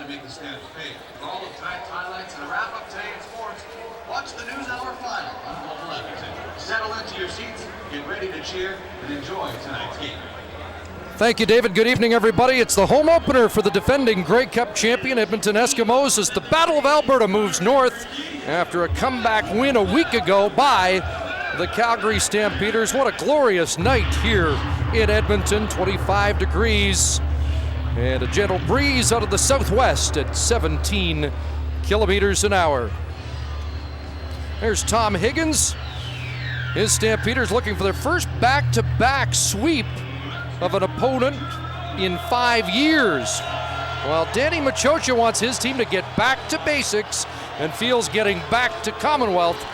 to make the Stamps pay. For all of tonight's highlights and a wrap-up today in sports, watch the News Hour final on Global Edmonton. Settle into your seats, get ready to cheer, and enjoy tonight's game. Thank you, David. Good evening, everybody. It's the home opener for the defending Grey Cup champion Edmonton Eskimos as the Battle of Alberta moves north after a comeback win a week ago by the Calgary Stampeders. What a glorious night here in Edmonton, 25 degrees and a gentle breeze out of the southwest at 17 kilometers an hour. There's Tom Higgins. His Stampeders looking for their first back-to-back sweep of an opponent in 5 years. While Danny Machocha wants his team to get back to basics and feels getting back to Commonwealth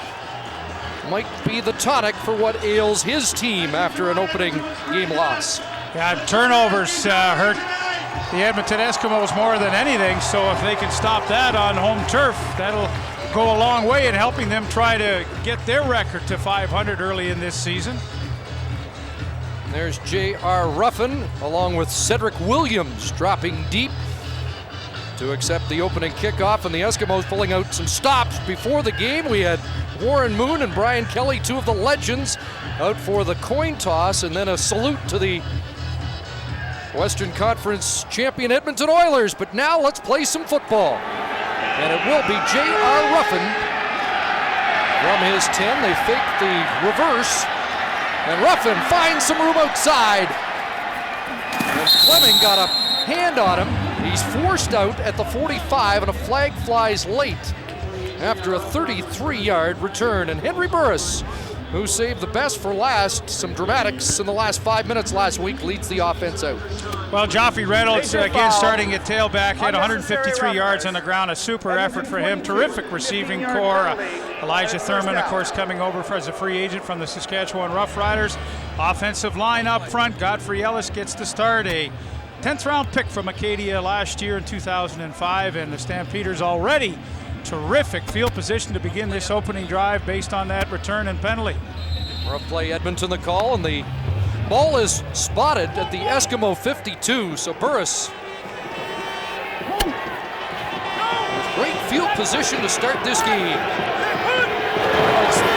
might be the tonic for what ails his team after an opening game loss. Yeah, turnovers hurt the Edmonton Eskimos more than anything, so if they can stop that on home turf, that'll go a long way in helping them try to get their record to 500 early in this season. There's J.R. Ruffin along with Cedric Williams dropping deep to accept the opening kickoff, and the Eskimos pulling out some stops before the game. We had Warren Moon and Brian Kelly, two of the legends, out for the coin toss, and then a salute to the Western Conference champion Edmonton Oilers. But now let's play some football. And it will be J.R. Ruffin from his 10. They fake the reverse, and Ruffin finds some room outside. And Fleming got a hand on him. He's forced out at the 45, and a flag flies late after a 33-yard return. And Henry Burris, who saved the best for last, some dramatics in the last 5 minutes last week, leads the offense out. Well, Joffrey Reynolds, again, starting at tailback, had 153 yards on the ground, a super effort for him. Terrific receiving core. Elijah Thurman, of course, coming over as a free agent from the Saskatchewan Roughriders. Offensive line up front, Godfrey Ellis gets the start, a 10th round pick from Acadia last year in 2005, and the Stampeders already terrific field position to begin this opening drive based on that return and penalty. Rough play, Edmonton the call, and the ball is spotted at the Eskimo 52, so Burris with great field position to start this game.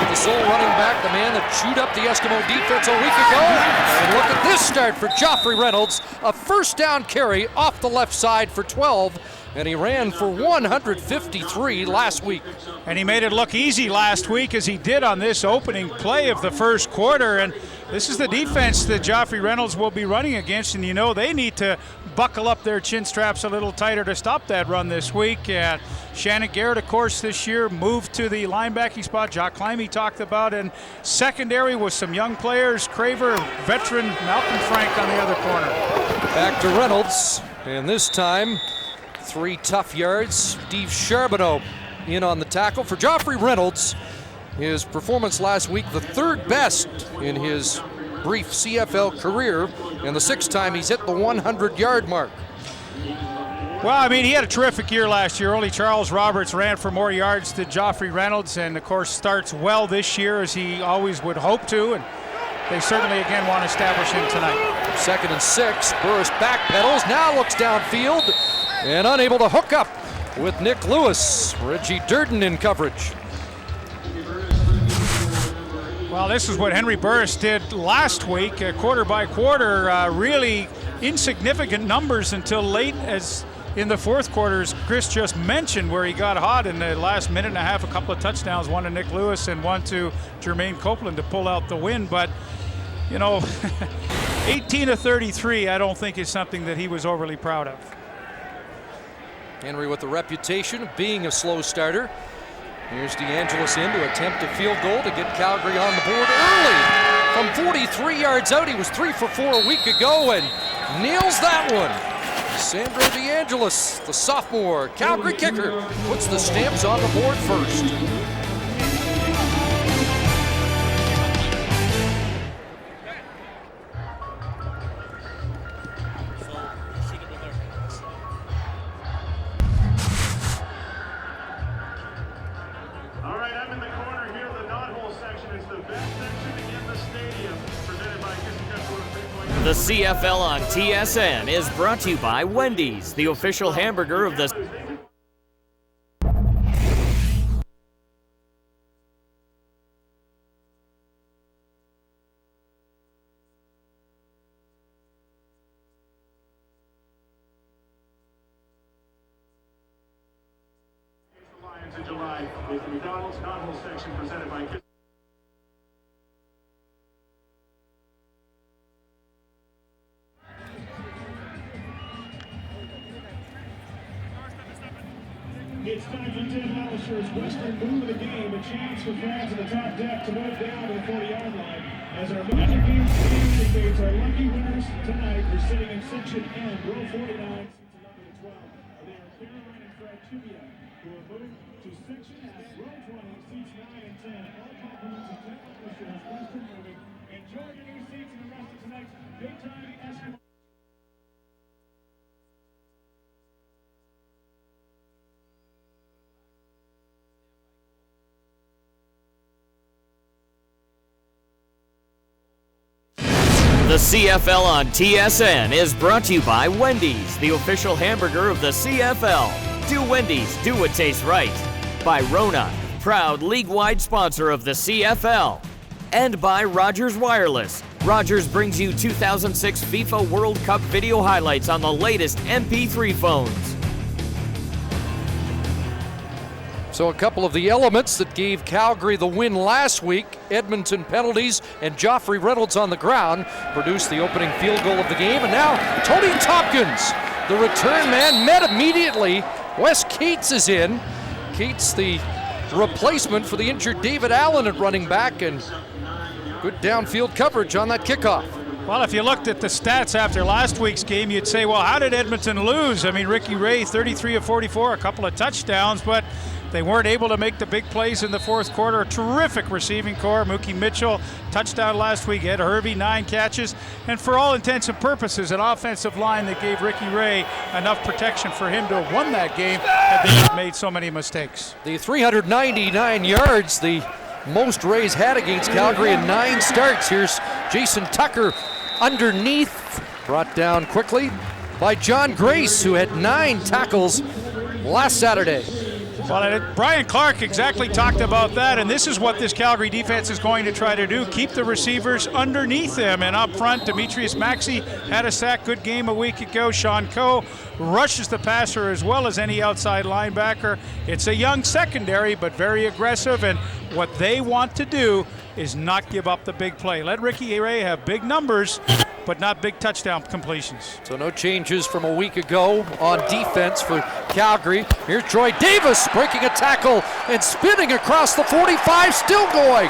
The sole running back, the man that chewed up the Eskimo defense a week ago. And look at this start for Joffrey Reynolds, a first down carry off the left side for 12. And he ran for 153 last week. And he made it look easy last week, as he did on this opening play of the first quarter. And this is the defense that Joffrey Reynolds will be running against, and you know they need to buckle up their chin straps a little tighter to stop that run this week. Shannon Garrett, of course, this year moved to the linebacking spot. Jock Climby talked about, and secondary with some young players, Craver, veteran Malcolm Frank on the other corner. Back to Reynolds, and this time 3 tough yards. Steve Charbonneau in on the tackle. For Joffrey Reynolds, his performance last week, the 3rd best in his brief CFL career, and the 6th time he's hit the 100-yard mark. Well, I mean, he had a terrific year last year. Only Charles Roberts ran for more yards than Joffrey Reynolds, and of course starts well this year, as he always would hope to, and they certainly again want to establish him tonight. 2nd and 6, Burris backpedals, now looks downfield, and unable to hook up with Nick Lewis. Reggie Durden in coverage. Well, this is what Henry Burris did last week, quarter by quarter, really insignificant numbers until late as in the fourth quarter, as Chris just mentioned, where he got hot in the last minute and a half, a couple of touchdowns, one to Nick Lewis and one to Jermaine Copeland to pull out the win. But, you know, 18 of 33, I don't think is something that he was overly proud of. Henry with the reputation of being a slow starter. Here's DeAngelis in to attempt a field goal to get Calgary on the board early. From 43 yards out, he was 3 for 4 a week ago and nails that one. Sandro DeAngelis, the sophomore Calgary kicker, puts the Stamps on the board first. The CFL on TSN is brought to you by Wendy's, the official hamburger of the... In July with the McDonald's non-whole section presented by It's time for Tim Melisher's Western Move of the Game, a chance for fans in the top deck to move down to the 40-yard line. As our major game indicates, our lucky winners tonight are sitting in section N, row 49, seats 11 to 12. They are Caroline and Fred Chubia, who have moved to section F, row 20, seats 9 and 10. All compliments of Tim Melisher's Western Moving. Enjoy your new seats and the rest of tonight's big-time Eskimos. The CFL on TSN is brought to you by Wendy's, the official hamburger of the CFL. Do Wendy's, do what tastes right. By Rona, proud league-wide sponsor of the CFL. And by Rogers Wireless. Rogers brings you 2006 FIFA World Cup video highlights on the latest MP3 phones. So a couple of the elements that gave Calgary the win last week, Edmonton penalties and Joffrey Reynolds on the ground, produced the opening field goal of the game. And now Tony Tompkins, the return man, met immediately. Wes Cates is in. Cates, the replacement for the injured David Allen at running back, and good downfield coverage on that kickoff. Well, if you looked at the stats after last week's game, you'd say, well, how did Edmonton lose? I mean, Ricky Ray, 33 of 44, a couple of touchdowns, but they weren't able to make the big plays in the fourth quarter. A terrific receiving core. Mookie Mitchell, touchdown last week. Ed Hervey, 9 catches. And for all intents and purposes, an offensive line that gave Ricky Ray enough protection for him to have won that game had they not made so many mistakes. The 399 yards, the most Rays had against Calgary in 9 starts. Here's Jason Tucker underneath, brought down quickly by John Grace, who had 9 tackles last Saturday. Well, Brian Clark exactly talked about that, and this is what this Calgary defense is going to try to do, keep the receivers underneath them. And up front, Demetrius Maxey had a sack, good game a week ago. Sean Coe rushes the passer as well as any outside linebacker. It's a young secondary, but very aggressive, and what they want to do is not give up the big play. Let Ricky Ray have big numbers, but not big touchdown completions. So no changes from a week ago on defense for Calgary. Here's Troy Davis breaking a tackle and spinning across the 45, still going.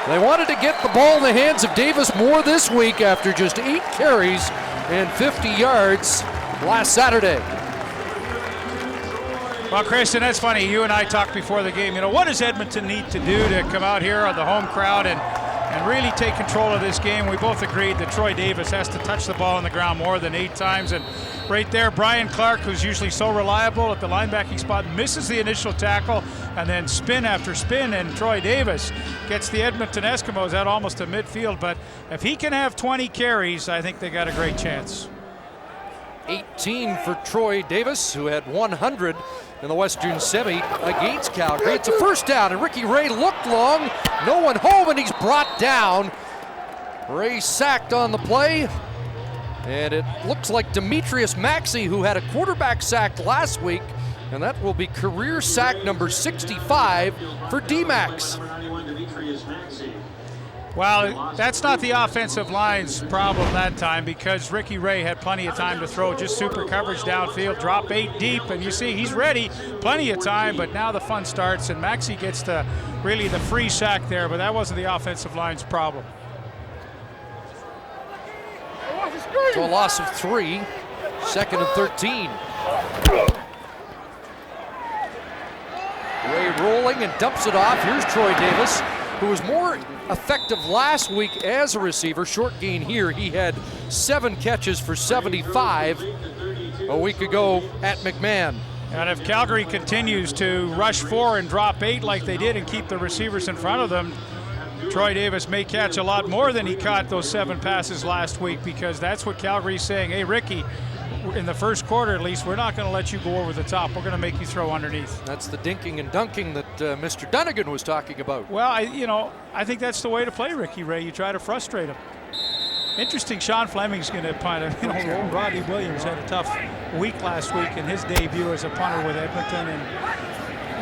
They wanted to get the ball in the hands of Davis more this week after just 8 carries and 50 yards last Saturday. Well, Christian, that's funny. You and I talked before the game. You know, what does Edmonton need to do to come out here on the home crowd and really take control of this game? We both agreed that Troy Davis has to touch the ball on the ground more than 8 times. And right there, Brian Clark, who's usually so reliable at the linebacking spot, misses the initial tackle, and then spin after spin, and Troy Davis gets the Edmonton Eskimos out almost to midfield. But if he can have 20 carries, I think they got a great chance. 18 for Troy Davis, who had 100 in the Western Semi against Calgary. It's a first down, and Ricky Ray looked long. No one home, and he's brought down. Ray sacked on the play, and it looks like Demetrius Maxey, who had a quarterback sack last week, and that will be career sack number 65 for D-Max. Well, that's not the offensive line's problem that time, because Ricky Ray had plenty of time to throw, just super coverage downfield, drop 8 deep, and you see he's ready, plenty of time, but now the fun starts, and Maxey gets the free sack there, but that wasn't the offensive line's problem. So a loss of 3, 2nd and 13. Ray rolling and dumps it off. Here's Troy Davis, who was more effective last week as a receiver. Short gain here. He had 7 catches for 75 a week ago at McMahon. And if Calgary continues to rush 4 and drop 8 like they did and keep the receivers in front of them, Troy Davis may catch a lot more than he caught those 7 passes last week, because that's what Calgary's saying. Hey, Ricky, in the first quarter at least, we're not going to let you go over the top. We're going to make you throw underneath. That's the dinking and dunking that Mr. Dunnigan was talking about. Well, I think that's the way to play Ricky Ray. You try to frustrate him. Interesting, Sean Fleming's going to punt. Rodney Williams had a tough week last week in his debut as a punter with Edmonton, and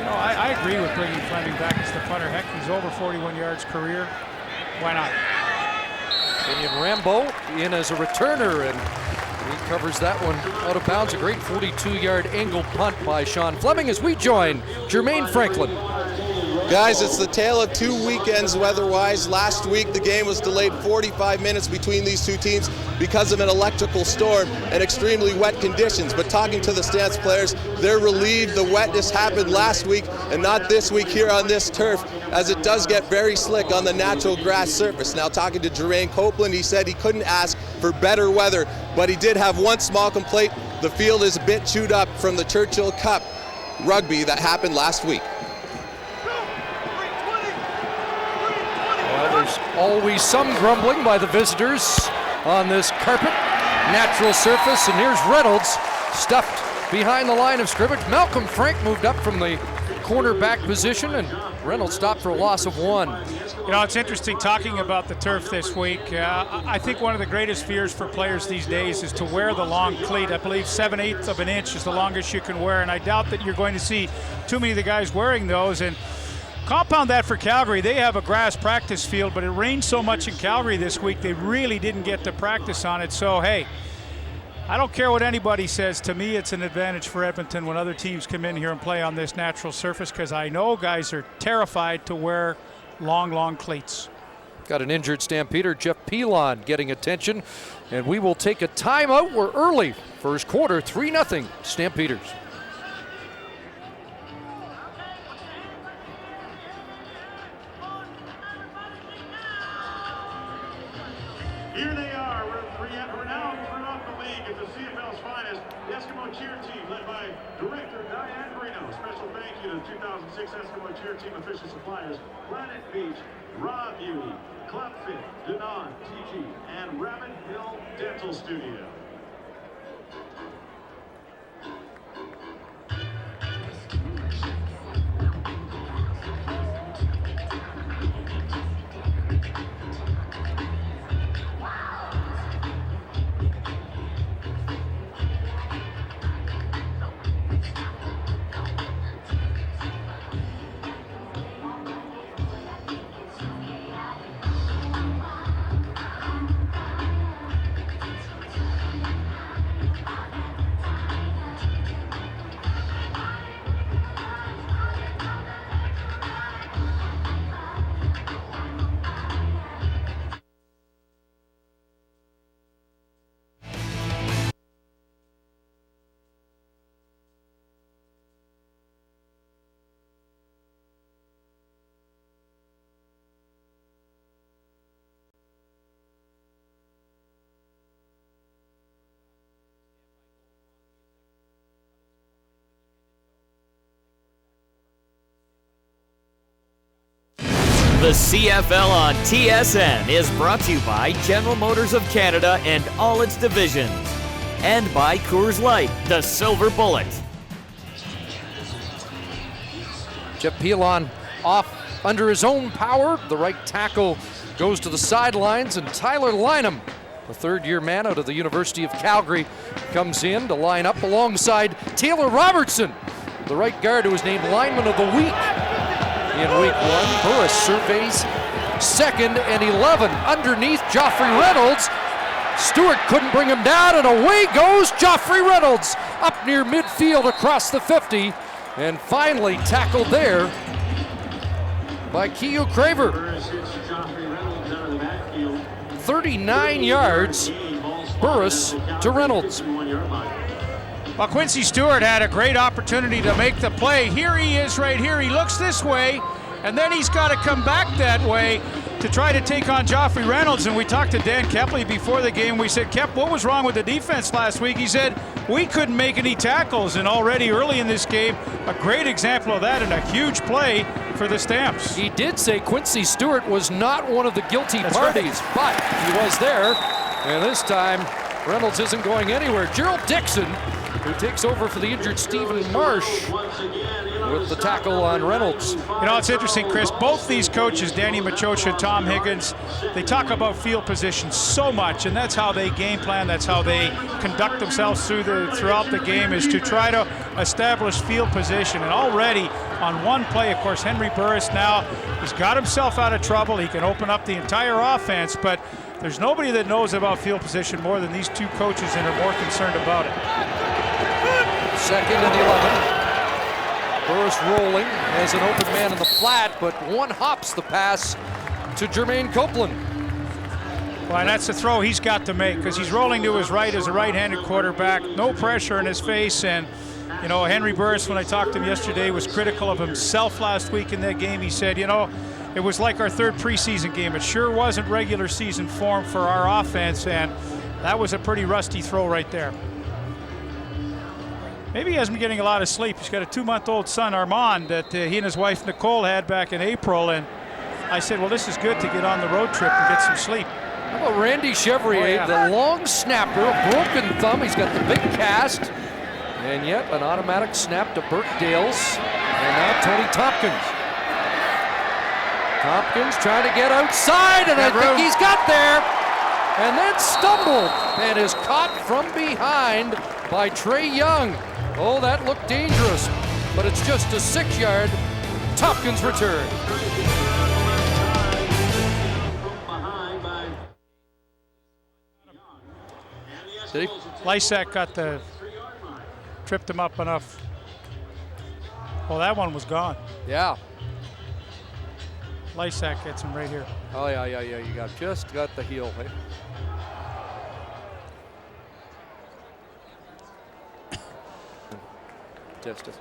I agree with bringing Fleming back as the punter. Heck, he's over 41 yards career. Why not? Kenyon Rambo in as a returner, and he covers that one out of bounds. A great 42-yard angle punt by Sean Fleming as we join Jermaine Franklin. Guys, it's the tale of 2 weekends weather-wise. Last week, the game was delayed 45 minutes between these two teams because of an electrical storm and extremely wet conditions. But talking to the Stamps players, they're relieved the wetness happened last week and not this week here on this turf, as it does get very slick on the natural grass surface. Now, talking to Geraint Copeland, he said he couldn't ask for better weather, but he did have one small complaint. The field is a bit chewed up from the Churchill Cup rugby that happened last week. Well, there's always some grumbling by the visitors on this carpet, natural surface, and here's Reynolds stuffed behind the line of scrimmage. Malcolm Frank moved up from the cornerback position, and Reynolds stopped for a loss of 1. It's interesting talking about the turf this week. I think one of the greatest fears for players these days is to wear the long cleat. I believe 7/8 of an inch is the longest you can wear, and I doubt that you're going to see too many of the guys wearing those. And compound that for Calgary. They have a grass practice field, but it rained so much in Calgary this week, they really didn't get to practice on it. So, hey, I don't care what anybody says. To me, it's an advantage for Edmonton when other teams come in here and play on this natural surface, because I know guys are terrified to wear long cleats. Got an injured Stampeder, Jeff Pilon, getting attention, and we will take a timeout. We're early. First quarter, 3-0 Stampeders. Here they are, renowned throughout the league as the CFL's finest, the Eskimo cheer team led by Director Diane Greeno. Special thank you to 2006 Eskimo cheer team official suppliers, Planet Beach, Raw Beauty, Club Fit, Denon, TG, and Rabbit Hill Dental Studio. The CFL on TSN is brought to you by General Motors of Canada and all its divisions, and by Coors Light, the Silver Bullet. Jeff Pilon off under his own power. The right tackle goes to the sidelines, and Tyler Lynham, a third-year man out of the University of Calgary, comes in to line up alongside Taylor Robertson, the right guard who was named Lineman of the Week in Week 1. Burris surveys 2nd and 11 underneath Joffrey Reynolds. Stewart couldn't bring him down, and away goes Joffrey Reynolds up near midfield across the 50, and finally tackled there by Keyu Craver. 39 yards, Burris to Reynolds. Well, Quincy Stewart had a great opportunity to make the play. Here he is right here. He looks this way, and then he's got to come back that way. to try to take on Joffrey Reynolds. And we talked to Dan Kepley before the game. We said, Kep, what was wrong with the defense last week? He said, we couldn't make any tackles. And already early in this game, a great example of that and a huge play for the Stamps. He did say Quincy Stewart was not one of the guilty parties, but he was there. And this time, Reynolds isn't going anywhere. Gerald Dixon, who takes over for the injured Stephen Marsh, with the tackle on Reynolds. You know, it's interesting, Chris. Both these coaches, Danny Machocha and Tom Higgins, they talk about field position so much, and that's how they game plan. That's how they conduct themselves throughout the game, is to try to establish field position. And already on one play, of course, Henry Burris now, he's got himself out of trouble. He can open up the entire offense, but there's nobody that knows about field position more than these two coaches and are more concerned about it. 2nd and 11. Burris rolling as an open man in the flat, but one hops the pass to Jermaine Copeland. Well, and that's the throw he's got to make, because he's rolling to his right as a right-handed quarterback. No pressure in his face. And, you know, Henry Burris, when I talked to him yesterday, was critical of himself last week in that game. He said, you know, it was like our 3rd preseason game. It sure wasn't regular season form for our offense, and that was a pretty rusty throw right there. Maybe he hasn't been getting a lot of sleep. He's got a 2-month-old son, Armand, that he and his wife Nicole had back in April, and I said, well, this is good to get on the road trip and get some sleep. How about Randy Chevrier, the long snapper, a broken thumb. He's got the big cast, and yet an automatic snap to Burke Dales, and now Tony Tompkins. Tompkins trying to get outside, and I think he's got there, and then stumbled, and is caught from behind by Trey Young. Oh, that looked dangerous, but it's just a 6-yard Tompkins return. See? Lysak tripped him up enough. Well, that one was gone. Yeah. Lysak gets him right here. Oh, yeah. You just got the heel. Hey? Justice.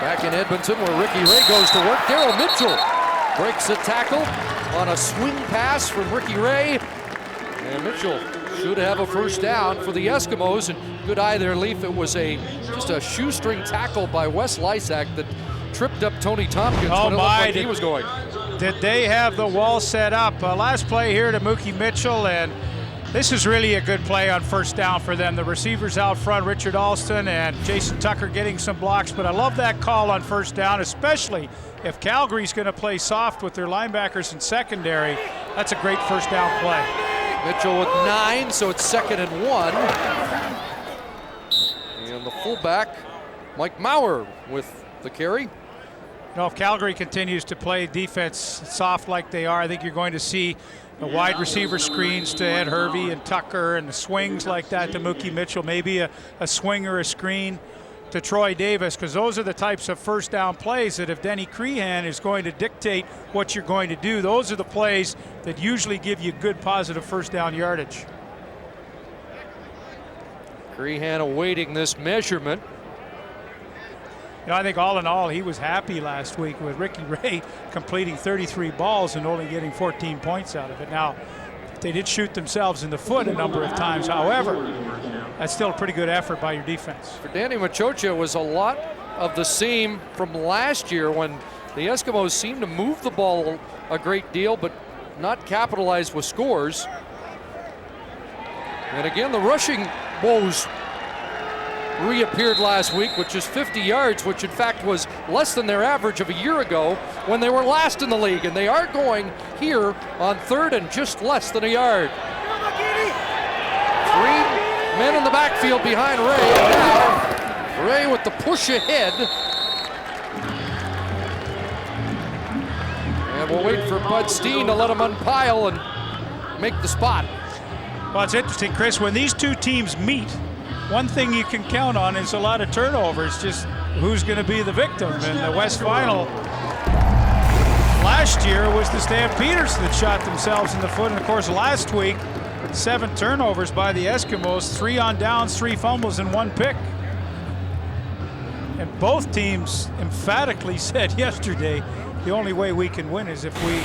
Back in Edmonton, where Ricky Ray goes to work, Daryl Mitchell breaks a tackle on a swing pass from Ricky Ray. And Mitchell should have a first down for the Eskimos. And good eye there, Leaf. It was just a shoestring tackle by Wes Lysak that tripped up Tony Tompkins when it looked like he was going. Did they have the wall set up? Last play here to Mookie Mitchell, and this is really a good play on first down for them. The receivers out front, Richard Alston and Jason Tucker getting some blocks, but I love that call on first down, especially if Calgary's going to play soft with their linebackers in secondary. That's a great first down play. Mitchell with 9, so it's 2nd and 1. And the fullback, Mike Maurer, with the carry. You know, if Calgary continues to play defense soft like they are, I think you're going to see the wide receiver screens to Ed Hervey and Tucker, and the swings like that to Mookie Mitchell, maybe a swing or a screen to Troy Davis, because those are the types of first down plays that if Denny Crehan is going to dictate what you're going to do, those are the plays that usually give you good positive first down yardage. Crehan awaiting this measurement. You know, I think all in all, he was happy last week with Ricky Ray completing 33 balls and only getting 14 points out of it. Now, they did shoot themselves in the foot a number of times. However, that's still a pretty good effort by your defense. For Danny Machocha, it was a lot of the same from last year when the Eskimos seemed to move the ball a great deal, but not capitalize with scores. And again, the rushing woes reappeared last week, which is 50 yards, which in fact was less than their average of a year ago when they were last in the league. And they are going here on 3rd and just less than a yard. 3 men in the backfield behind Ray. And now Ray with the push ahead. And we'll wait for Bud Steen to let him unpile and make the spot. Well, it's interesting, Chris, when these two teams meet, one thing you can count on is a lot of turnovers, just who's going to be the victim. In the West Final last year was the Stampeders that shot themselves in the foot. And of course, last week, 7 turnovers by the Eskimos, 3 on downs, 3 fumbles, and 1 pick. And both teams emphatically said yesterday, the only way we can win is if we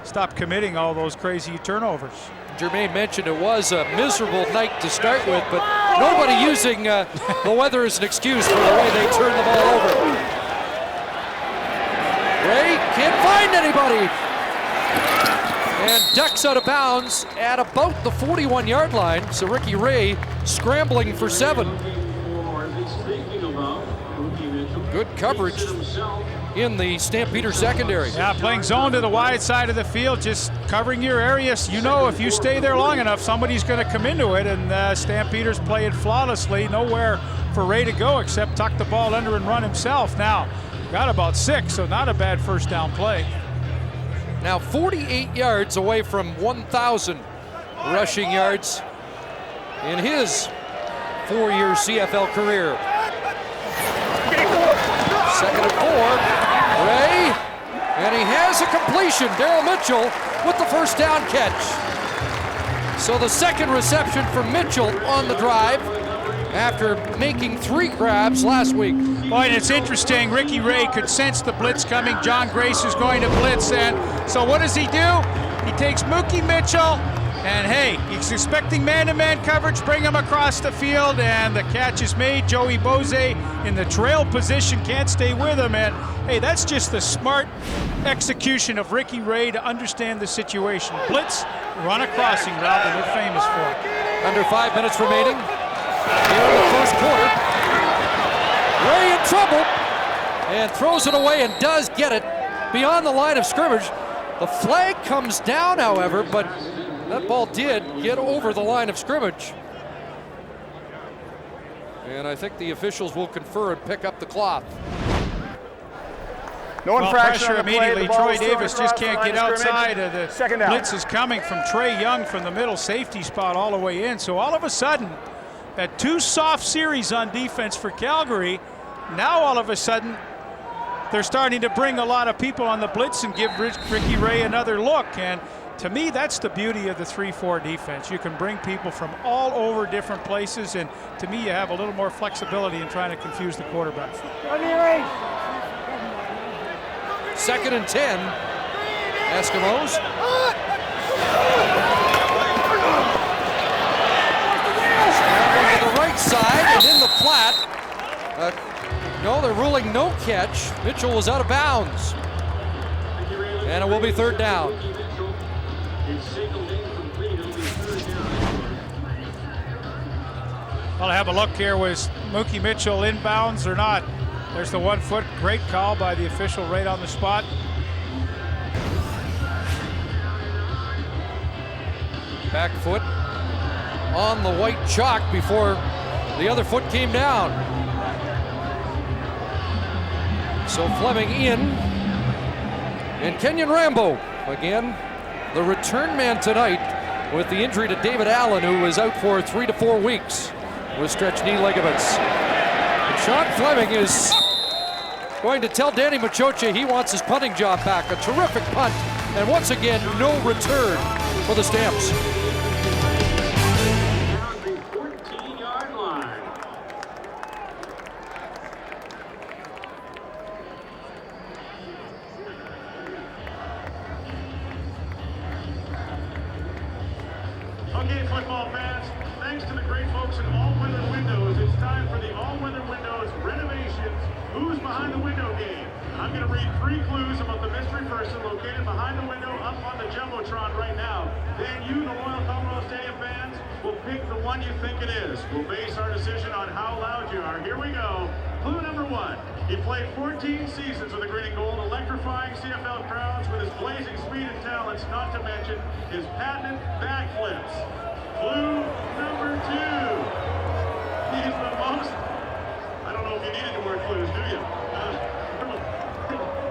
stop committing all those crazy turnovers. Jermaine mentioned it was a miserable night to start with, but nobody using the weather as an excuse for the way they turned the ball over. Ray can't find anybody. And ducks out of bounds at about the 41-yard line. So Ricky Ray scrambling for 7. Good coverage in the Stampeders secondary. Yeah, playing zone to the wide side of the field, just covering your areas. You know, if you stay there long enough, somebody's going to come into it, and Stampeders play it flawlessly. Nowhere for Ray to go except tuck the ball under and run himself. Now, got about 6, so not a bad first down play. Now 48 yards away from 1,000 rushing yards in his 4-year CFL career. 2nd and 4, Ray, and he has a completion. Daryl Mitchell with the first down catch. So the second reception for Mitchell on the drive after making 3 grabs last week. Boy, and it's interesting, Ricky Ray could sense the blitz coming. John Grace is going to blitz, and so what does he do? He takes Mookie Mitchell, and hey, he's expecting man-to-man coverage, bring him across the field, and the catch is made. Joey Bose in the trail position, can't stay with him, and hey, that's just the smart execution of Ricky Ray to understand the situation. Blitz, run a crossing route that we're famous for. Under 5 minutes remaining here in the first quarter. Ray in trouble and throws it away and does get it beyond the line of scrimmage. The flag comes down, however, but that ball did get over the line of scrimmage. And I think the officials will confer and pick up the cloth. No infraction pressure on the play. immediately. The ball Troy is thrown Davis across just can't the get line of outside scrimmage. of the Second down. blitz is coming from Trey Young from the middle safety spot all the way in. So all of a sudden, that 2 soft series on defense for Calgary, now all of a sudden, they're starting to bring a lot of people on the blitz and give Ricky Ray another look. And to me, that's the beauty of the 3-4 defense. You can bring people from all over different places, and to me, you have a little more flexibility in trying to confuse the quarterback. 2nd and 10, Eskimos. Scrambling to the right side and in the flat. No, they're ruling no catch. Mitchell was out of bounds. And it will be 3rd down. Well, have a look here. Was Mookie Mitchell inbounds or not? There's the 1 foot. Great call by the official right on the spot. Back foot on the white chalk before the other foot came down. So Fleming in. And Kenyon Rambo, again, the return man tonight with the injury to David Allen, who was out for 3 to 4 weeks with stretched knee ligaments. And Sean Fleming is going to tell Danny Machocha he wants his punting job back. A terrific punt, and once again, no return for the Stamps. Down the 14-yard line. Okay, football fans, thanks to the great folks at All Weather Windows, it's time for the All Weather Windows renovations Who's Behind the Window game. I'm going to read 3 clues about the mystery person located behind the window up on the Jumbotron right now. Then you, the Royal Commonwealth Stadium fans, will pick the one you think it is. We'll base our decision on how loud you are. Here we go. Clue number 1. He played 14 seasons with the green and gold, electrifying CFL crowds with his blazing speed and talents, not to mention his patented backflips. Clue number 2. He's the most, I don't know if you needed the word clues, do you?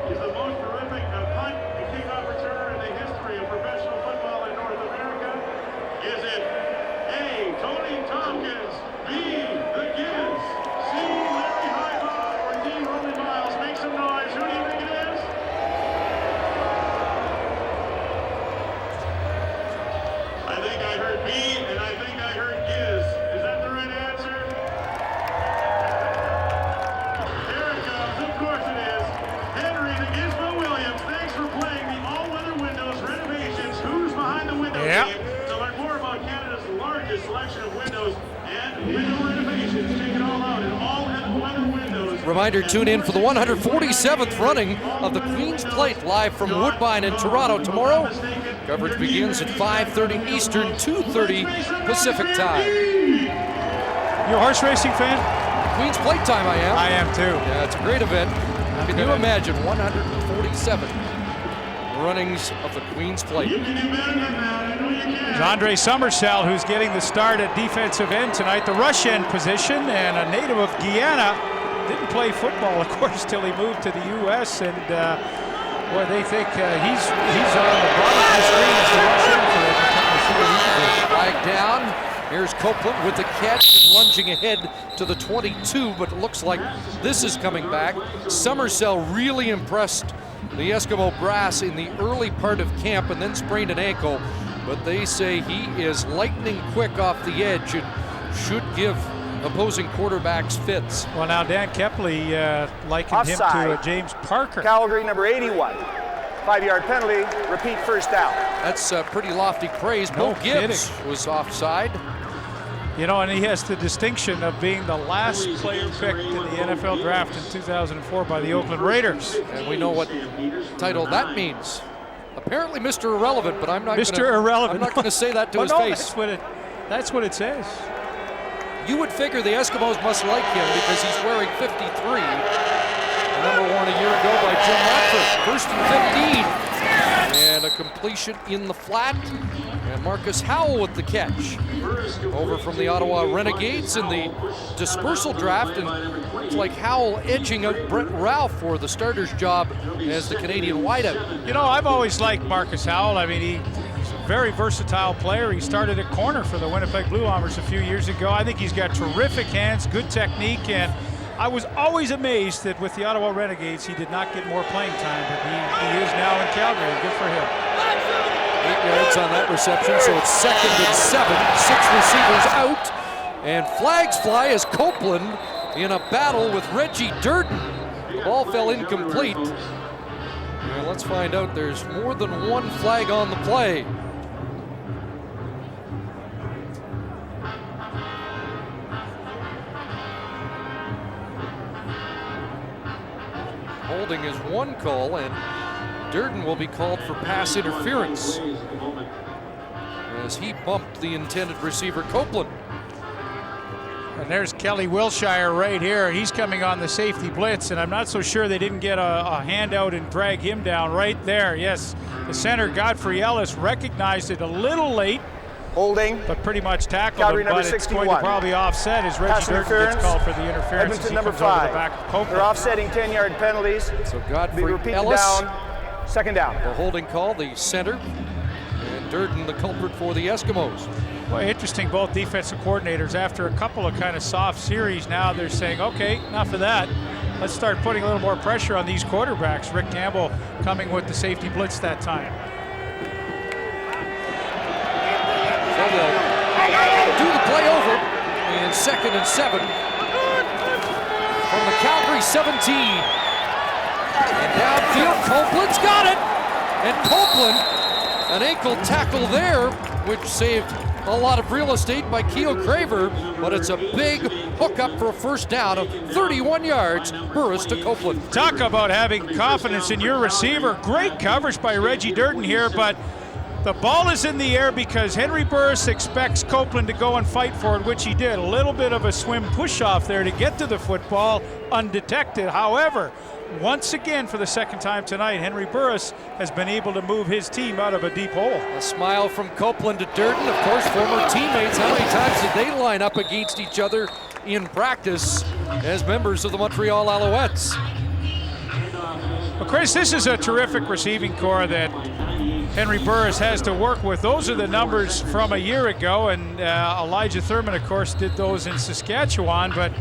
He's the most terrific punt and kickoff returner in the history of professional football in North America. Is it A, Tony Tompkins, B, the Giz, C, Larry Highbaugh, or D, Rolly Miles? Make some noise. Who do you think it is? I think I heard B, and I think I heard Giz. Is that the right answer? a selection of windows and window renovations. Check it all out at all weather windows. Reminder, tune in for the 147th running of the Queen's Plate live from Woodbine in Toronto tomorrow. Coverage begins at 5:30 Eastern, 2:30 Pacific time. You a horse racing fan? Queen's Plate time, I am. I am too. Yeah, it's a great event. Can you imagine 147 runnings of the Queen's Plate? There's Andre Summersell, who's getting the start at defensive end tonight, the rush end position, and a native of Guyana. Didn't play football, of course, till he moved to the U.S. And boy, they think he's on the bottom of the screen as the rush end for Edmonton. Flag down. Here's Copeland with the catch and lunging ahead to the 22, but it looks like this is coming back. Summersell really impressed the Eskimo brass in the early part of camp and then sprained an ankle, but they say he is lightning quick off the edge and should give opposing quarterbacks fits. Well, now Dan Kepley likened him to James Parker. Calgary, number 81. 5-yard penalty, repeat first down. That's pretty lofty praise. No Bo Gibbs kidding. was offside. You know, and he has the distinction of being the last player picked in the NFL draft in 2004 by the Oakland Raiders. And we know what title that means. Apparently Mr. Irrelevant, but I'm not going to say that to his face. That's what it says. You would figure the Eskimos must like him because he's wearing 53. The number worn a year ago by Jim Rockford. First and 15. And a completion in the flat. And Marcus Howell with the catch. Over from the Ottawa Renegades in the dispersal draft. And it's like Howell edging out Brett Ralph for the starter's job as the Canadian wideout. You know, I've always liked Marcus Howell. I mean, he's a very versatile player. He started at corner for the Winnipeg Blue Bombers a few years ago. I think he's got terrific hands, good technique, and I was always amazed that with the Ottawa Renegades, he did not get more playing time, but he is now in Calgary. Good for him. 8 yards on that reception, so it's 2nd and 7. 6 receivers out, and flags fly as Copeland in a battle with Reggie Durden. The ball fell incomplete. And let's find out, there's more than one flag on the play. Holding is one call, and Durden will be called for pass interference as he bumped the intended receiver, Copeland. And there's Kelly Wilshire right here. He's coming on the safety blitz, and I'm not so sure they didn't get a handout and drag him down right there. Yes, the center, Godfrey Ellis, recognized it a little late. Holding. But pretty much tackled Calgary, him, but number it's 61. going to probably offset as Reggie Durden gets called for the interference. Edmonton, number 5. They're offsetting 10-yard penalties. So Godfrey repeat Ellis, the down. Second down. the holding call, the center, and Durden the culprit for the Eskimos. Well, interesting, both defensive coordinators, after a couple of kind of soft series, now they're saying, okay, enough of that. Let's start putting a little more pressure on these quarterbacks. Rick Campbell coming with the safety blitz that time. So they'll do the play over, and 2nd and 7 from the Calgary 17. And downfield, Copeland's got it. And Copeland, an ankle tackle there, which saved a lot of real estate by Keo Craver, but it's a big hookup for a first down of 31 yards, Burris to Copeland. Talk about having confidence in your receiver. Great coverage by Reggie Durden here, but the ball is in the air because Henry Burris expects Copeland to go and fight for it, which he did. A little bit of a swim push-off there to get to the football undetected. However, once again for the second time tonight, Henry Burris has been able to move his team out of a deep hole. A smile from Copeland to Durden, of course, former teammates. How many times did they line up against each other in practice as members of the Montreal Alouettes? Well, Chris, this is a terrific receiving core that Henry Burris has to work with. Those are the numbers from a year ago, and Elijah Thurman, of course, did those in Saskatchewan, but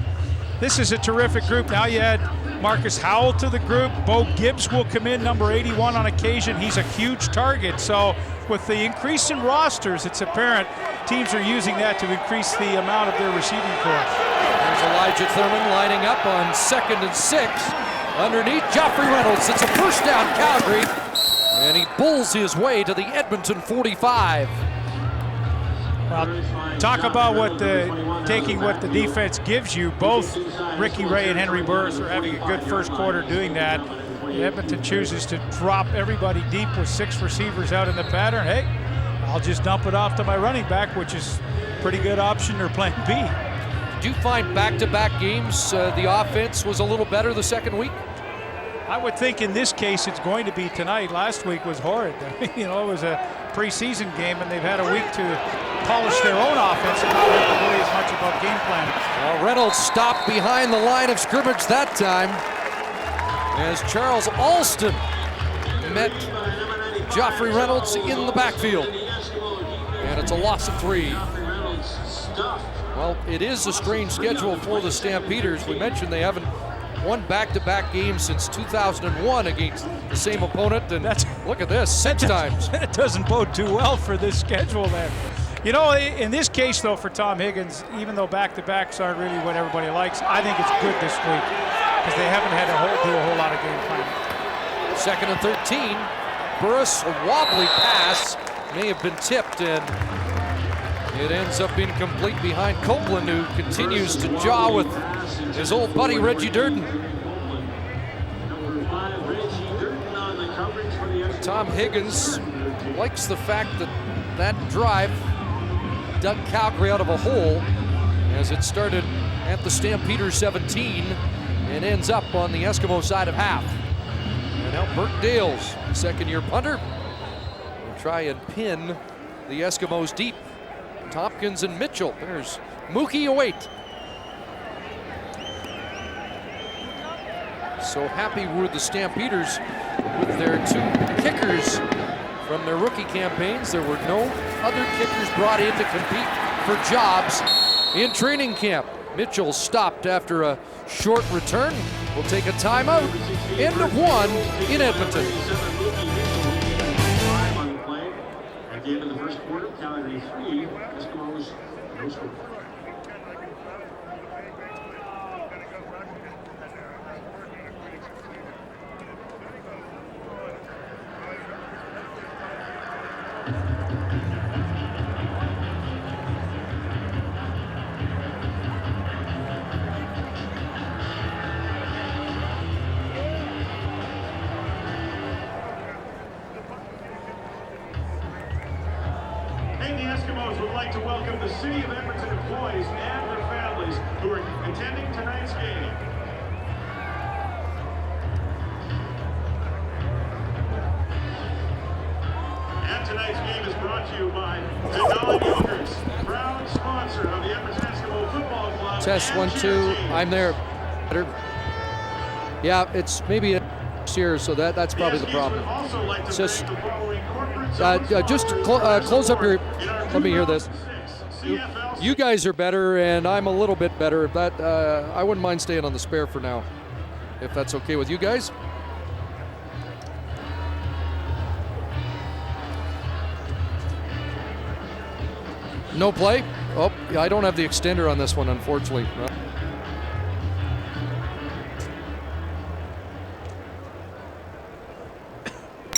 this is a terrific group. Now you add Marcus Howell to the group. Bo Gibbs will come in, number 81 on occasion. He's a huge target. So with the increase in rosters, it's apparent teams are using that to increase the amount of their receiving core. There's Elijah Thurman lining up on 2nd and 6. Underneath Joffrey Reynolds, it's a first down, Calgary. And he bulls his way to the Edmonton 45. Well, talk about taking what the defense gives you. Both Ricky Ray and Henry Burris are having a good first quarter doing that. Edmonton chooses to drop everybody deep with 6 receivers out in the pattern. Hey, I'll just dump it off to my running back, which is a pretty good option or plan B. Did you find back-to-back games the offense was a little better the second week? I would think in this case it's going to be tonight. Last week was horrid. It was a preseason game, and they've had a week to polish their own offense and not have to worry as much about game planning. Reynolds stopped behind the line of scrimmage that time as Charles Alston met Joffrey Reynolds in the backfield. And it's a loss of 3. Well, it is a strange schedule for the Stampeders. We mentioned they haven't won back-to-back games since 2001 against the same opponent, and look at this, 6 times. That doesn't bode too well for this schedule then. In this case though, for Tom Higgins, even though back-to-backs aren't really what everybody likes, I think it's good this week because they haven't had to do a whole lot of game planning. 2nd and 13. Burris, a wobbly pass, may have been tipped, and it ends up incomplete behind Copeland, who continues to jaw with his old buddy Reggie Durden. Tom Higgins likes the fact that that drive dug Calgary out of a hole as it started at the Stampeders 17 and ends up on the Eskimo side of half. And now Burt Dales, second-year punter, will try and pin the Eskimos deep. Tompkins and Mitchell. There's Mookie Await. So happy were the Stampeders with their 2 kickers from their rookie campaigns. There were no other kickers brought in to compete for jobs in training camp. Mitchell stopped after a short return. We'll take a timeout. End of 1 in Edmonton. At the end of the first quarter, Calgary 3, Eskimos no score. The Eskimos would like to welcome the City of Edmonton employees and their families who are attending tonight's game. And tonight's game is brought to you by Denali Yogurts, proud sponsor of the Edmonton Eskimo Football Club. Test 1, 2. I'm there. Yeah, it's maybe a year, so that's probably the problem. It's just close up your. Let me hear this. You guys are better, and I'm a little bit better. That I wouldn't mind staying on the spare for now, if that's okay with you guys. No play. Oh, yeah, I don't have the extender on this one, unfortunately.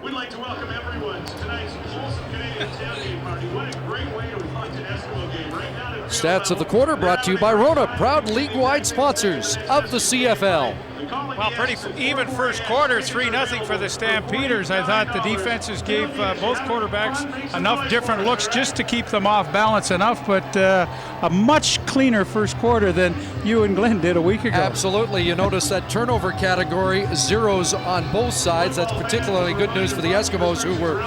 We'd like to welcome everyone to tonight's Wholesome Canadian Tailgate Party. What a great way to watch an Eskimo game right now. Stats of the quarter brought to you by Rona, proud league-wide sponsors of the CFL. Well, pretty even first quarter, 3-0 for the Stampeders. I thought the defenses gave both quarterbacks enough different looks just to keep them off balance enough, but a much cleaner first quarter than you and Glenn did a week ago. Absolutely. You notice that turnover category, 0s on both sides. That's particularly good news for the Eskimos, who were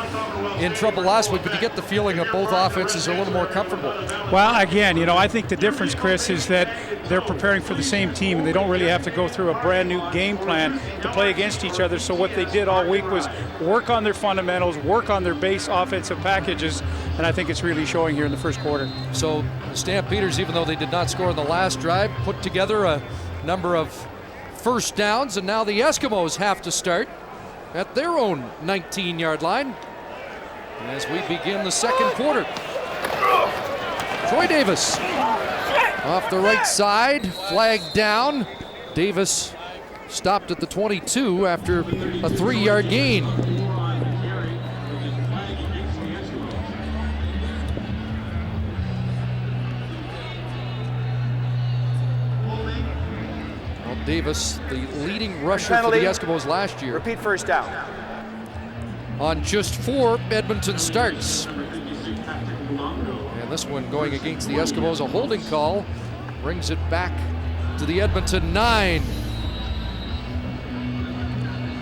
in trouble last week, but you get the feeling that both offenses are a little more comfortable. Well, again, I think the difference, Chris, is that they're preparing for the same team, and they don't really have to go through a brand new game plan to play against each other. So what they did all week was work on their fundamentals, work on their base offensive packages, and I think it's really showing here in the first quarter. So the Stampeders, even though they did not score in the last drive, put together a number of first downs, and now the Eskimos have to start at their own 19-yard line as we begin the second quarter. Troy Davis off the right side, flagged down. Davis stopped at the 22 after a 3-yard gain. Davis, the leading rusher for the Eskimos last year. Repeat first down. On just 4 Edmonton starts. And this one going against the Eskimos, a holding call, brings it back to the Edmonton 9.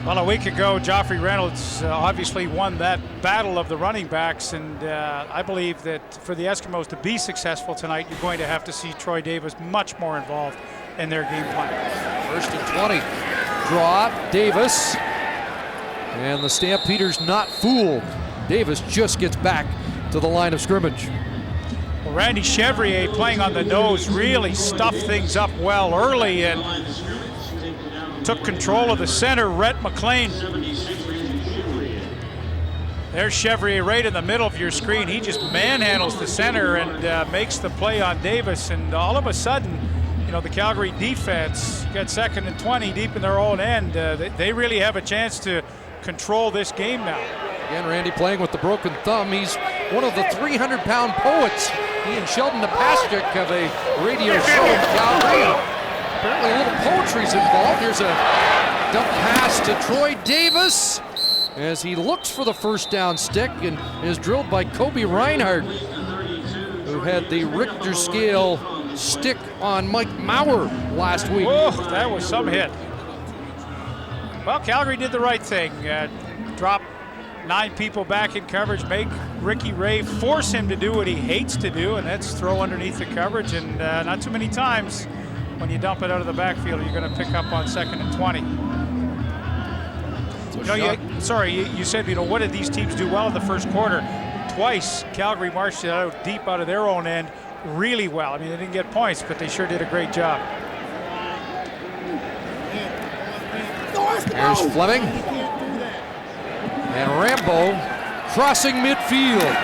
Well, a week ago, Joffrey Reynolds obviously won that battle of the running backs, and I believe that for the Eskimos to be successful tonight, you're going to have to see Troy Davis much more involved in their game plan. 1st and 20. Draw, Davis. And the Stampeders not fooled. Davis just gets back to the line of scrimmage. Well, Randy Chevrier playing on the nose really stuffed things up well early and took control of the center, Rhett McLean. There's Chevrier right in the middle of your screen. He just manhandles the center and makes the play on Davis. And all of a sudden, you know, the Calgary defense got 2nd and 20 deep in their own end. They really have a chance to control this game now. Again, Randy playing with the broken thumb. He's one of the 300-pound poets. He and Sheldon Napastuk have a radio show in Calgary. Apparently a little poetry's involved. Here's a dump pass to Troy Davis as he looks for the first down stick and is drilled by Kobe Reinhardt, who had the Richter scale stick on Mike Maurer last week. Oh, that was some hit. Well, Calgary did the right thing. Drop 9 people back in coverage, make Ricky Ray force him to do what he hates to do, and that's throw underneath the coverage. And not too many times when you dump it out of the backfield, you're going to pick up on 2nd and 20. You said, you know, what did these teams do well in the first quarter? Twice, Calgary marched it out deep out of their own end really well. I mean, they didn't get points, but they sure did a great job. Here's Fleming. And Rambo crossing midfield.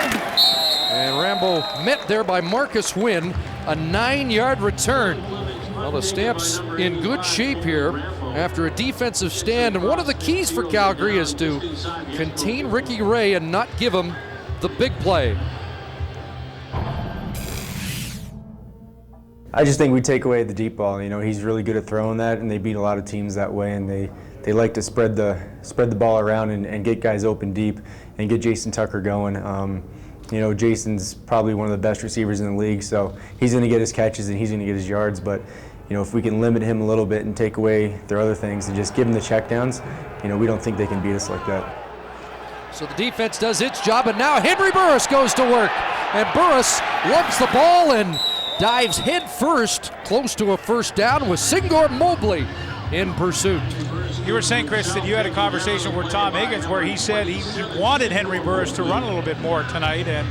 And Rambo met there by Marcus Wynn, a 9-yard return. Well, the Stamps in good shape here after a defensive stand. And one of the keys for Calgary is to contain Ricky Ray and not give him the big play. I just think we take away the deep ball. You know, he's really good at throwing that, and they beat a lot of teams that way, and they like to spread the ball around and get guys open deep and get Jason Tucker going. You know, Jason's probably one of the best receivers in the league, so he's going to get his catches and he's going to get his yards. But you know, if we can limit him a little bit and take away their other things and just give him the checkdowns, you know, we don't think they can beat us like that. So the defense does its job, and now Henry Burris goes to work, and Burris lugs the ball and dives head first, close to a first down with Singor Mobley in pursuit. You were saying, Chris, that you had a conversation with Tom Higgins where he said he wanted Henry Burris to run a little bit more tonight, and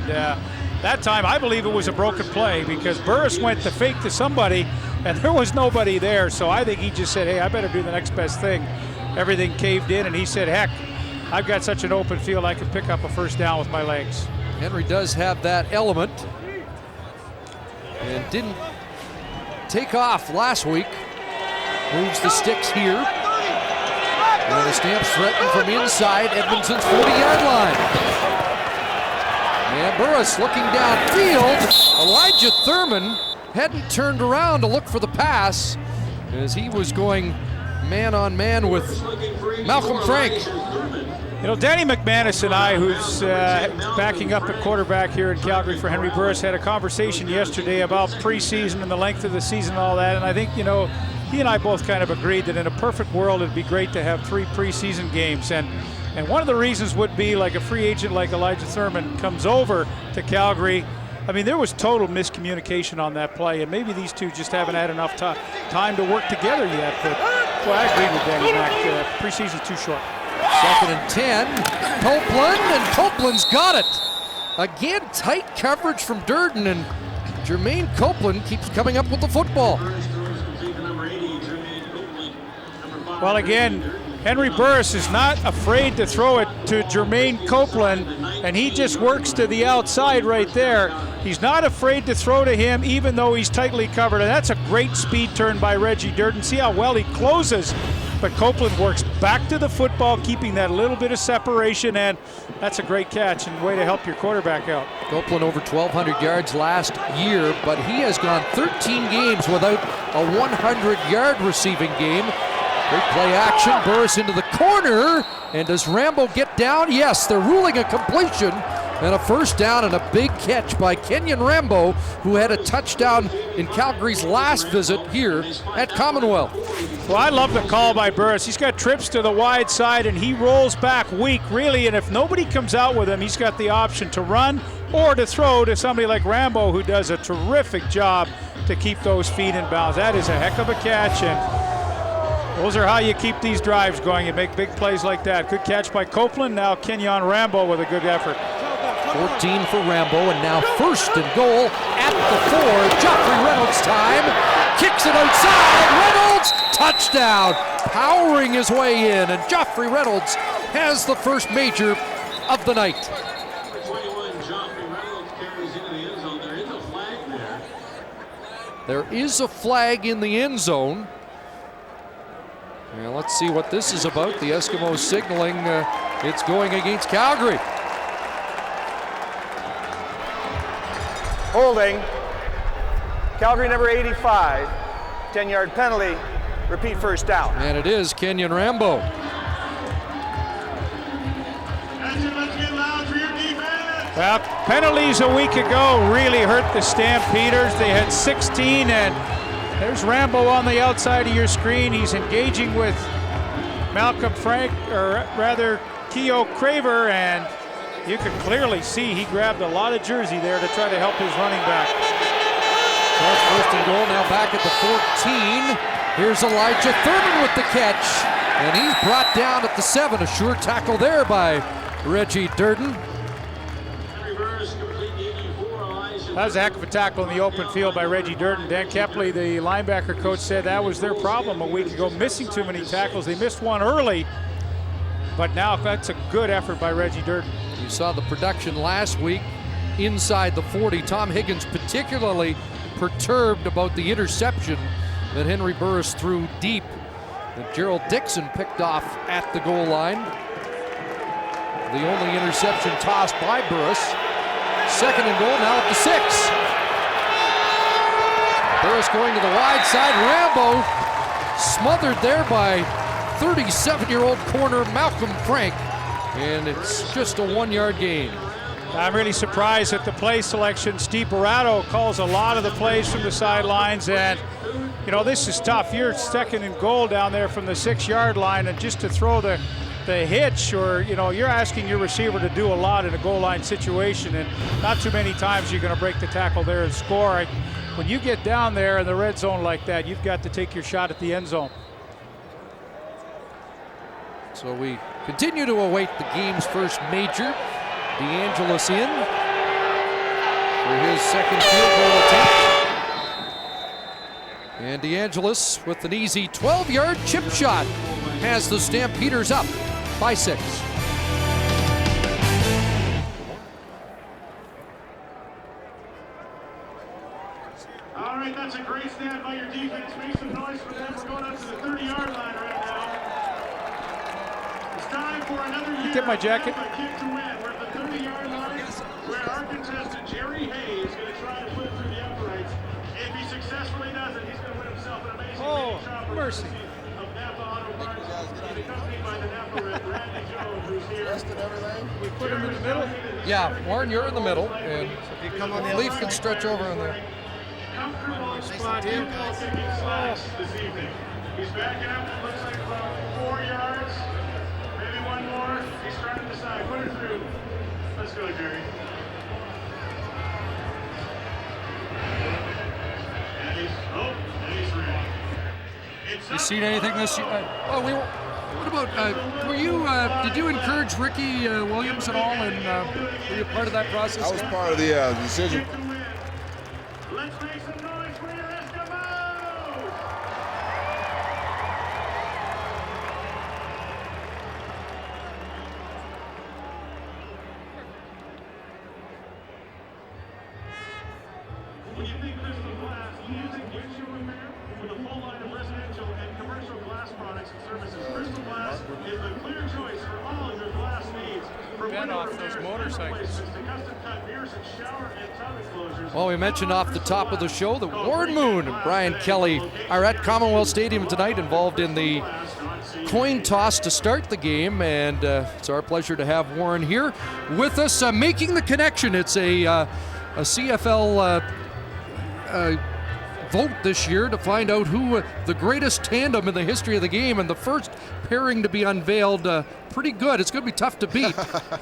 that time I believe it was a broken play because Burris went to fake to somebody and there was nobody there, so I think he just said, hey, I better do the next best thing. Everything caved in, and he said, heck, I've got such an open field I can pick up a first down with my legs. Henry does have that element and didn't take off last week. Moves the sticks here. And the Stamps threaten from inside Edmonton's 40-yard line. And Burris looking downfield. Elijah Thurman hadn't turned around to look for the pass as he was going man-on-man with Malcolm Frank. You know, Danny McManus and I, who's backing up at quarterback here in Calgary for Henry Burris, had a conversation yesterday about preseason and the length of the season and all that. And I think, you know, he and I both kind of agreed that in a perfect world it'd be great to have 3 preseason games. And one of the reasons would be like a free agent like Elijah Thurman comes over to Calgary. I mean, there was total miscommunication on that play, and maybe these two just haven't had enough time to work together yet. But, well, I agree with Danny Mac. Preseason's too short. 2nd and 10. Copeland, and Copeland's got it. Again, tight coverage from Durden, and Jermaine Copeland keeps coming up with the football. Well, again, Henry Burris is not afraid to throw it to Jermaine Copeland, and he just works to the outside right there. He's not afraid to throw to him, even though he's tightly covered, and that's a great speed turn by Reggie Durden. See how well he closes but Copeland works back to the football, keeping that little bit of separation, and that's a great catch and way to help your quarterback out. Copeland over 1,200 yards last year, but he has gone 13 games without a 100-yard receiving game. Great play action, Burris into the corner, and does Rambo get down? Yes, they're ruling a completion and a first down and a big catch by Kenyon Rambo, who had a touchdown in Calgary's last visit here at Commonwealth. Well, I love the call by Burris. He's got trips to the wide side and he rolls back weak, really, and if nobody comes out with him, he's got the option to run or to throw to somebody like Rambo, who does a terrific job to keep those feet in bounds. That is a heck of a catch, and those are how you keep these drives going and make big plays like that. Good catch by Copeland. Now Kenyon Rambo with a good effort. 14 for Rambo, and now first and goal at the 4. Joffrey Reynolds time. Kicks it outside. Reynolds, touchdown. Powering his way in, and Joffrey Reynolds has the first major of the night. There is a flag in the end zone. Now let's see what this is about. The Eskimos signaling it's going against Calgary. Holding. Calgary number 85. 10-yard penalty. Repeat first down. And it is Kenyon Rambo. Well, penalties a week ago really hurt the Stampeders. They had 16, and there's Rambo on the outside of your screen. He's engaging with Malcolm Frank, or rather Keo Craver, and you can clearly see he grabbed a lot of jersey there to try to help his running back. So it's first and goal, now back at the 14. Here's Elijah Thurman with the catch, and he's brought down at the 7. A sure tackle there by Reggie Durden. That was a heck of a tackle in the open field by Reggie Durden. Dan Kepley, the linebacker coach, said that was their problem a week ago, missing too many tackles. They missed one early, but now that's a good effort by Reggie Durden. You saw the production last week inside the 40. Tom Higgins particularly perturbed about the interception that Henry Burris threw deep that Gerald Dixon picked off at the goal line. The only interception tossed by Burris. Second and goal now at the 6. Burris going to the wide side. Rambo smothered there by 37-year-old corner Malcolm Frank, and it's just a 1-yard gain. I'm really surprised at the play selection. Steve Barato calls a lot of the plays from the sidelines, and you know, this is tough. You're second and goal down there from the 6-yard line, and just to throw the hitch, or you know, you're asking your receiver to do a lot in a goal line situation, and not too many times you're going to break the tackle there and score. When you get down there in the red zone like that, you've got to take your shot at the end zone. So we continue to await the game's first major. DeAngelis in for his second field goal attempt. And DeAngelis with an easy 12-yard chip shot has the Stampeders up by 6. All right, that's a great stand by your defense. Make some noise for them. We're going up to the 30-yard line right now. It's time for another year. Get my jacket. A kick to win. We're at the 30-yard line where our contestant Jerry Hay is going to try to put through the uprights. If he successfully does it, he's going to win himself an amazing mini chopper mercy. of Napa Auto Parts. He's accompanied by the Napa rep, Randy Jones, who's here. We put him in the middle. Yeah, Warren, you're in the middle, and Leaf can stretch over on there. Comfortable spot here. This evening. He's backing up. It looks like about 4 yards. Maybe one more. He's trying to decide. Put it through. Let's go, Jerry. And he's ready. You seen anything this year? What about, were you, did you encourage Ricky Williams at all, and were you part of that process? I was part of the decision. Let's make some noise for your Eskimos! When you think crystal glass, using windshield repair with a full line of residential and commercial glass products and services, Crystal Glass is the clear choice for all of your glass needs. From window off those repairs, motorcycles. to custom-cut mirrors and shower and tub enclosures. Well, we mentioned off the top of the show that Warren Moon and Brian Kelly are at Commonwealth Stadium tonight, involved in the coin toss to start the game, and it's our pleasure to have Warren here with us, making the connection. It's a CFL vote this year to find out who the greatest tandem in the history of the game, and the first pairing to be unveiled, pretty good. It's going to be tough to beat.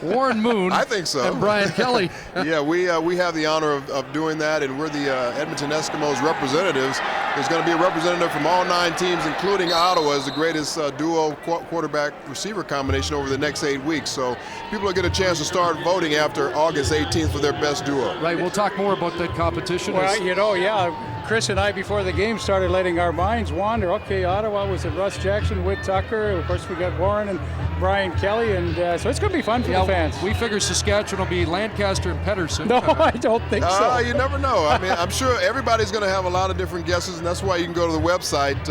Warren Moon, I think so, and Brian Kelly. Yeah, we have the honor of doing that, and we're the Edmonton Eskimos representatives. There's going to be a representative from all 9 teams, including Ottawa, as the greatest duo quarterback-receiver combination over the next 8 weeks. So people will get a chance to start voting after August 18th for their best duo. Right, we'll talk more about that competition. Well, you know, yeah, Chris and I, before the game, started letting our minds wander. Okay, Ottawa was at Russ Jackson, Whit Tucker. Of course, we got Warren and Brian Kelly, and so it's going to be fun for the fans. We figure Saskatchewan will be Lancaster and Pedersen. No, I don't think so. You never know. I mean, I'm sure everybody's going to have a lot of different guesses, and that's why you can go to the website,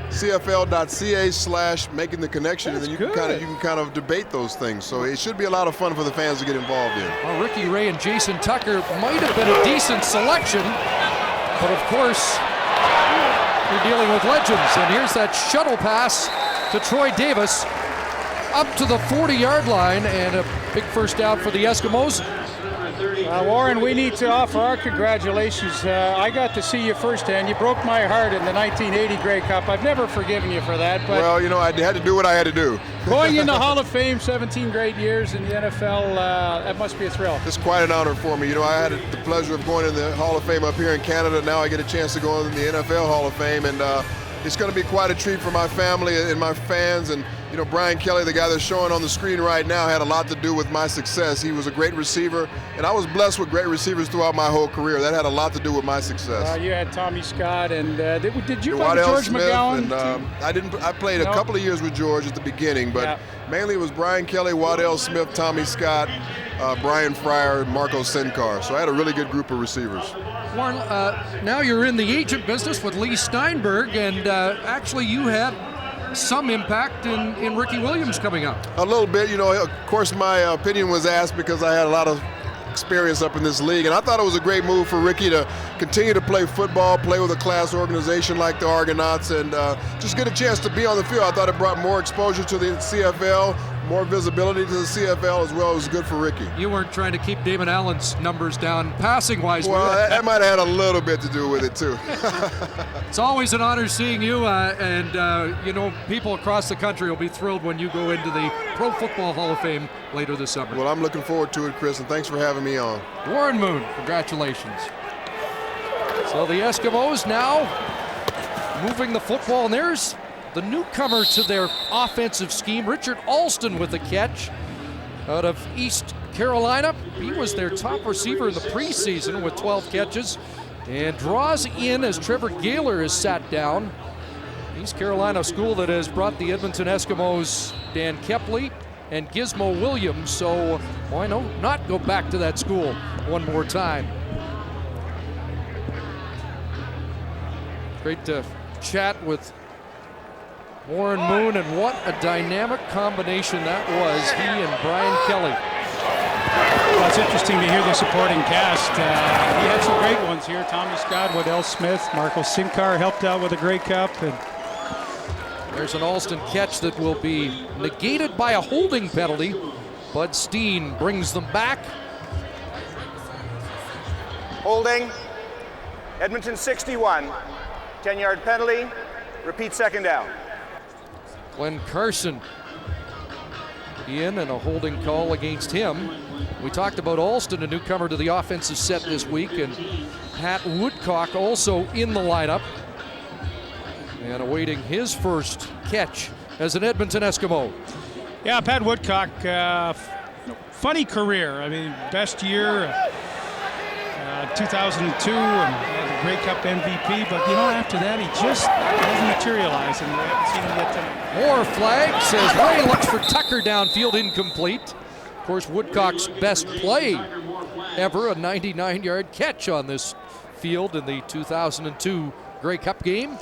cfl.ca/making the connection, and then you can kind of debate those things. So it should be a lot of fun for the fans to get involved in. Well, Ricky Ray and Jason Tucker might have been a decent selection, but of course, you're dealing with legends. And here's that shuttle pass to Troy Davis up to the 40-yard line, and a big first down for the Eskimos. Warren, we need to offer our congratulations. I got to see you firsthand. You broke my heart in the 1980 Grey Cup. I've never forgiven you for that. But well, you know, I had to do what I had to do. Going in the Hall of Fame, 17 great years in the NFL, that must be a thrill. It's quite an honor for me. You know, I had the pleasure of going in the Hall of Fame up here in Canada. Now I get a chance to go in the NFL Hall of Fame, and it's going to be quite a treat for my family and my fans. And you know, Brian Kelly, the guy that's showing on the screen right now, had a lot to do with my success. He was a great receiver, and I was blessed with great receivers throughout my whole career. That had a lot to do with my success. You had Tommy Scott, and did you play Waddell George Smith, McGowan? And, I played a couple of years with George at the beginning, but mainly it was Brian Kelly, Waddell Smith, Tommy Scott, Brian Fryer, Marco Sincar. So I had a really good group of receivers. Warren, now you're in the agent business with Lee Steinberg, and actually you had some impact in Ricky Williams coming up. A little bit, you know. Of course, my opinion was asked because I had a lot of experience up in this league, and I thought it was a great move for Ricky to continue to play football, play with a class organization like the Argonauts, and just get a chance to be on the field. I thought it brought more exposure to the CFL, more visibility to the CFL, as well as good for Ricky. You weren't trying to keep Damon Allen's numbers down passing-wise. Well, that might have had a little bit to do with it, too. It's always an honor seeing you, and you know, people across the country will be thrilled when you go into the Pro Football Hall of Fame later this summer. Well, I'm looking forward to it, Chris, and thanks for having me on. Warren Moon, congratulations. So the Eskimos now moving the football, and there's the newcomer to their offensive scheme, Richard Alston, with a catch out of East Carolina. He was their top receiver in the preseason with 12 catches, and draws in as Trevor Gaylor is sat down. East Carolina school that has brought the Edmonton Eskimos Dan Kepley and Gizmo Williams, so why not go back to that school one more time. Great to chat with Warren Moon, and what a dynamic combination that was, he and Brian Kelly. Well, it's interesting to hear the supporting cast. He had some great ones here. Tommy Scott, Waddell Smith, Marco Sincar helped out with a Grey Cup. And there's an Alston catch that will be negated by a holding penalty. Bud Steen brings them back. Holding, Edmonton 61, 10-yard penalty, repeat second down. Glenn Carson in, and a holding call against him. We talked about Alston, a newcomer to the offensive set this week, and Pat Woodcock also in the lineup and awaiting his first catch as an Edmonton Eskimo. yeah, Pat Woodcock, funny career. I mean, best year, 2002, and the Grey Cup MVP, but you know, after that he just doesn't materialize, and we haven't seen him yet tonight. More flags as Ray looks for Tucker downfield, incomplete. Of course, Woodcock's best play ever a 99-yard catch on this field in the 2002 Grey Cup game.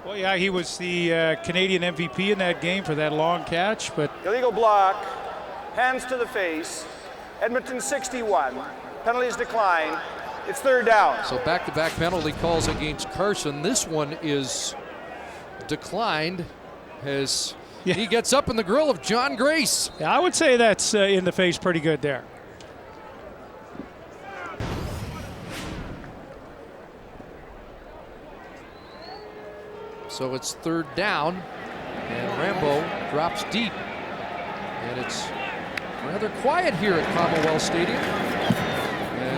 Well, yeah, he was the Canadian MVP in that game for that long catch, but Illegal block, hands to the face. Edmonton 61, penalties decline. It's third down. So back-to-back penalty calls against Carson. This one is declined as he gets up in the grill of John Grace. Yeah, I would say that's in the face pretty good there. So it's third down, and Rambo drops deep. And it's rather quiet here at Commonwealth Stadium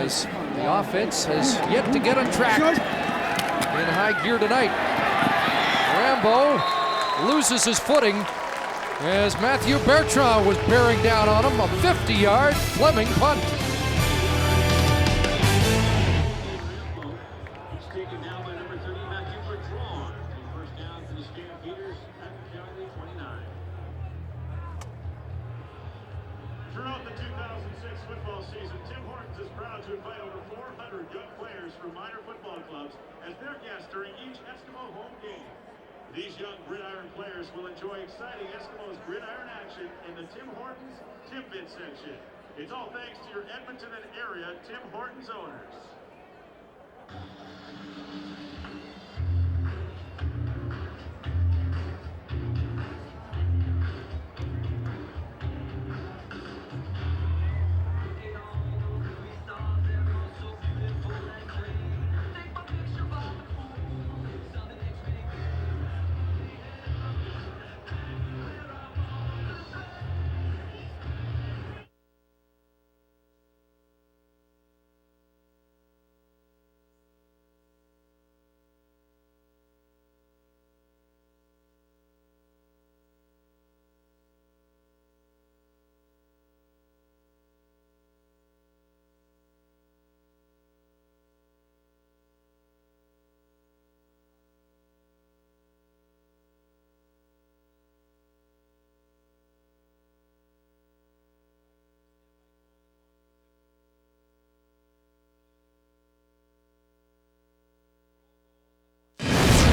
as the offense has yet to get on track in high gear tonight. Rambo loses his footing as Matthew Bertrand was bearing down on him. A 50-yard Fleming punt. He's taken down by number 30, Matthew Bertrand. First down for the Stampeders at Calgary 29. Throughout the 2006 football season, Tim Hortons is proud to invite over 400 young players from minor football clubs as their guests during each Eskimo home game. These young gridiron players will enjoy exciting Eskimos gridiron action in the Tim Hortons Timbit section. It's all thanks to your Edmonton and area Tim Hortons owners.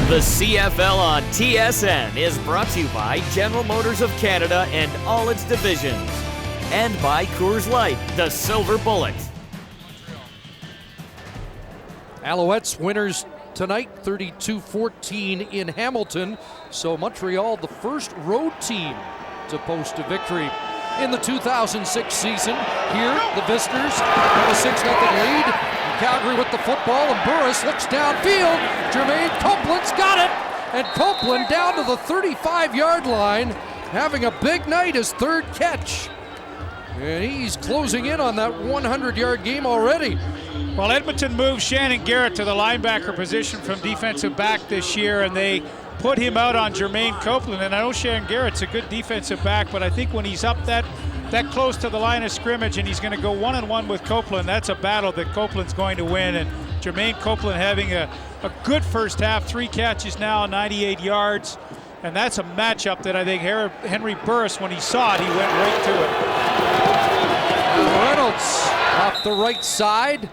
The CFL on TSN is brought to you by General Motors of Canada and all its divisions, and by Coors Light, the Silver Bullet. Alouettes winners tonight, 32-14 in Hamilton. So Montreal, the first road team to post a victory in the 2006 season. Here, the visitors have a 6-0 lead. Calgary with the football, and Burris looks downfield. Jermaine Copeland's got it, and Copeland down to the 35-yard line, having a big night, his third catch. And he's closing in on that 100-yard game already. Well, Edmonton moved Shannon Garrett to the linebacker position from defensive back this year, and they put him out on Jermaine Copeland. And I know Shannon Garrett's a good defensive back, but I think when he's up that close to the line of scrimmage and he's going to go one-on-one with Copeland, that's a battle that Copeland's going to win. And Jermaine Copeland having a good first half, 3 catches now, 98 yards. And that's a matchup that I think Henry Burris, when he saw it, he went right to it. Reynolds off the right side.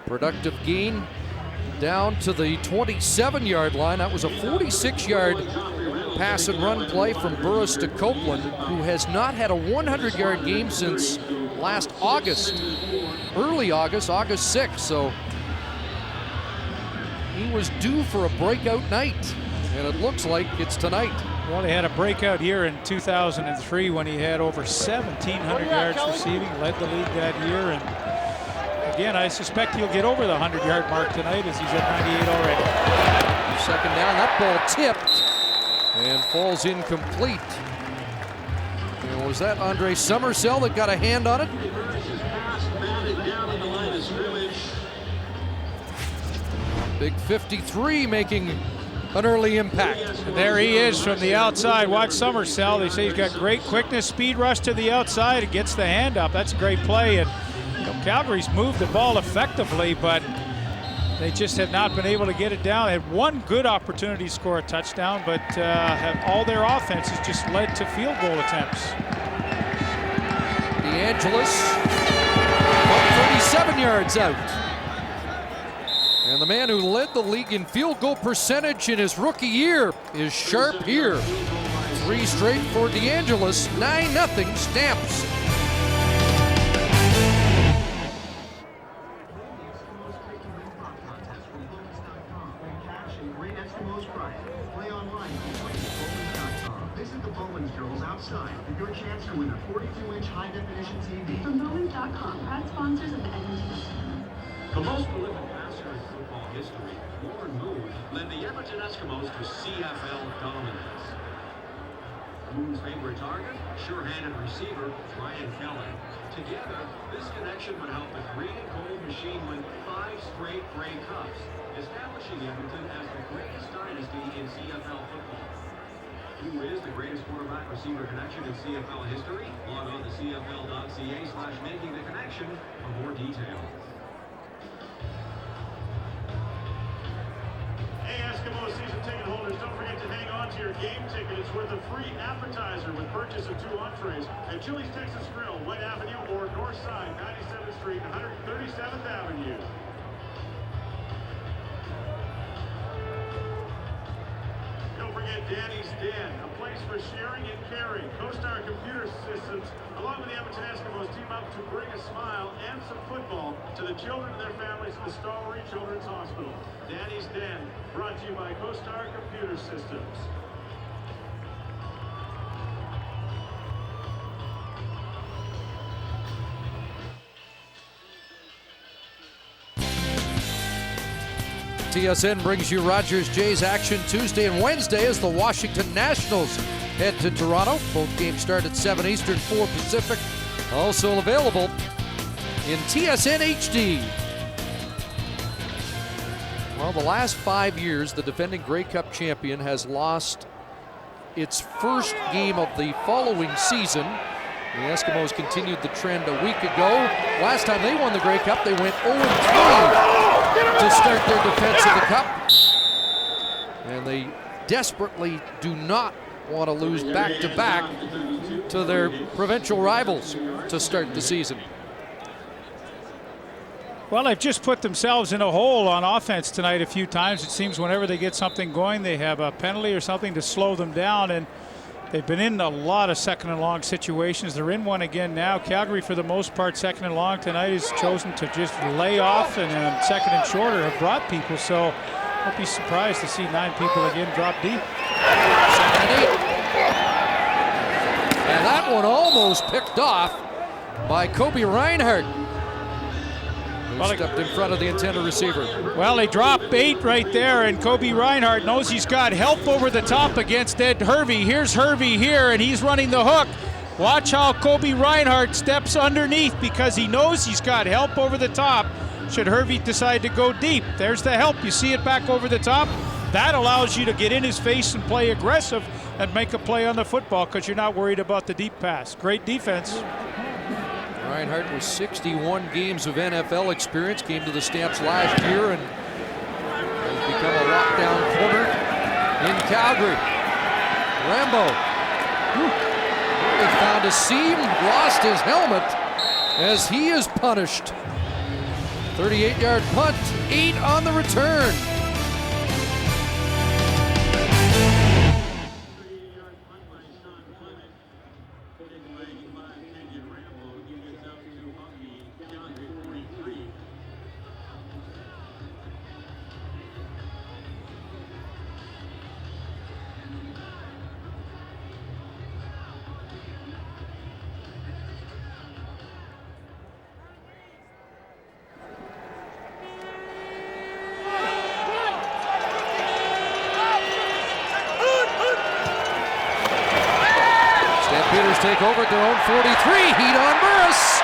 Productive gain down to the 27-yard line. That was a 46-yard pass and run play from Burris to Copeland, who has not had a 100-yard game since last August, early August, August 6th. So he was due for a breakout night, and it looks like it's tonight. Well, he had a breakout year in 2003 when he had over 1,700 yards receiving, led the league that year. And again, I suspect he'll get over the 100-yard mark tonight as he's at 98 already. Second down, that ball tipped and falls incomplete. And was that Andre Summersell that got a hand on it? Big 53 making an early impact. And there he is from the outside. Watch Summersell. They say he's got great quickness, speed rush to the outside. It gets the hand up. That's a great play. And Calgary's moved the ball effectively, but they just have not been able to get it down. They had one good opportunity to score a touchdown, but all their offense has just led to field goal attempts. DeAngelis 7 yards out. And the man who led the league in field goal percentage in his rookie year is sharp here. 3 straight for DeAngelis, 9-0 Stamps. Visit the Bowman's Girls outside for your chance to win a 42-inch high-definition TV. From Bowman.com, proud sponsors of the Edmonton. The most prolific passer in football history, Warren Moon, led the Edmonton Eskimos to CFL dominance. Moon's favorite target, sure-handed receiver, Brian Kelly. Together, this connection would help the green and gold machine win 5 straight Grey Cups, establishing Edmonton as the greatest dynasty in CFL football. Who is the greatest quarterback-receiver connection in CFL history? Log on to CFL.ca/makingtheconnection for more details. Hey, Eskimo season ticket holders, don't forget to hang on to your game ticket. It's worth a free appetizer with purchase of 2 entrees at Chili's Texas Grill, White Avenue, or North Side, 97th Street, 137th Avenue. Don't forget Danny's Den, a place for sharing and caring. CoStar Computer Systems, along with the Edmonton Eskimos, team up to bring a smile and some football to the children and their families at the Stollery Children's Hospital. Danny's Den, brought to you by CoStar Computer Systems. TSN brings you Rogers Jays action Tuesday and Wednesday as the Washington Nationals head to Toronto. Both games start at 7 Eastern, 4 Pacific. Also available in TSN HD. Well, the last 5 years, the defending Grey Cup champion has lost its first game of the following season. The Eskimos continued the trend a week ago. Last time they won the Grey Cup, they went 0-3 to start their defense of the Cup. And they desperately do not want to lose back-to-back to their provincial rivals to start the season. Well, they've just put themselves in a hole on offense tonight a few times. It seems whenever they get something going, they have a penalty or something to slow them down. And they've been in a lot of second and long situations. They're in one again now. Calgary, for the most part, second and long tonight, has chosen to just lay off, and second and shorter have brought people. So don't be surprised to see 9 people again drop deep. Second and 8. And that one almost picked off by Kobe Reinhardt, who stepped in front of the intended receiver. Well, they drop 8 right there, and Kobe Reinhardt knows he's got help over the top against Ed Hervey. Here's Hervey here, and he's running the hook. Watch how Kobe Reinhardt steps underneath because he knows he's got help over the top should Hervey decide to go deep. There's the help. You see it back over the top? That allows you to get in his face and play aggressive and make a play on the football because you're not worried about the deep pass. Great defense. Reinhardt with 61 games of NFL experience, came to the Stamps last year and has become a lockdown corner in Calgary. Rambo. He found a seam, lost his helmet as he is punished. 38-yard punt, 8 on the return. Stampeders take over at their own 43. Heat on Burris.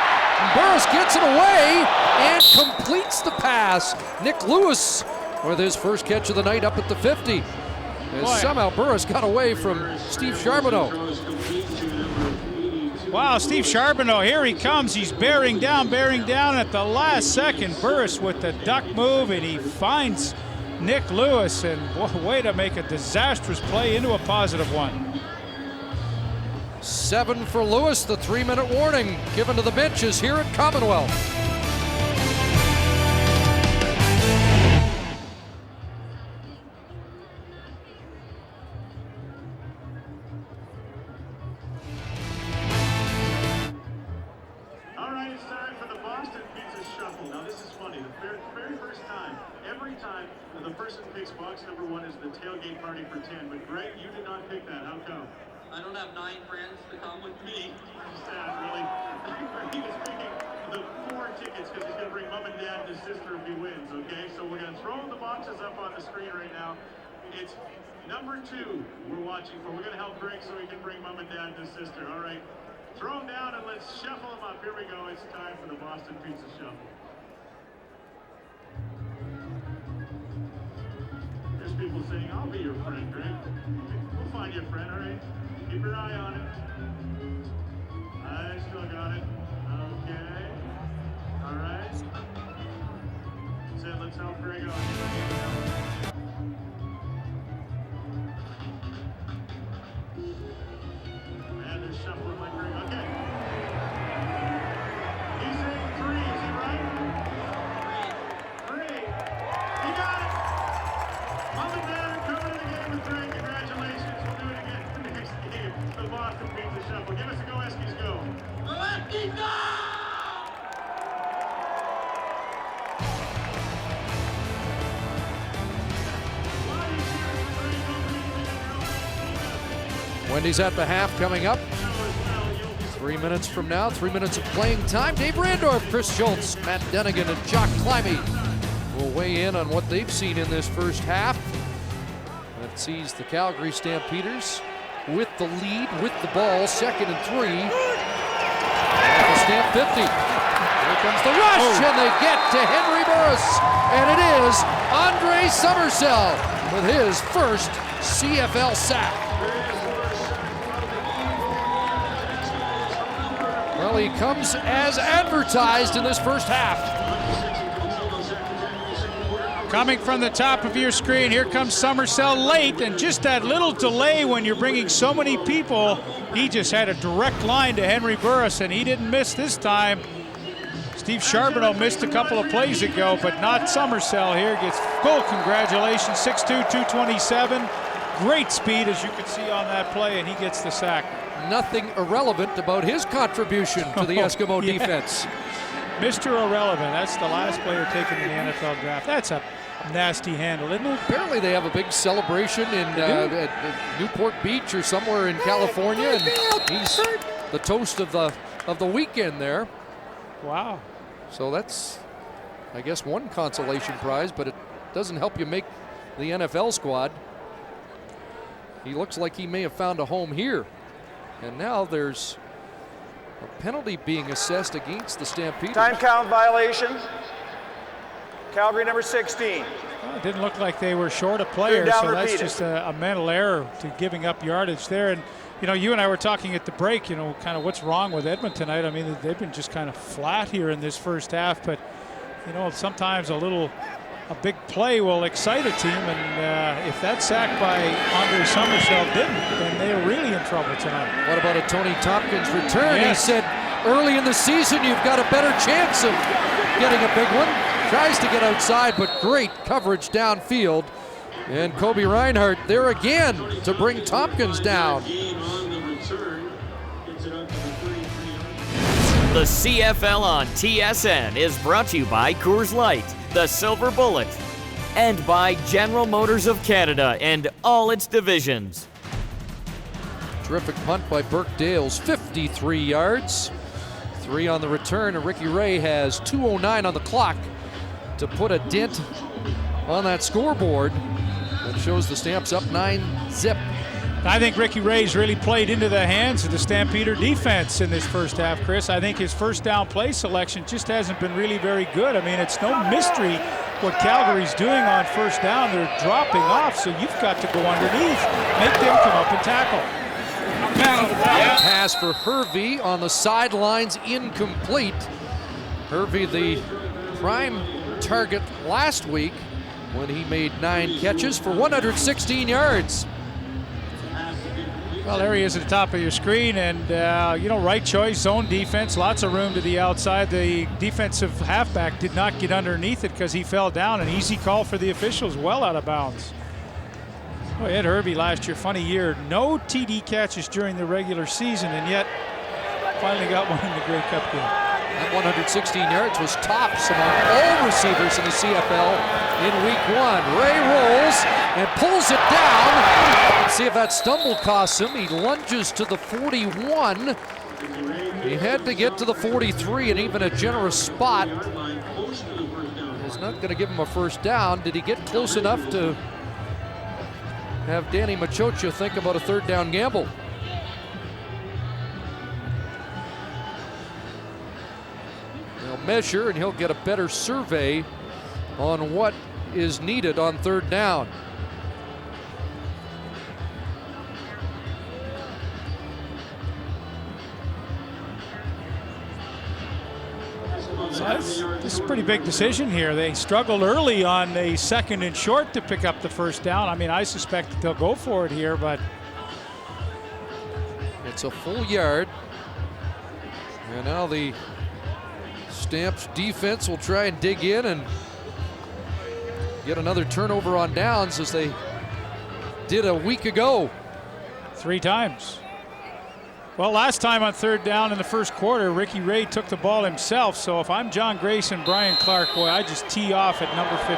Burris gets it away and completes the pass. Nick Lewis with his first catch of the night up at the 50. And somehow Burris got away from Steve Charbonneau. Wow, Steve Charbonneau, here he comes. He's bearing down at the last second. Burris with the duck move, and he finds Nick Lewis, and way to make a disastrous play into a positive one. 7 for Lewis. The 3-minute warning given to the benches here at Commonwealth. time, the person picks box number 1 is the tailgate party for 10. But Greg, you did not pick that. How come? I don't have 9 friends to come with me. Sad, really. He was picking the 4 tickets because he's going to bring mom and dad and his sister if he wins, okay? So we're going to throw the boxes up on the screen right now. It's number 2 we're watching for. We're going to help Greg so he can bring mom and dad and his sister. All right. Throw them down and let's shuffle them up. Here we go. It's time for the Boston Pizza Shuffle. There's people saying, I'll be your friend, Greg. We'll find you a friend, all right? Keep your eye on it. I still got it. Okay. All right. That's it. Let's help Greg out. And they're shuffling like Greg. Okay. He's saying 3. Is he right? 3. He got it. Mom and Dad are coming to the game with Greg. Congratulations. We'll do it again the next game. The Boston Pizza Shuffle. Give us a go, Eskies, go. Go Eskies, go! Wendy's at the half coming up. 3 minutes from now, 3 minutes of playing time. Dave Randorf, Chris Schultz, Matt Denigan, and Jock Climby will weigh in on what they've seen in this first half. That sees the Calgary Stampeders with the lead, with the ball, 2nd and 3. At the Stamp 50. Here comes the rush, and they get to Henry Burris. And it is Andre Summersell with his first CFL sack. Well, he comes as advertised in this first half. Coming from the top of your screen, here comes Summersell late, and just that little delay when you're bringing so many people, he just had a direct line to Henry Burris, and he didn't miss this time. Steve Charbonneau missed a couple of plays ago, but not Summersell here. Gets full congratulations, 6'2", 227. Great speed, as you can see on that play, and he gets the sack. Nothing irrelevant about his contribution to the Eskimo defense. Mr. Irrelevant, that's the last player taken in the NFL draft. That's a nasty handle, isn't it? Apparently they have a big celebration in at Newport Beach or somewhere in California, and he's the toast of the weekend there. Wow. So that's, I guess, one consolation prize, but it doesn't help you make the NFL squad. He looks like he may have found a home here. And now there's a penalty being assessed against the Stampeders. Time count violation. Calgary number 16. Well, it didn't look like they were short a player, so that's just a mental error to giving up yardage there. And, you know, you and I were talking at the break, you know, kind of what's wrong with Edmonton tonight. I mean, they've been just kind of flat here in this first half, but, you know, sometimes a big play will excite a team, and if that sack by Andre Summersell didn't, then they're really in trouble tonight. What about a Tony Tompkins return? Yes. He said early in the season you've got a better chance of getting a big one. Tries to get outside, but great coverage downfield. And Kobe Reinhardt there again to bring Tompkins down. The CFL on TSN is brought to you by Coors Light, the Silver Bullet, and by General Motors of Canada and all its divisions. Terrific punt by Burke Dales, 53 yards. 3 on the return, and Ricky Ray has 2:09 on the clock to put a dent on that scoreboard. That shows the Stamps up 9-zip. I think Ricky Ray's really played into the hands of the Stampeder defense in this first half, Chris. I think his first down play selection just hasn't been really very good. I mean, it's no mystery what Calgary's doing on first down. They're dropping off, so you've got to go underneath, make them come up and tackle. Pass for Hervey on the sidelines, incomplete. Hervey, the prime target last week when he made 9 catches for 116 yards. Well, there he is at the top of your screen, and you know, right choice, zone defense, lots of room to the outside. The defensive halfback did not get underneath it because he fell down. An easy call for the officials, well out of bounds. Boy, Ed Hervey last year, funny year, no TD catches during the regular season, and yet finally got one in the Grey Cup game. That 116 yards was tops among all receivers in the CFL in week 1. Ray rolls and pulls it down. Let's see if that stumble costs him. He lunges to the 41. He had to get to the 43, and even a generous spot is not going to give him a first down. Did he get close enough to have Danny Machocha think about a third down gamble? They'll measure, and he'll get a better survey on what is needed on third down. So this is a pretty big decision here. They struggled early on a 2nd and short to pick up the first down. I mean, I suspect that they'll go for it here, but it's a full yard. And now the Stamps defense will try and dig in and get another turnover on downs as they did a week ago. 3 times. Well, last time on third down in the first quarter, Ricky Ray took the ball himself. So if I'm John Grace and Brian Clark, boy, I just tee off at number 15.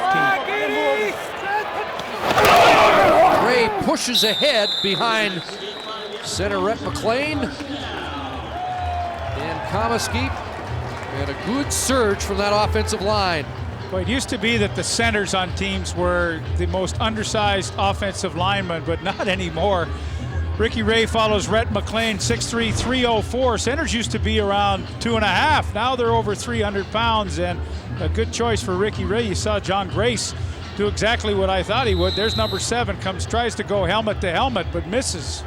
Ray pushes ahead behind center Rhett McLean and Comiskey, and a good surge from that offensive line. Well, it used to be that the centers on teams were the most undersized offensive linemen, but not anymore. Ricky Ray follows Rhett McLean, 6'3", 304. Centers used to be around 2.5. Now they're over 300 pounds, and a good choice for Ricky Ray. You saw John Grace do exactly what I thought he would. There's number 7, tries to go helmet to helmet, but misses.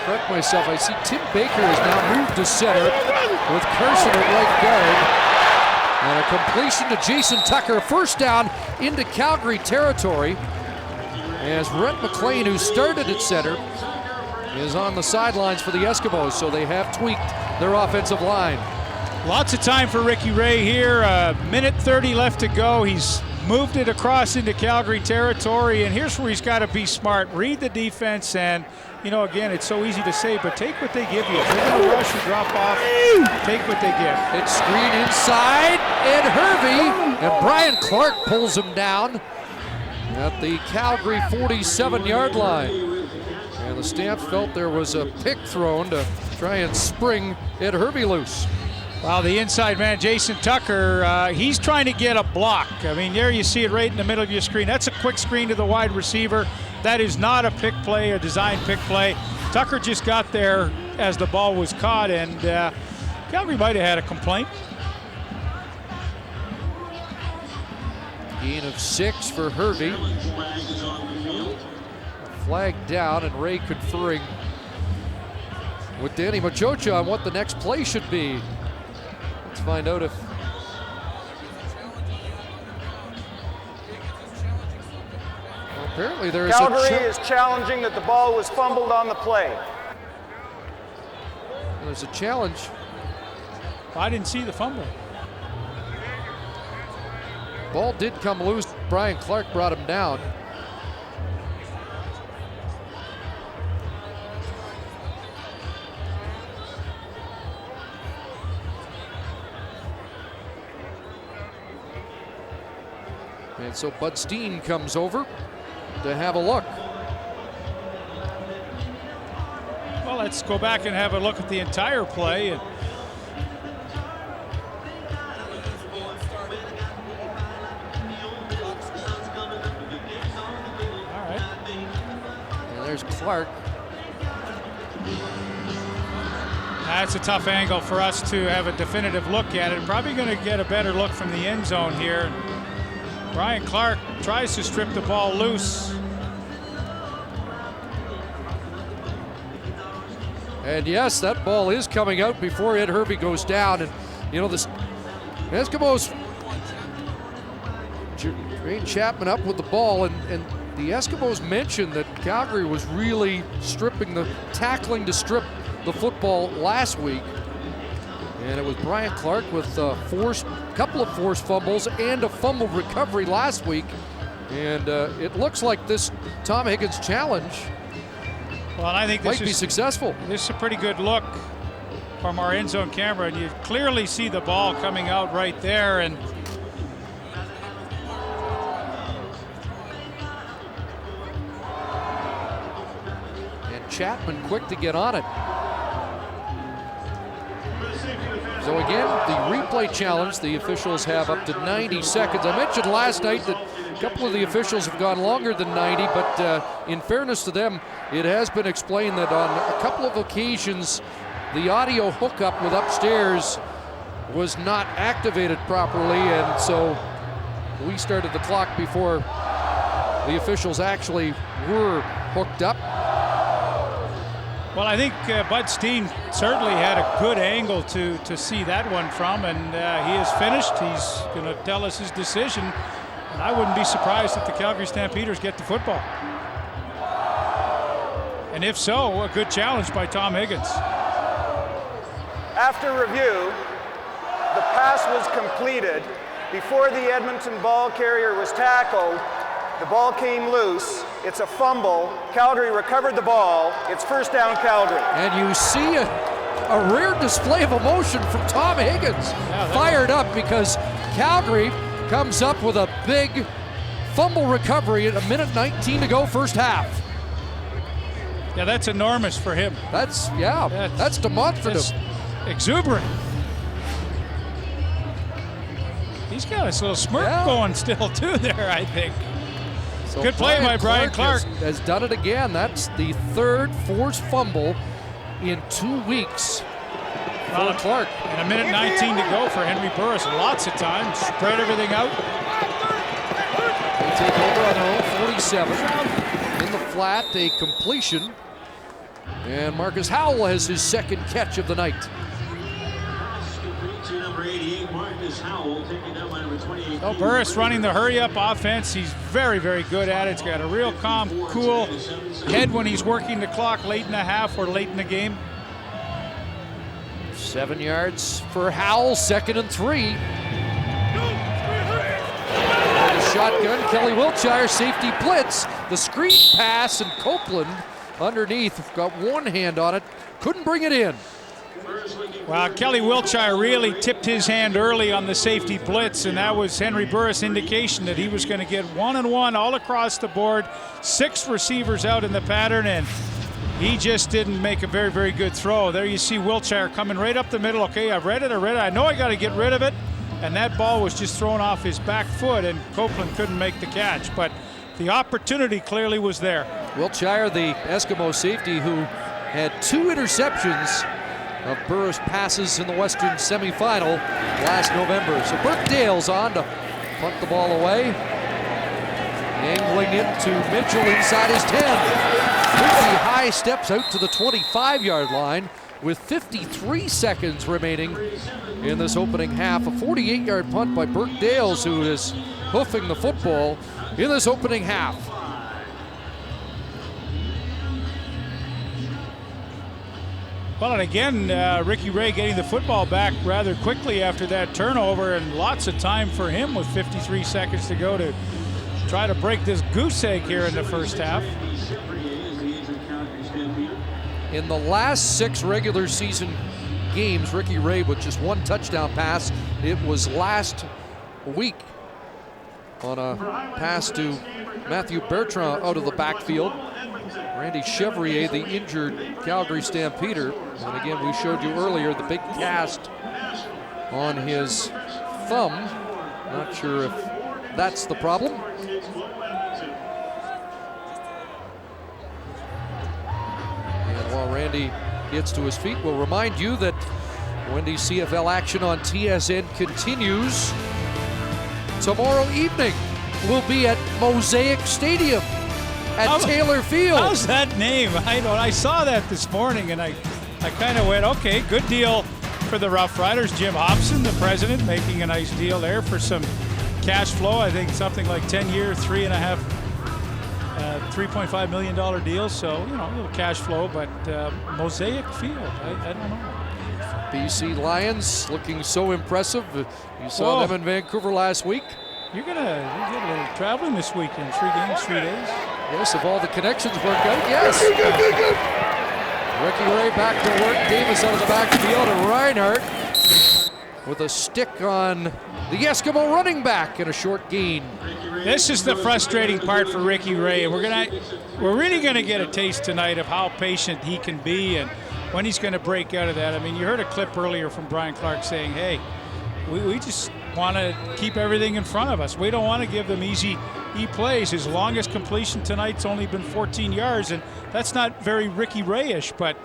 Correct myself, I see Tim Baker has now moved to center with Carson at right guard. And a completion to Jason Tucker, first down into Calgary territory, as Rhett McLean, who started at center, is on the sidelines for the Eskimos, so they have tweaked their offensive line. Lots of time for Ricky Ray here. 1:30 left to go. He's moved it across into Calgary territory, and here's where he's got to be smart. Read the defense, and you know, again, it's so easy to say, but take what they give you. If they're going to rush or drop off, take what they give. It's screen inside, and Hervey, and Brian Clark pulls him down at the Calgary 47-yard line. And the Stamps felt there was a pick thrown to try and spring Ed Hervey loose. Well, the inside man, Jason Tucker, he's trying to get a block. I mean, there you see it right in the middle of your screen. That's a quick screen to the wide receiver. That is not a pick play, a design pick play. Tucker just got there as the ball was caught, and Calgary might have had a complaint. Gain of 6 for Hervey. Flag down, and Ray conferring with Danny Machocha on what the next play should be. Let's find out if apparently there is Calgary is challenging that the ball was fumbled on the play. There's a challenge. I didn't see the fumble. Ball did come loose. Brian Clark brought him down. And so Bud Steen comes over to have a look. Well, let's go back and have a look at the entire play. All right. And there's Clark. That's a tough angle for us to have a definitive look at it. Probably going to get a better look from the end zone here. Brian Clark tries to strip the ball loose. And yes, that ball is coming out before Ed Hervey goes down. And, you know, the Eskimos, Jermaine Chapman up with the ball, and the Eskimos mentioned that Calgary was really tackling to strip the football last week. And it was Brian Clark with a couple of forced fumbles and a fumble recovery last week. And it looks like this Tom Higgins challenge Well, I think this might be successful. This is a pretty good look from our end zone camera, and you clearly see the ball coming out right there. And Chapman quick to get on it. So again, the replay challenge, the officials have up to 90 seconds. I mentioned last night that a couple of the officials have gone longer than 90, but in fairness to them, it has been explained that on a couple of occasions, the audio hookup with upstairs was not activated properly, and so we started the clock before the officials actually were hooked up. Well, I think Bud Steen certainly had a good angle to see that one from, and he is finished. He's going to tell us his decision, and I wouldn't be surprised if the Calgary Stampeders get the football. And if so, a good challenge by Tom Higgins. After review, the pass was completed before the Edmonton ball carrier was tackled. The ball came loose. It's a fumble. Calgary recovered the ball. It's first down, Calgary. And you see a rare display of emotion from Tom Higgins. Fired up because Calgary comes up with a big fumble recovery at 1:19 to go, first half. Yeah, that's enormous for him. That's demonstrative. That's exuberant. He's got this little smirk going still too there, I think. So good play by Brian Clark. Has done it again. That's the third forced fumble in 2 weeks for Clark. And 1:19 to go for Henry Burris. Lots of time. Spread everything out. They take over on their own 47. In the flat, a completion. And Marcus Howell has his second catch of the night. Number 88, Marcus Howell, taking down by number 28. So Burris running the hurry-up offense. He's very, very good at it. He's got a real calm, cool head when he's working the clock late in the half or late in the game. 7 yards for Howell, 2nd and 3. The shotgun, Kelly Wiltshire, safety blitz. The screen pass, and Copeland underneath got one hand on it, couldn't bring it in. Well, Kelly Wiltshire really tipped his hand early on the safety blitz, and that was Henry Burris' indication that he was going to get 1-on-1 all across the board. 6 receivers out in the pattern, and he just didn't make a very, very good throw. There you see Wiltshire coming right up the middle. Okay, I've read it. I know I got to get rid of it. And that ball was just thrown off his back foot, and Copeland couldn't make the catch. But the opportunity clearly was there. Wiltshire, the Eskimo safety who had 2 interceptions of Burris passes in the Western semifinal last November. So Burke Dale's on to punt the ball away. Angling into Mitchell inside his 10. Ricky High steps out to the 25-yard line with 53 seconds remaining in this opening half. A 48-yard punt by Burke Dales, who is hoofing the football in this opening half. Well, and again, Ricky Ray getting the football back rather quickly after that turnover, and lots of time for him with 53 seconds to go to try to break this goose egg here in the first half. In the last 6 regular season games, Ricky Ray with just 1 touchdown pass. It was last week on a pass to Matthew Bertrand out of the backfield. Randy Chevrier, the injured Calgary Stampeder. And again, we showed you earlier the big cast on his thumb. Not sure if that's the problem. And while Randy gets to his feet, we'll remind you that Wendy's CFL action on TSN continues. Tomorrow evening, we'll be at Mosaic Stadium at Taylor Field. How's that name? I saw that this morning, and I kind of went, okay, good deal for the Rough Riders. Jim Hobson, the president, making a nice deal there for some cash flow. I think something like 10-year, $3.5 million deal. So, a little cash flow, but Mosaic Field, I don't know. BC Lions looking so impressive. You saw them in Vancouver last week. You're get a little traveling this weekend. 3 games, 3 days. Yes, if all the connections work out, yes. Ricky Ray back to work. Davis out of the backfield, and Reinhardt with a stick on the Eskimo running back in a short gain. This is the frustrating part for Ricky Ray. We're really gonna get a taste tonight of how patient he can be and when he's gonna break out of that. I mean, you heard a clip earlier from Brian Clark saying, hey, we just want to keep everything in front of us. We don't want to give them easy plays. His longest completion tonight's only been 14 yards, and that's not very Ricky Ray-ish, but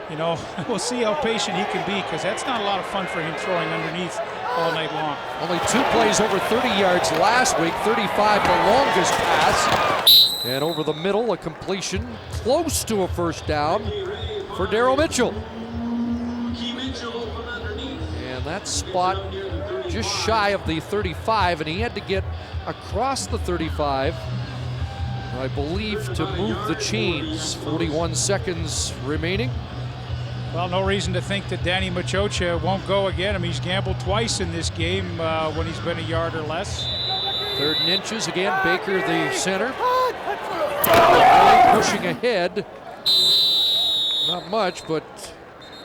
you know, we'll see how patient he can be, because that's not a lot of fun for him throwing underneath all night long. Only 2 plays over 30 yards last week, 35 the longest pass. And over the middle, a completion close to a first down for Daryl Mitchell. And that spot just shy of the 35, and he had to get across the 35, I believe, to move the chains. 41 seconds remaining. Well, no reason to think that Danny Machocha won't go again. I mean, he's gambled twice in this game when he's been a yard or less. 3rd and inches again. Baker, the center. Really pushing ahead. Not much, but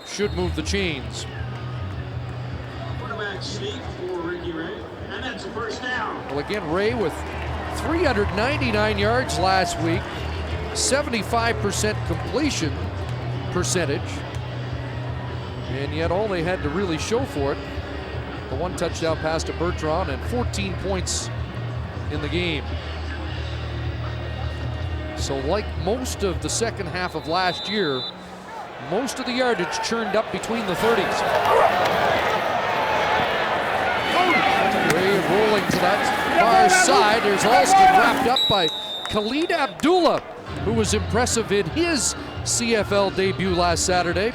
should move the chains. Quarterback sneak for Ricky Ray, and that's a first down. Well, again, Ray with 399 yards last week, 75% completion percentage, and yet all they had to really show for it, the 1 touchdown pass to Bertrand and 14 points in the game. So like most of the second half of last year, most of the yardage churned up between the 30s. Ray rolling to that far side. There's Alston wrapped up by Khalid Abdullah, who was impressive in his CFL debut last Saturday.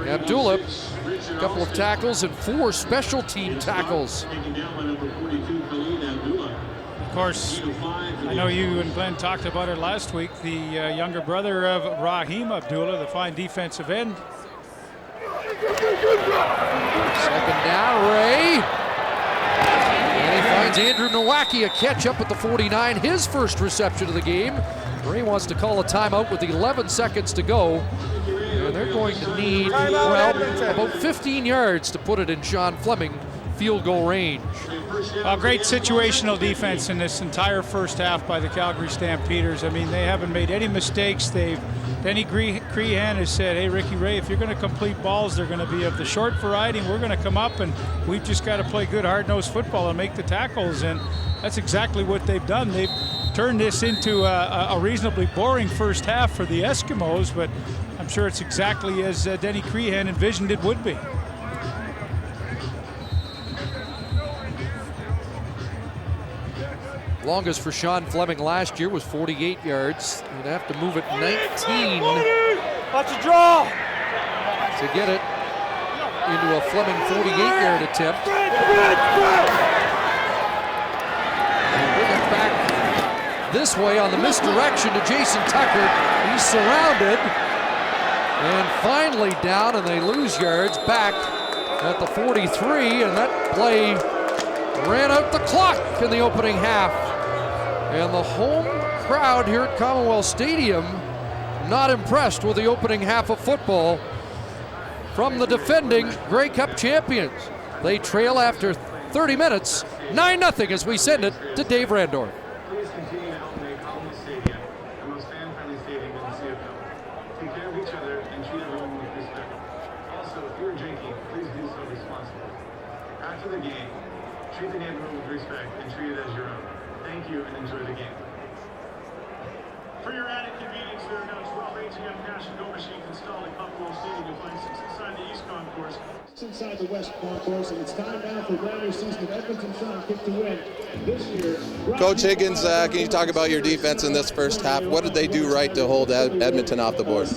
Abdullah, a couple of tackles and 4 special team tackles. Of course, I know you and Glenn talked about it last week, the younger brother of Raheem Abdullah, the fine defensive end. 2nd down, Ray. And he finds Andrew Nowacki, a catch up at the 49, his first reception of the game. Ray wants to call a timeout with 11 seconds to go. And they're going to need, well, about 15 yards to put it in Sean Fleming field goal range. Well, great situational defense in this entire first half by the Calgary Stampeders. I mean, they haven't made any mistakes. Denny Crehan has said, hey, Ricky Ray, if you're going to complete balls, they're going to be of the short variety, and we're going to come up, and we've just got to play good hard-nosed football and make the tackles, and that's exactly what they've done. They've turned this into a reasonably boring first half for the Eskimos, but I'm sure it's exactly as Denny Crehan envisioned it would be. Longest for Sean Fleming last year was 48 yards. He'd have to move it 19. Watch the draw. To get it into a Fleming 48-yard attempt. And bring it back this way on the misdirection to Jason Tucker. He's surrounded and finally down, and they lose yards back at the 43, and that play ran out the clock in the opening half. And the home crowd here at Commonwealth Stadium not impressed with the opening half of football from the defending Grey Cup champions. They trail after 30 minutes, 9-0 as we send it to Dave Randor. Please continue to help make Commonwealth Stadium the most fan-friendly stadium in the CFL. Take care of each other and treat everyone with respect. Also, if you're drinking, please do so responsibly. After the game, treat the neighborhood with respect and treat it as your own. Thank you and enjoy the game. For your added convenience, there are now 12 ATM cash and go machines installed at Commonwealth Stadium. You'll find 6 inside the East Concourse, 6 inside the West Concourse, and it's time now for brand new season of Edmonton Sean kick to win. This year, Coach Higgins, can you talk about your defense in this first half? What did they do right to hold Edmonton off the board?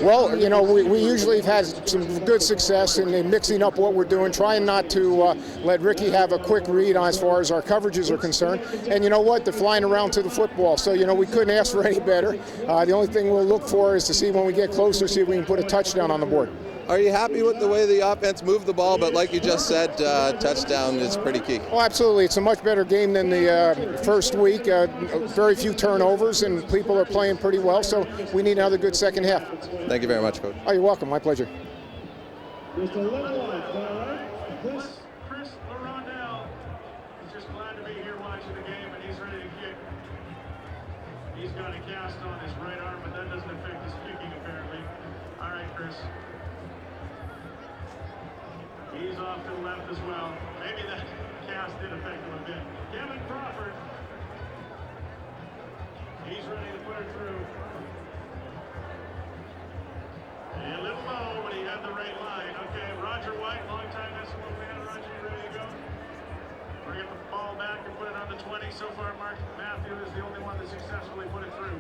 Well, you know, we usually have had some good success in mixing up what we're doing, trying not to let Ricky have a quick read on as far as our coverages are concerned. And you know what? They're flying around to the football. So, you know, we couldn't ask for any better. The only thing we'll look for is to see when we get closer, see if we can put a touchdown on the board. Are you happy with the way the offense moved the ball? But like you just said, touchdown is pretty key. Oh, absolutely. It's a much better game than the first week. Very few turnovers, and people are playing pretty well, so we need another good second half. Thank you very much, Coach. Oh, you're welcome. My pleasure. Just a little one, Chris Larondel is just glad to be here watching the game, and he's ready to kick. He's got a cast on his right arm, but that doesn't affect his kicking, apparently. All right, Chris. He's off to the left as well. Maybe that cast did affect him a bit. Kevin Crawford. He's ready to put it through. A little low, but he had the right line. Okay, Roger White, long-time Eskimo fan. Roger, you ready to go? Bring the ball back and put it on the 20. So far, Mark Matthew is the only one that successfully put it through.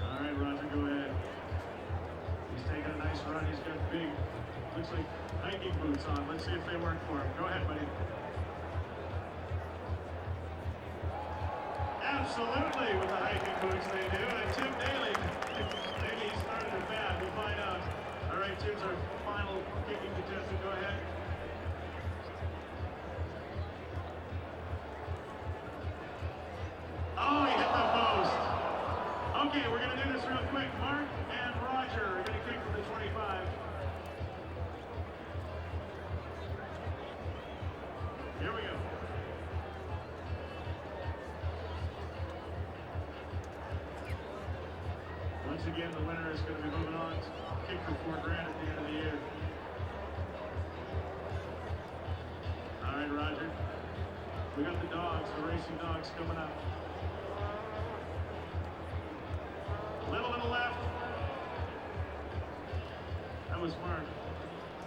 All right, Roger, go ahead. He's taking a nice run. He's got big, looks like hiking boots on. Let's see if they work for him. Go ahead, buddy. Absolutely, with the hiking boots they do. And Tim Daly, maybe he started it bad. We'll find out. All right, Tim's our final kicking contestant. Go ahead. Oh, he hit the post. Okay, we're going to do this real quick. Mark and Roger are going to kick from the 25. Here we go. Once again, the winner is going to be moving on to kick for $4,000 at the end of the year. All right, Roger. We got the dogs, the racing dogs coming up. Little to the left. That was Mark.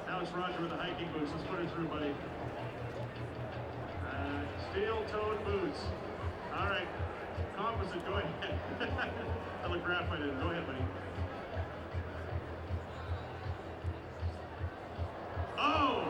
Now it's Roger with the hiking boots. Let's put it through, buddy. Steel-toed boots. All right. Composite, go ahead. I look graphite in. Go ahead, buddy. Oh!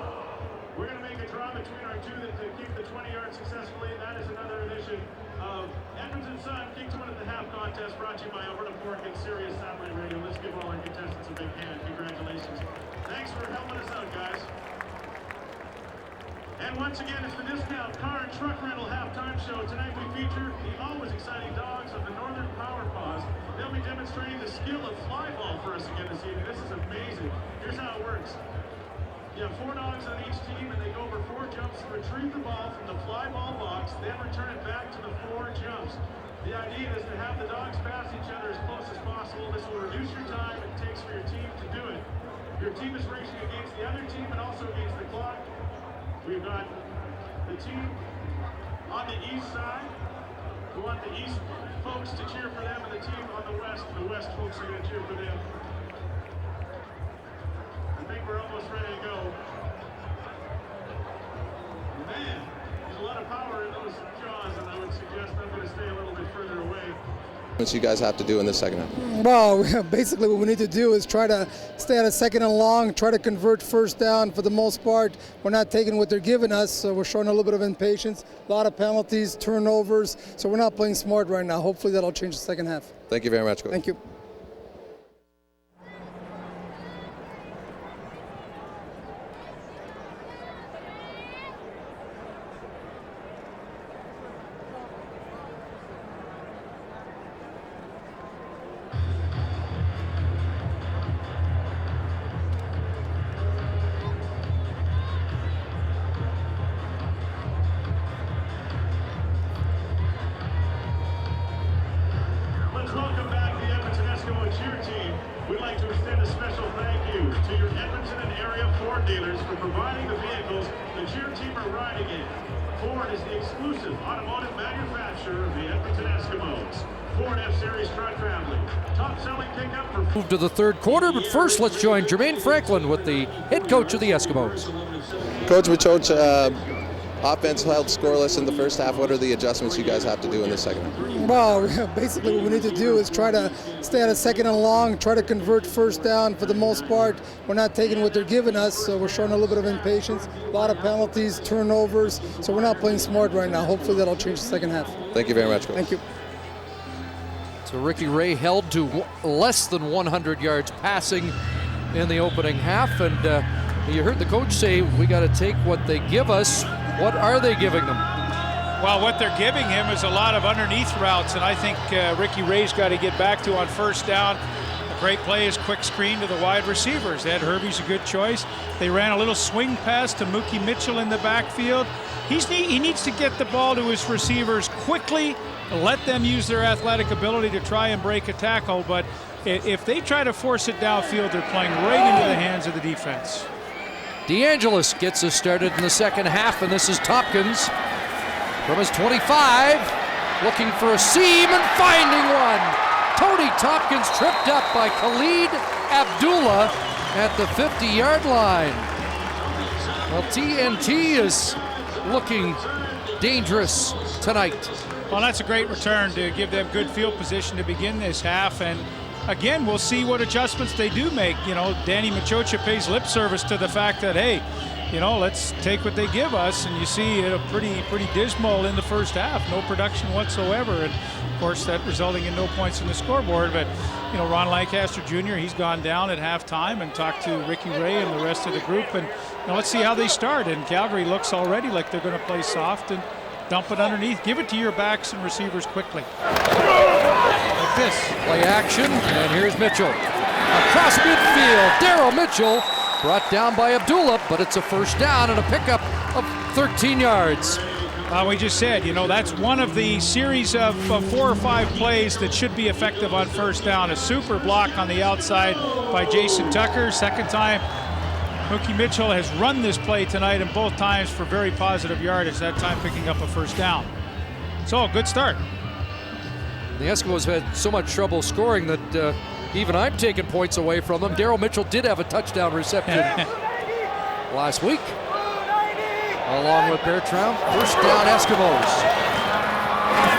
We're going to make a draw between our two that kick the 20 yards successfully. That is another edition of Edmonton Sun Kicks One at the Half contest brought to you by Alberta Pork and Sirius Satellite Radio. Let's give all our contestants a big hand. Congratulations. Thanks for helping us out, guys. And once again, it's the Discount Car and Truck Rental Halftime Show. Tonight we feature the always exciting dogs of the Northern Power Paws. They'll be demonstrating the skill of fly ball for us again this evening. This is amazing. Here's how it works. You have 4 dogs on each team, and they go over 4 jumps to retrieve the ball from the fly ball box, then return it back to the 4 jumps. The idea is to have the dogs pass each other as close as possible. This will reduce your time it takes for your team to do it. Your team is racing against the other team and also against the clock. We've got the team on the east side. We want the east folks to cheer for them, and the team on the west folks are going to cheer for them. I think we're almost ready to go. Man, there's a lot of power in those jaws, and I would suggest I'm going to stay a little bit further away. What you guys have to do in this second half? Well, basically what we need to do is try to stay at a second and long, try to convert first down. For the most part, we're not taking what they're giving us, so we're showing a little bit of impatience, a lot of penalties, turnovers, so we're not playing smart right now. Hopefully that'll change the second half. Thank you very much, Coach. Thank you. Welcome back the Edmonton Eskimo cheer team. We'd like to extend a special thank you to your Edmonton and area Ford dealers for providing the vehicles the cheer team are riding in. Ford is the exclusive automotive manufacturer of the Edmonton Eskimos. Ford F-Series truck family. Top-selling pickup for... Move to the third quarter, but first let's join Jermaine Franklin with the head coach of the Eskimos. Coach offense held scoreless in the first half. What are the adjustments you guys have to do in the second half? Well, basically what we need to do is try to stay at a second and long, try to convert first down. For the most part, we're not taking what they're giving us, so we're showing a little bit of impatience, a lot of penalties, turnovers, so we're not playing smart right now. Hopefully that'll change the second half. Thank you very much, Coach. Thank you. So Ricky Ray held to less than 100 yards passing in the opening half, and you heard the coach say, we got to take what they give us. What are they giving them? Well, what they're giving him is a lot of underneath routes, and I think Ricky Ray's got to get back to on first down. A great play is quick screen to the wide receivers. Ed Hervey's a good choice. They ran a little swing pass to Mookie Mitchell in the backfield. He needs to get the ball to his receivers quickly, let them use their athletic ability to try and break a tackle, but if they try to force it downfield, they're playing right into the hands of the defense. DeAngelis gets us started in the second half, and this is Tompkins from his 25, looking for a seam and finding one. Tony Tompkins tripped up by Khalid Abdullah at the 50-yard line. Well, TNT is looking dangerous tonight. Well, that's a great return to give them good field position to begin this half, and again, we'll see what adjustments they do make. You know, Danny Machocha pays lip service to the fact that, hey, you know, let's take what they give us, and you see it pretty dismal in the first half. No production whatsoever, and of course that resulting in no points in the scoreboard. But you know, Ron Lancaster Jr., he's gone down at halftime and talked to Ricky Ray and the rest of the group, and you know, let's see how they start. And Calgary looks already like they're going to play soft and dump it underneath. Give it to your backs and receivers quickly. Like this. Play action, and here's Mitchell. Across midfield, Daryl Mitchell brought down by Abdullah, but it's a first down and a pickup of 13 yards. We just said, you know, that's one of the series of 4 or 5 plays that should be effective on first down. A super block on the outside by Jason Tucker. Second time Mookie Mitchell has run this play tonight, and both times for very positive yardage, that time picking up a first down. So, good start. The Eskimos had so much trouble scoring that even I'm taking points away from them. Daryl Mitchell did have a touchdown reception last week, along with Bertrand. First down, Eskimos.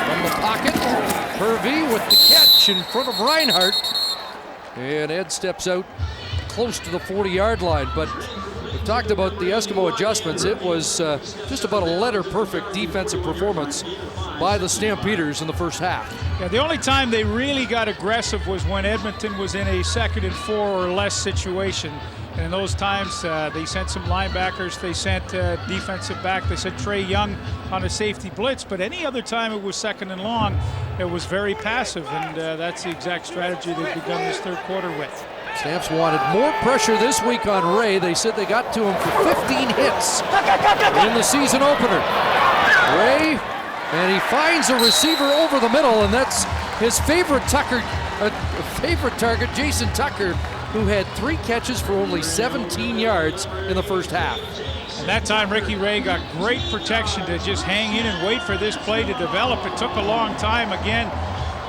From the pocket, Hervey with the catch in front of Reinhardt. And Ed steps out close to the 40-yard line. But we talked about the Eskimo adjustments. It was just about a letter-perfect defensive performance by the Stampeders in the first half. Yeah, the only time they really got aggressive was when Edmonton was in a 2nd and 4 or less situation. And in those times, they sent some linebackers, they sent defensive back, they sent Trey Young on a safety blitz, but any other time it was 2nd and long, it was very passive, and that's the exact strategy they've begun this third quarter with. Stamps wanted more pressure this week on Ray. They said they got to him for 15 hits in the season opener. Ray, and he finds a receiver over the middle, and that's his favorite target, Jason Tucker, who had 3 catches for only 17 yards in the first half. And that time Ricky Ray got great protection to just hang in and wait for this play to develop. It took a long time. Again,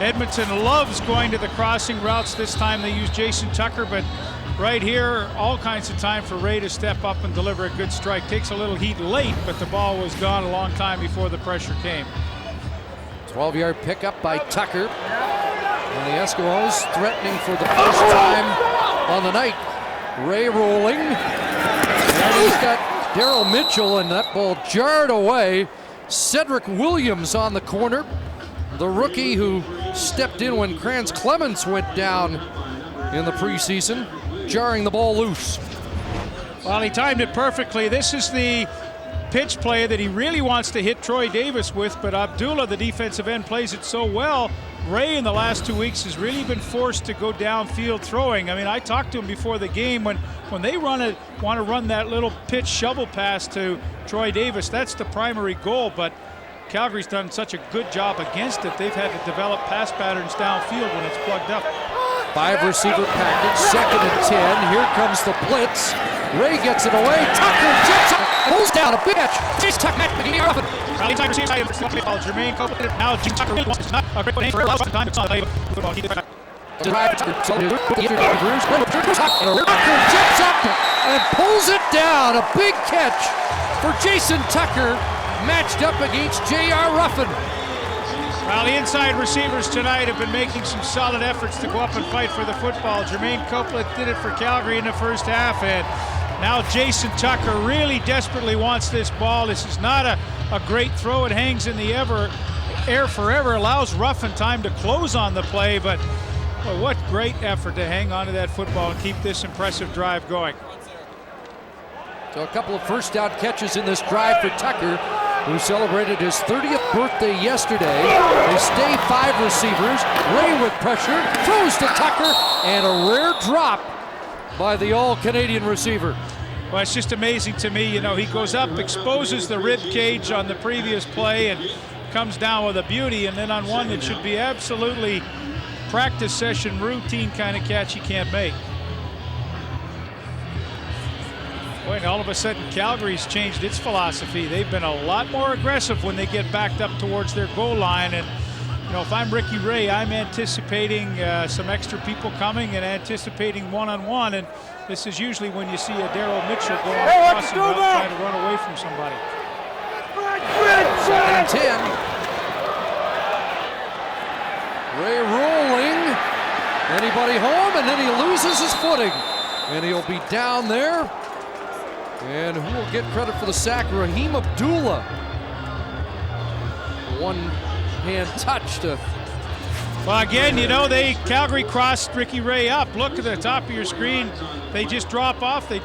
Edmonton loves going to the crossing routes. This time they used Jason Tucker, but right here, all kinds of time for Ray to step up and deliver a good strike. Takes a little heat late, but the ball was gone a long time before the pressure came. 12-yard pickup by Tucker. And the Eskimos threatening for the first time on the night. Ray rolling. And he's got Daryl Mitchell, and that ball jarred away. Cedric Williams on the corner. The rookie who stepped in when Kranz Clements went down in the preseason, jarring the ball loose. Well, he timed it perfectly. This is the pitch play that he really wants to hit Troy Davis with, but Abdullah, the defensive end, plays it so well. Ray in the last 2 weeks has really been forced to go downfield throwing. I mean, I talked to him before the game when they want to run that little pitch shovel pass to Troy Davis. That's the primary goal, but Calgary's done such a good job against it. They've had to develop pass patterns downfield when it's plugged up. 5-receiver package, 2nd and 10. Here comes the blitz. Ray gets it away. Tucker jumps up, pulls down a pitch. Chase Tucker match beginning off it. Rally time receives Jermaine Copeland. Now Jim Tucker really wants to not a great name for allows time to play football. Tucker jumps up and pulls it down. A big catch for Jason Tucker, matched up against J.R. Ruffin. Well, the inside receivers tonight have been making some solid efforts to go up and fight for the football. Jermaine Copeland did it for Calgary in the first half, and now Jason Tucker really desperately wants this ball. This is not a great throw. It hangs in the air forever, allows Ruffin time to close on the play, but Boy, what great effort to hang on to that football and keep this impressive drive going. So a couple of first down catches in this drive for Tucker, who celebrated his 30th birthday yesterday. They stay 5 receivers. Ray with pressure, throws to Tucker, and a rare drop by the all-Canadian receiver. Well, it's just amazing to me. You know, he goes up, exposes the rib cage on the previous play, and comes down with a beauty, and then on one that should be absolutely practice session routine kind of catch he can't make. Boy, and all of a sudden Calgary's changed its philosophy. They've been a lot more aggressive when they get backed up towards their goal line. And you know, if I'm Ricky Ray, I'm anticipating some extra people coming and anticipating one-on-one. And this is usually when you see a Darryl Mitchell go on a crossing route trying to run away from somebody. 2nd and 10. Ray rolling. Anybody home? And then he loses his footing. And he'll be down there. And who will get credit for the sack? Raheem Abdullah. One-hand touch to... Well, again, you know, Calgary crossed Ricky Ray up. Look at the top of your screen. They just drop off, and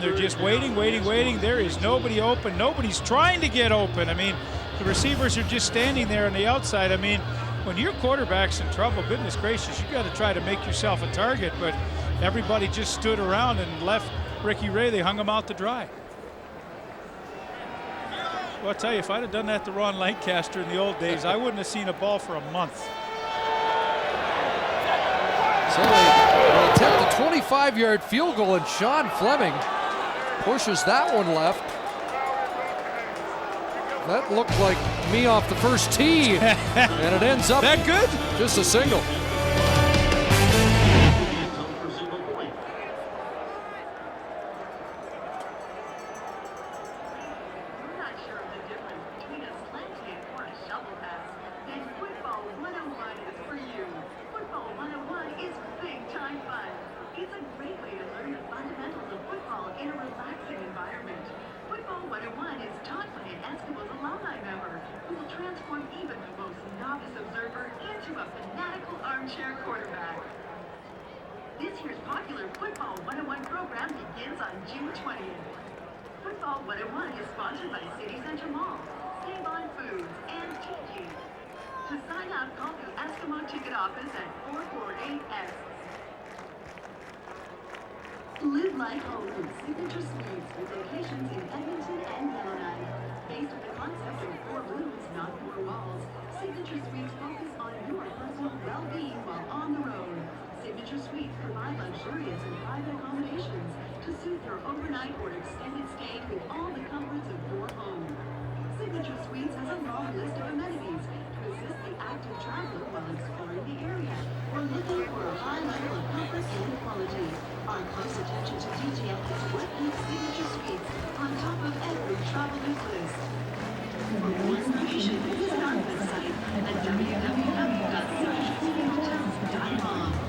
they're just waiting. There is nobody open. Nobody's trying to get open. I mean, the receivers are just standing there on the outside. I mean, when your quarterback's in trouble, goodness gracious, you got to try to make yourself a target. But everybody just stood around and left Ricky Ray. They hung him out to dry. Well, I'll tell you, if I'd have done that to Ron Lancaster in the old days, I wouldn't have seen a ball for a month. So they attempt a 25-yard field goal, and Sean Fleming pushes that one left. That looked like me off the first tee, and it ends up that good? Just a single. This year's popular Football 101 program begins on June 20th. Football 101 is sponsored by City Center Mall, Save On Foods, and TG. To sign up, call the Eskimo ticket office at 448X. Live life home with Signature Suites with locations in Edmonton and Yellowknife. Based on the concept of 4 rooms, not 4 walls, Signature Suites focus on your personal well-being while on the road. Signature Suites provide luxurious and private accommodations to suit your overnight or extended stay with all the comforts of your home. Signature Suites has a long list of amenities to assist the active traveler while exploring the area or looking for a high level of comfort and quality. Our close attention to detail is what makes Signature Suites on top of every traveler's list. For more information, visit our website at www.signaturesuitehotels.com.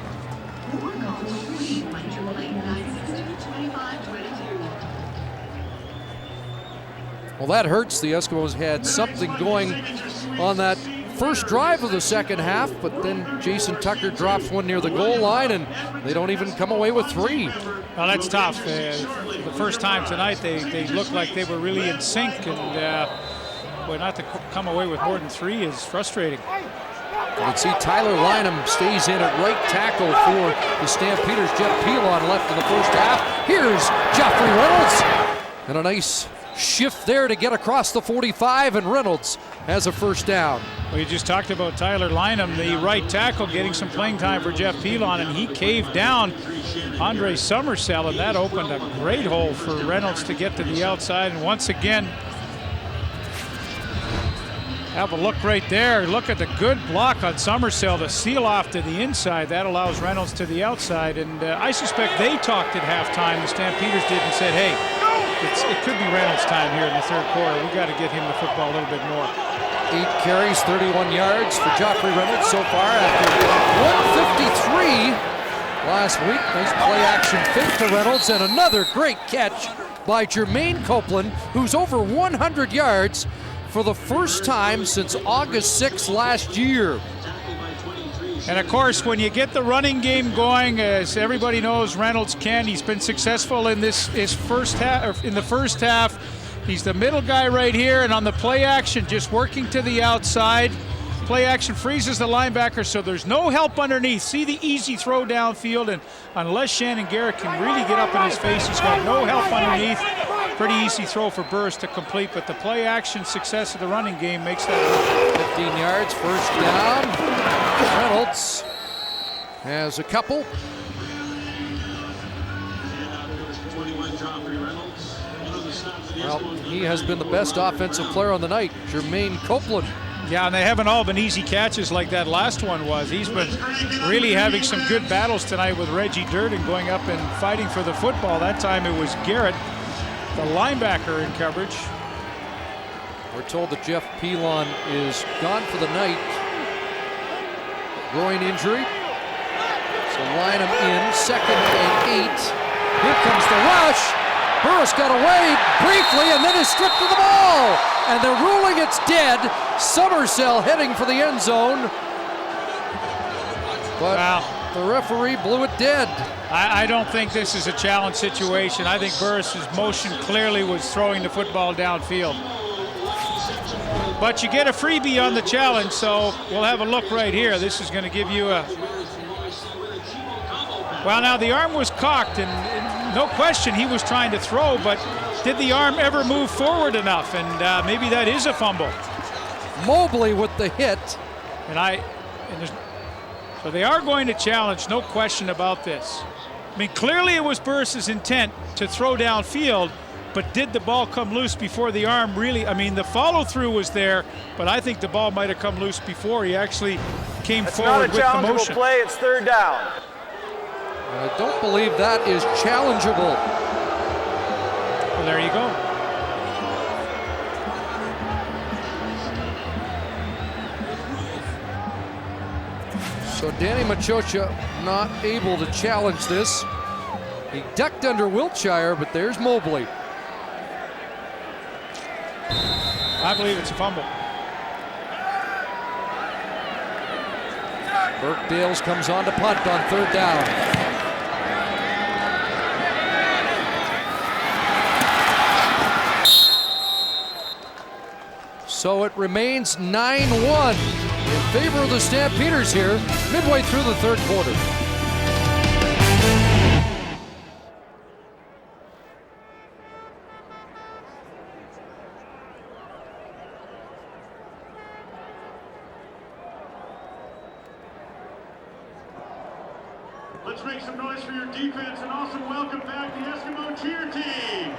Or call toll-free 1-888-962-2522. Well, that hurts. The Eskimos had something going on that first drive of the second half, but then Jason Tucker drops one near the goal line, and they don't even come away with 3. Well, that's tough. The first time tonight, they looked like they were really in sync, and boy, not to come away with more than 3 is frustrating. You can see Tyler Lynham stays in at right tackle for the Stampeders. Jeff Pilon left in the first half. Here's Jeffrey Reynolds, and a nice shift there to get across the 45, and Reynolds has a first down. We just talked about Tyler Lynham, the right tackle, getting some playing time for Jeff Pilon, and he caved down Andre Summersell, and that opened a great hole for Reynolds to get to the outside. And once again, have a look right there. Look at the good block on Summersell to seal off to the inside. That allows Reynolds to the outside, and I suspect they talked at halftime, the Stampeders did, and said, hey, it could be Reynolds' time here in the third quarter. We got to get him the football a little bit more. 8 carries, 31 yards for Joffrey Reynolds so far after 153 last week. Nice play action fake to Reynolds, and another great catch by Jermaine Copeland, who's over 100 yards for the first time since August 6th last year. And of course, when you get the running game going, as everybody knows, Reynolds can. He's been successful in his first half. In the first half, he's the middle guy right here, and on the play action, just working to the outside. Play action freezes the linebacker, so there's no help underneath. See the easy throw downfield, and unless Shannon Garrett can really get up in his face, he's got no help underneath. Pretty easy throw for Burris to complete, but the play action success of the running game makes that 15 yards, first down. Reynolds has a couple. Well, he has been the best offensive player on the night, Jermaine Copeland. Yeah, and they haven't all been easy catches like that last one was. He's been really having some good battles tonight with Reggie Durden going up and fighting for the football. That time it was Garrett, the linebacker, in coverage. We're told that Jeff Pilon is gone for the night. Groin injury. So line him in, 2nd and 8. Here comes the rush. Burris got away briefly and then is stripped of the ball. And they're ruling it's dead. Summersell heading for the end zone. But the referee blew it dead. I don't think this is a challenge situation. I think Burris's motion clearly was throwing the football downfield. But you get a freebie on the challenge, so we'll have a look right here. This is going to give you a... Well, now the arm was cocked, and no question he was trying to throw, but did the arm ever move forward enough? And maybe that is a fumble. Mobley with the hit. So they are going to challenge, no question about this. I mean, clearly it was Burris's intent to throw downfield, but did the ball come loose before the arm really? I mean, the follow-through was there, but I think the ball might have come loose before he actually came forward with the motion. It's not a challengeable play, it's 3rd down. I don't believe that is challengeable. Well, there you go. So Danny Machocha not able to challenge this. He ducked under Wiltshire, but there's Mobley. I believe it's a fumble. Burke Dales comes on to punt on 3rd down. So it remains 9-1 in favor of the Stampeders here, midway through the 3rd quarter. Let's make some noise for your defense and also welcome back the Eskimo cheer team.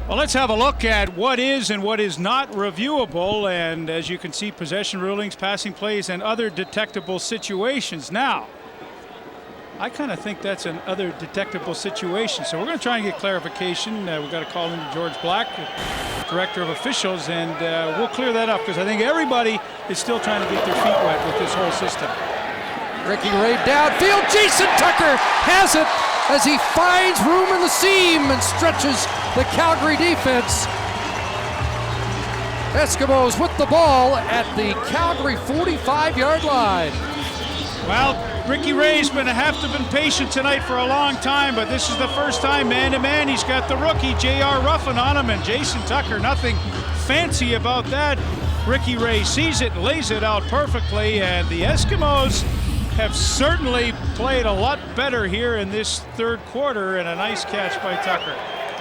Well, let's have a look at what is and what is not reviewable, and as you can see, possession rulings, passing plays, and other detectable situations. Now, I kind of think that's an other detectable situation, so we're going to try and get clarification. We've got to call in George Black, Director of Officials, and we'll clear that up, because I think everybody is still trying to get their feet wet with this whole system. Ricky Ray downfield. Jason Tucker has it as he finds room in the seam and stretches the Calgary defense. Eskimos with the ball at the Calgary 45-yard line. Well, Ricky Ray's going to have to have been patient tonight for a long time, but this is the first time man-to-man he's got the rookie, J.R. Ruffin, on him, and Jason Tucker, nothing fancy about that. Ricky Ray sees it and lays it out perfectly, and the Eskimos have certainly played a lot better here in this third quarter, and a nice catch by Tucker.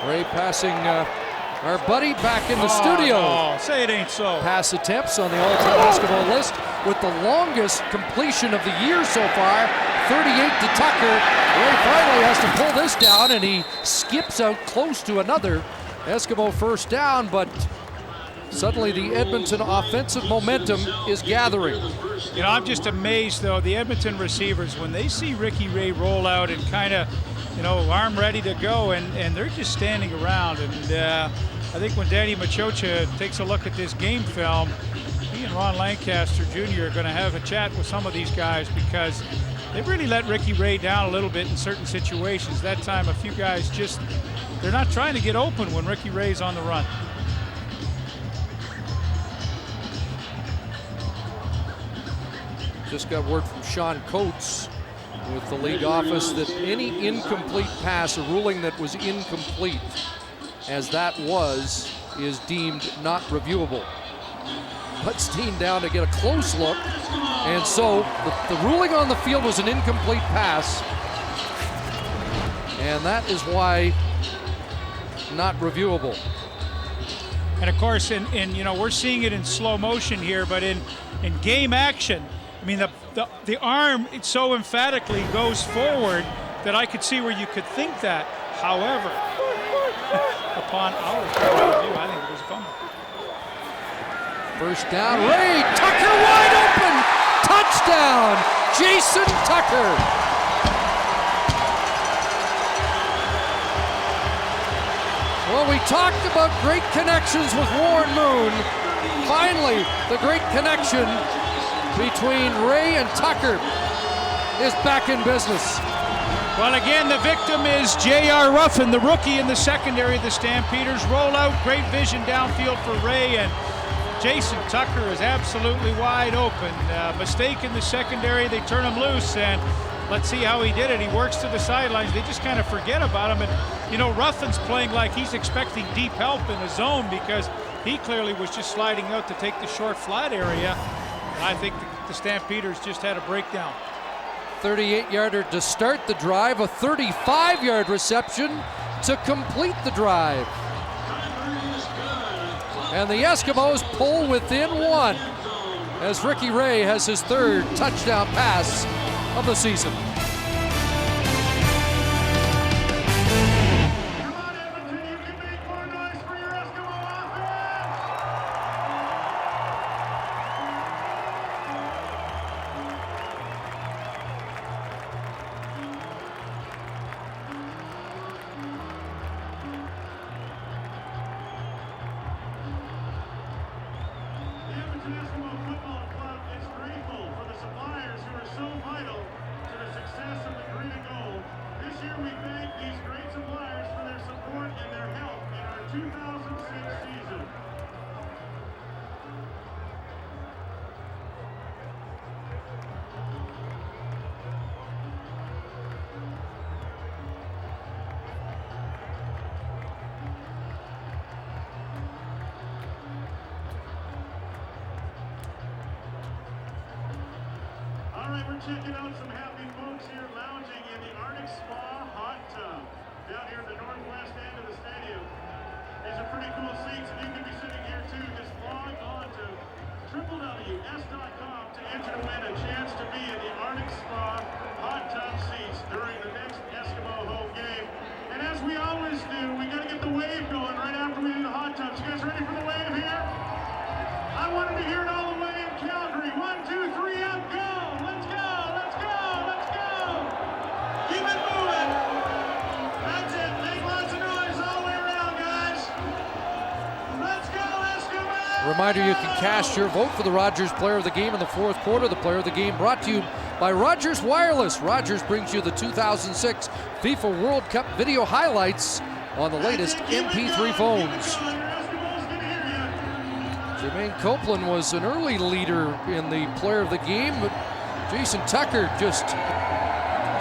Ray passing our buddy back in the studio. No, say it ain't so. Pass attempts on the all-time Eskimo list with the longest completion of the year so far, 38 to Tucker. Ray finally has to pull this down, and he skips out close to another Eskimo first down, but suddenly the Edmonton offensive momentum is gathering. You know, I'm just amazed, though, the Edmonton receivers, when they see Ricky Ray roll out and kind of, you know, arm ready to go, and they're just standing around. And I think when Danny Machocha takes a look at this game film, he and Ron Lancaster Jr. are going to have a chat with some of these guys, because they've really let Ricky Ray down a little bit in certain situations. That time, a few guys just, they're not trying to get open when Ricky Ray's on the run. Just got word from Sean Coates with the league office that any incomplete pass, a ruling that was incomplete, as that was, is deemed not reviewable. But Steen down to get a close look, and so the ruling on the field was an incomplete pass, and that is why not reviewable. And of course, in you know, we're seeing it in slow motion here, but in game action, I mean, the arm, it so emphatically goes forward that I could see where you could think that. However, upon our review, I think it was a fumble. First down, Ray Tucker wide open, touchdown, Jason Tucker. Well, we talked about great connections with Warren Moon. Finally, the great connection between Ray and Tucker is back in business. Well, again, the victim is J.R. Ruffin, the rookie in the secondary of the Stampeders. Roll out, great vision downfield for Ray, and Jason Tucker is absolutely wide open. Mistake in the secondary, they turn him loose, and let's see how he did it. He works to the sidelines. They just kind of forget about him, and you know, Ruffin's playing like he's expecting deep help in the zone, because he clearly was just sliding out to take the short flat area. I think the Stampeders just had a breakdown. 38-yarder to start the drive, a 35-yard reception to complete the drive. And the Eskimos pull within one as Ricky Ray has his third touchdown pass of the season. We're checking out some happy folks here lounging in the Arctic Spa hot tub down here at the northwest end of the stadium. These are pretty cool seats, and you can be sitting here too. Just log on to www.s.com to enter to win a chance to be in the Arctic Spa hot tub seats during the next Eskimo home game. And as we always do, we got to get the wave going right after we do the hot tubs. You guys ready for the wave here? I wanted to hear it all the way in Calgary. 1, 2, 3, up, go! Let's go! Let's go! Let's go! Keep it moving! That's it. Make lots of noise all the way around, guys. Let's go, Eskimos! Reminder, you can cast your vote for the Rogers Player of the Game in the fourth quarter. The Player of the Game brought to you by Rogers Wireless. Rogers brings you the 2006 FIFA World Cup video highlights on the latest MP3 phones. Jermaine Copeland was an early leader in the player of the game, but Jason Tucker just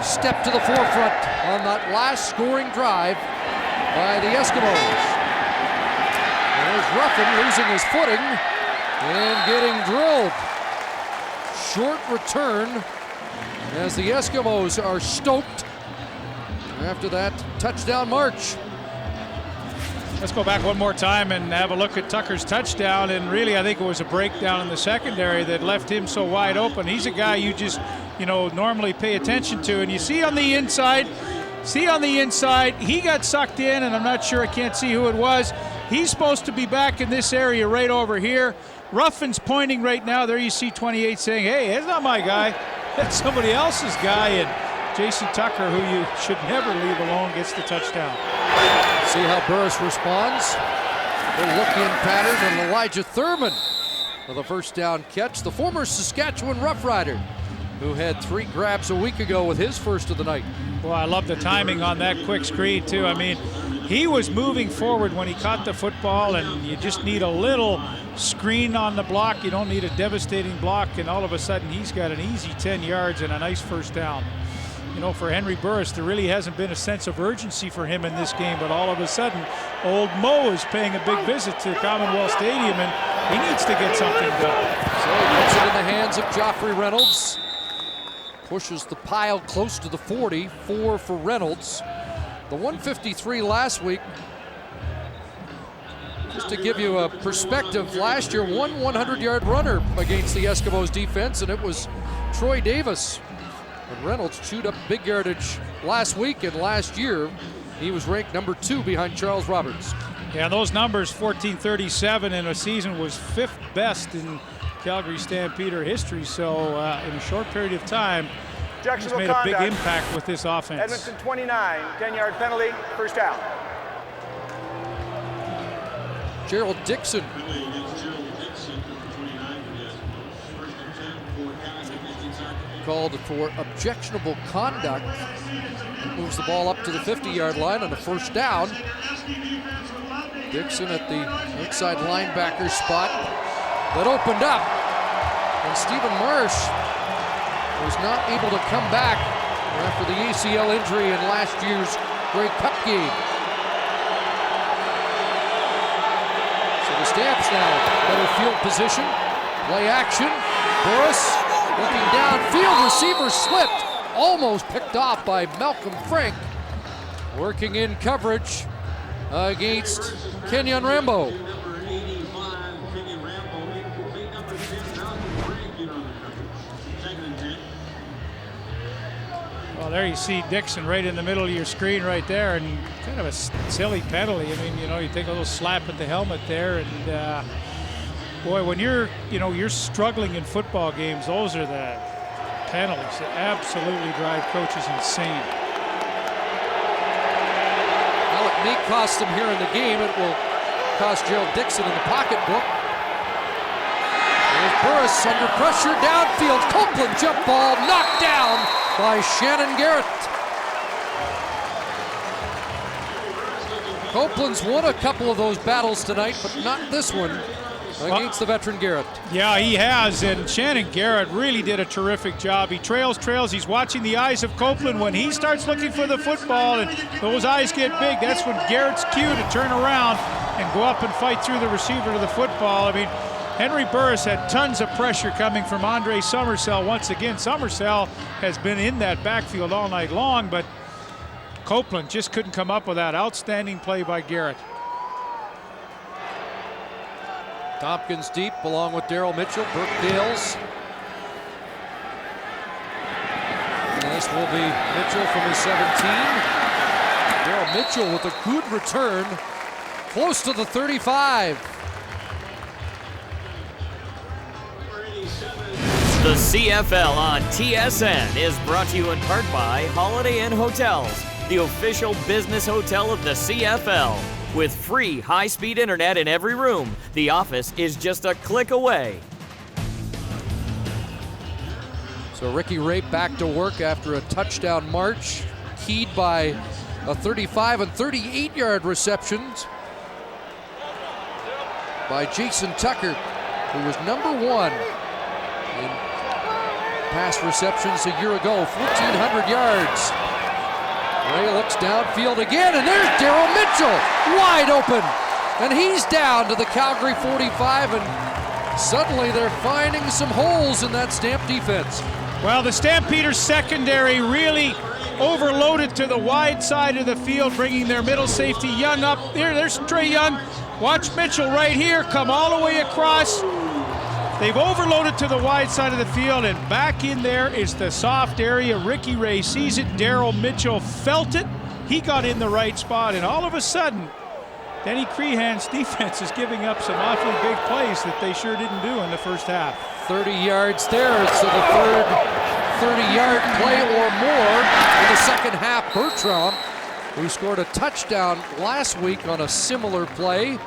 stepped to the forefront on that last scoring drive by the Eskimos. There's Ruffin losing his footing and getting drilled. Short return as the Eskimos are stoked after that touchdown march. Let's go back one more time and have a look at Tucker's touchdown. And really, I think it was a breakdown in the secondary that left him so wide open. He's a guy you just, normally pay attention to. And you see on the inside, he got sucked in, and I'm not sure, I can't see who it was. He's supposed to be back in this area right over here. Ruffin's pointing right now. There you see 28 saying, hey, that's not my guy. That's somebody else's guy. And Jason Tucker, who you should never leave alone, gets the touchdown. See how Burris responds. The look-in pattern, and Elijah Thurman for the first down catch. The former Saskatchewan Rough Rider, who had 3 grabs a week ago with his first of the night. Well, I love the timing on that quick screen, too. I mean, he was moving forward when he caught the football, and you just need a little screen on the block. You don't need a devastating block, and all of a sudden he's got an easy 10 yards and a nice first down. For Henry Burris, there really hasn't been a sense of urgency for him in this game, but all of a sudden, old Mo is paying a big visit to Commonwealth Stadium, and he needs to get something done. So he puts it in the hands of Joffrey Reynolds. Pushes the pile close to the 40, 4 for Reynolds. The 153 last week. Just to give you a perspective, last year, one 100-yard runner against the Eskimos defense, and it was Troy Davis. And Reynolds chewed up big yardage last week, and last year he was ranked number 2 behind Charles Roberts. Yeah, those numbers, 1437 in a season, was 5th best in Calgary Stampeder history. So in a short period of time, he's made a big impact with this offense. Edmonton 29, 10-yard penalty, first down. Gerald Dixon. Called for objectionable conduct. Moves the ball up to the 50-yard line on the first down. Dixon at the outside linebacker spot that opened up. And Stephen Marsh was not able to come back after the ACL injury in last year's Grey Cup game. So the Stamps now better field position. Play action. Burris looking downfield, receiver slipped, almost picked off by Malcolm Frank. Working in coverage against Kenyon Rambo. Well, there you see Dixon right in the middle of your screen right there, and kind of a silly penalty. I mean, you take a little slap at the helmet there, and boy, when you're struggling in football games, those are the penalties that absolutely drive coaches insane. Well, it may cost them here in the game. It will cost Gerald Dixon in the pocketbook. There's Burris under pressure downfield. Copeland jump ball knocked down by Shannon Garrett. Copeland's won a couple of those battles tonight, but not this one against the veteran Garrett. Yeah, he has, and Shannon Garrett really did a terrific job. He trails. He's watching the eyes of Copeland. When he starts looking for the football and those eyes get big, that's when Garrett's cue to turn around and go up and fight through the receiver to the football. I mean, Henry Burris had tons of pressure coming from Andre Summersell. Once again, Summersell has been in that backfield all night long, but Copeland just couldn't come up with that outstanding play by Garrett. Tompkins deep along with Daryl Mitchell, Burke Dales. And this will be Mitchell from his 17. Daryl Mitchell with a good return, close to the 35. The CFL on TSN is brought to you in part by Holiday Inn Hotels, the official business hotel of the CFL. With free high-speed internet in every room, the office is just a click away. So Ricky Ray back to work after a touchdown march, keyed by a 35 and 38-yard receptions by Jason Tucker, who was #1 in pass receptions a year ago, 1,400 yards. Ray looks downfield again, and there's Daryl Mitchell, wide open. And he's down to the Calgary 45, and suddenly they're finding some holes in that Stamp defense. Well, the Stampeders secondary really overloaded to the wide side of the field, bringing their middle safety Young up. There's Trey Young. Watch Mitchell right here come all the way across. They've overloaded to the wide side of the field, and back in there is the soft area. Ricky Ray sees it. Daryl Mitchell felt it. He got in the right spot, and all of a sudden, Denny Crehan's defense is giving up some awfully big plays that they sure didn't do in the first half. 30 yards there, so the third 30-yard play or more in the second half. Bertrand, who scored a touchdown last week on a similar play,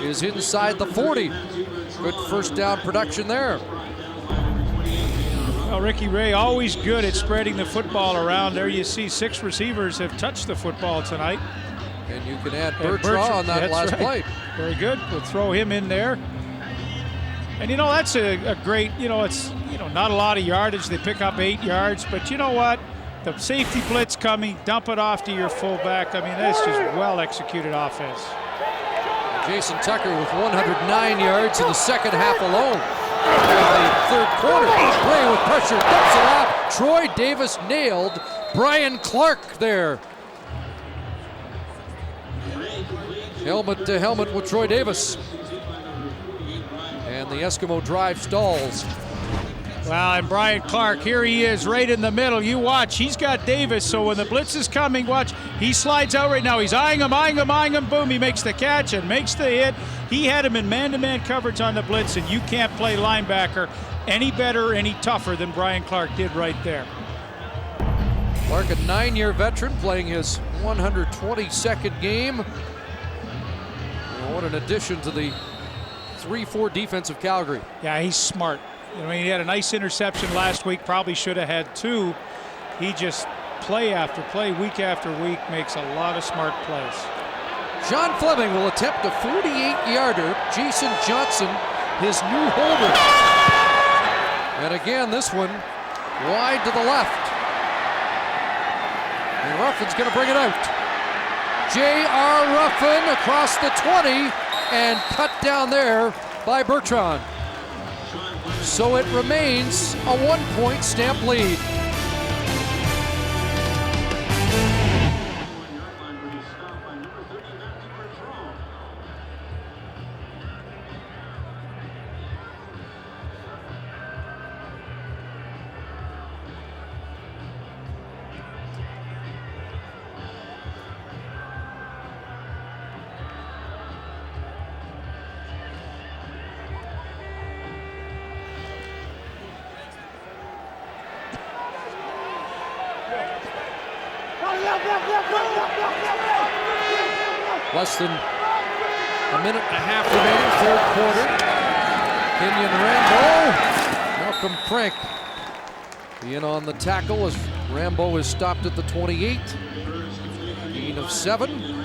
is inside the 40. Good first down production there. Well, Ricky Ray always good at spreading the football around. There you see 6 receivers have touched the football tonight. And you can add Bertrand on that last play. Very good. We'll throw him in there. And you know, that's a great, it's not a lot of yardage. They pick up 8 yards, but you know what? The safety blitz coming, dump it off to your fullback. I mean, that's just well executed offense. Jason Tucker with 109 yards in the second half alone. In the third quarter, Ray with pressure, dumps it off. Troy Davis nailed Brian Clark there. Helmet to helmet with Troy Davis. And the Eskimo drive stalls. Well, and Brian Clark, here he is right in the middle. You watch, he's got Davis, so when the blitz is coming, watch, he slides out right now. He's eyeing him, boom, he makes the catch and makes the hit. He had him in man-to-man coverage on the blitz, and you can't play linebacker any better, any tougher than Brian Clark did right there. Clark, a 9-year veteran, playing his 122nd game. What an addition to the 3-4 defense of Calgary. Yeah, he's smart. He had a nice interception last week, probably should have had 2. He just, play after play, week after week, makes a lot of smart plays. John Fleming will attempt a 48-yarder. Jason Johnson, his new holder. And again, this one wide to the left. And Ruffin's going to bring it out. J.R. Ruffin across the 20 and cut down there by Bertrand. So it remains a 1-point Stamp lead. Less than a minute and a half remaining, third quarter. Kenyon Rambo, Malcolm Frank in on the tackle as Rambo is stopped at the 28. Gain of 7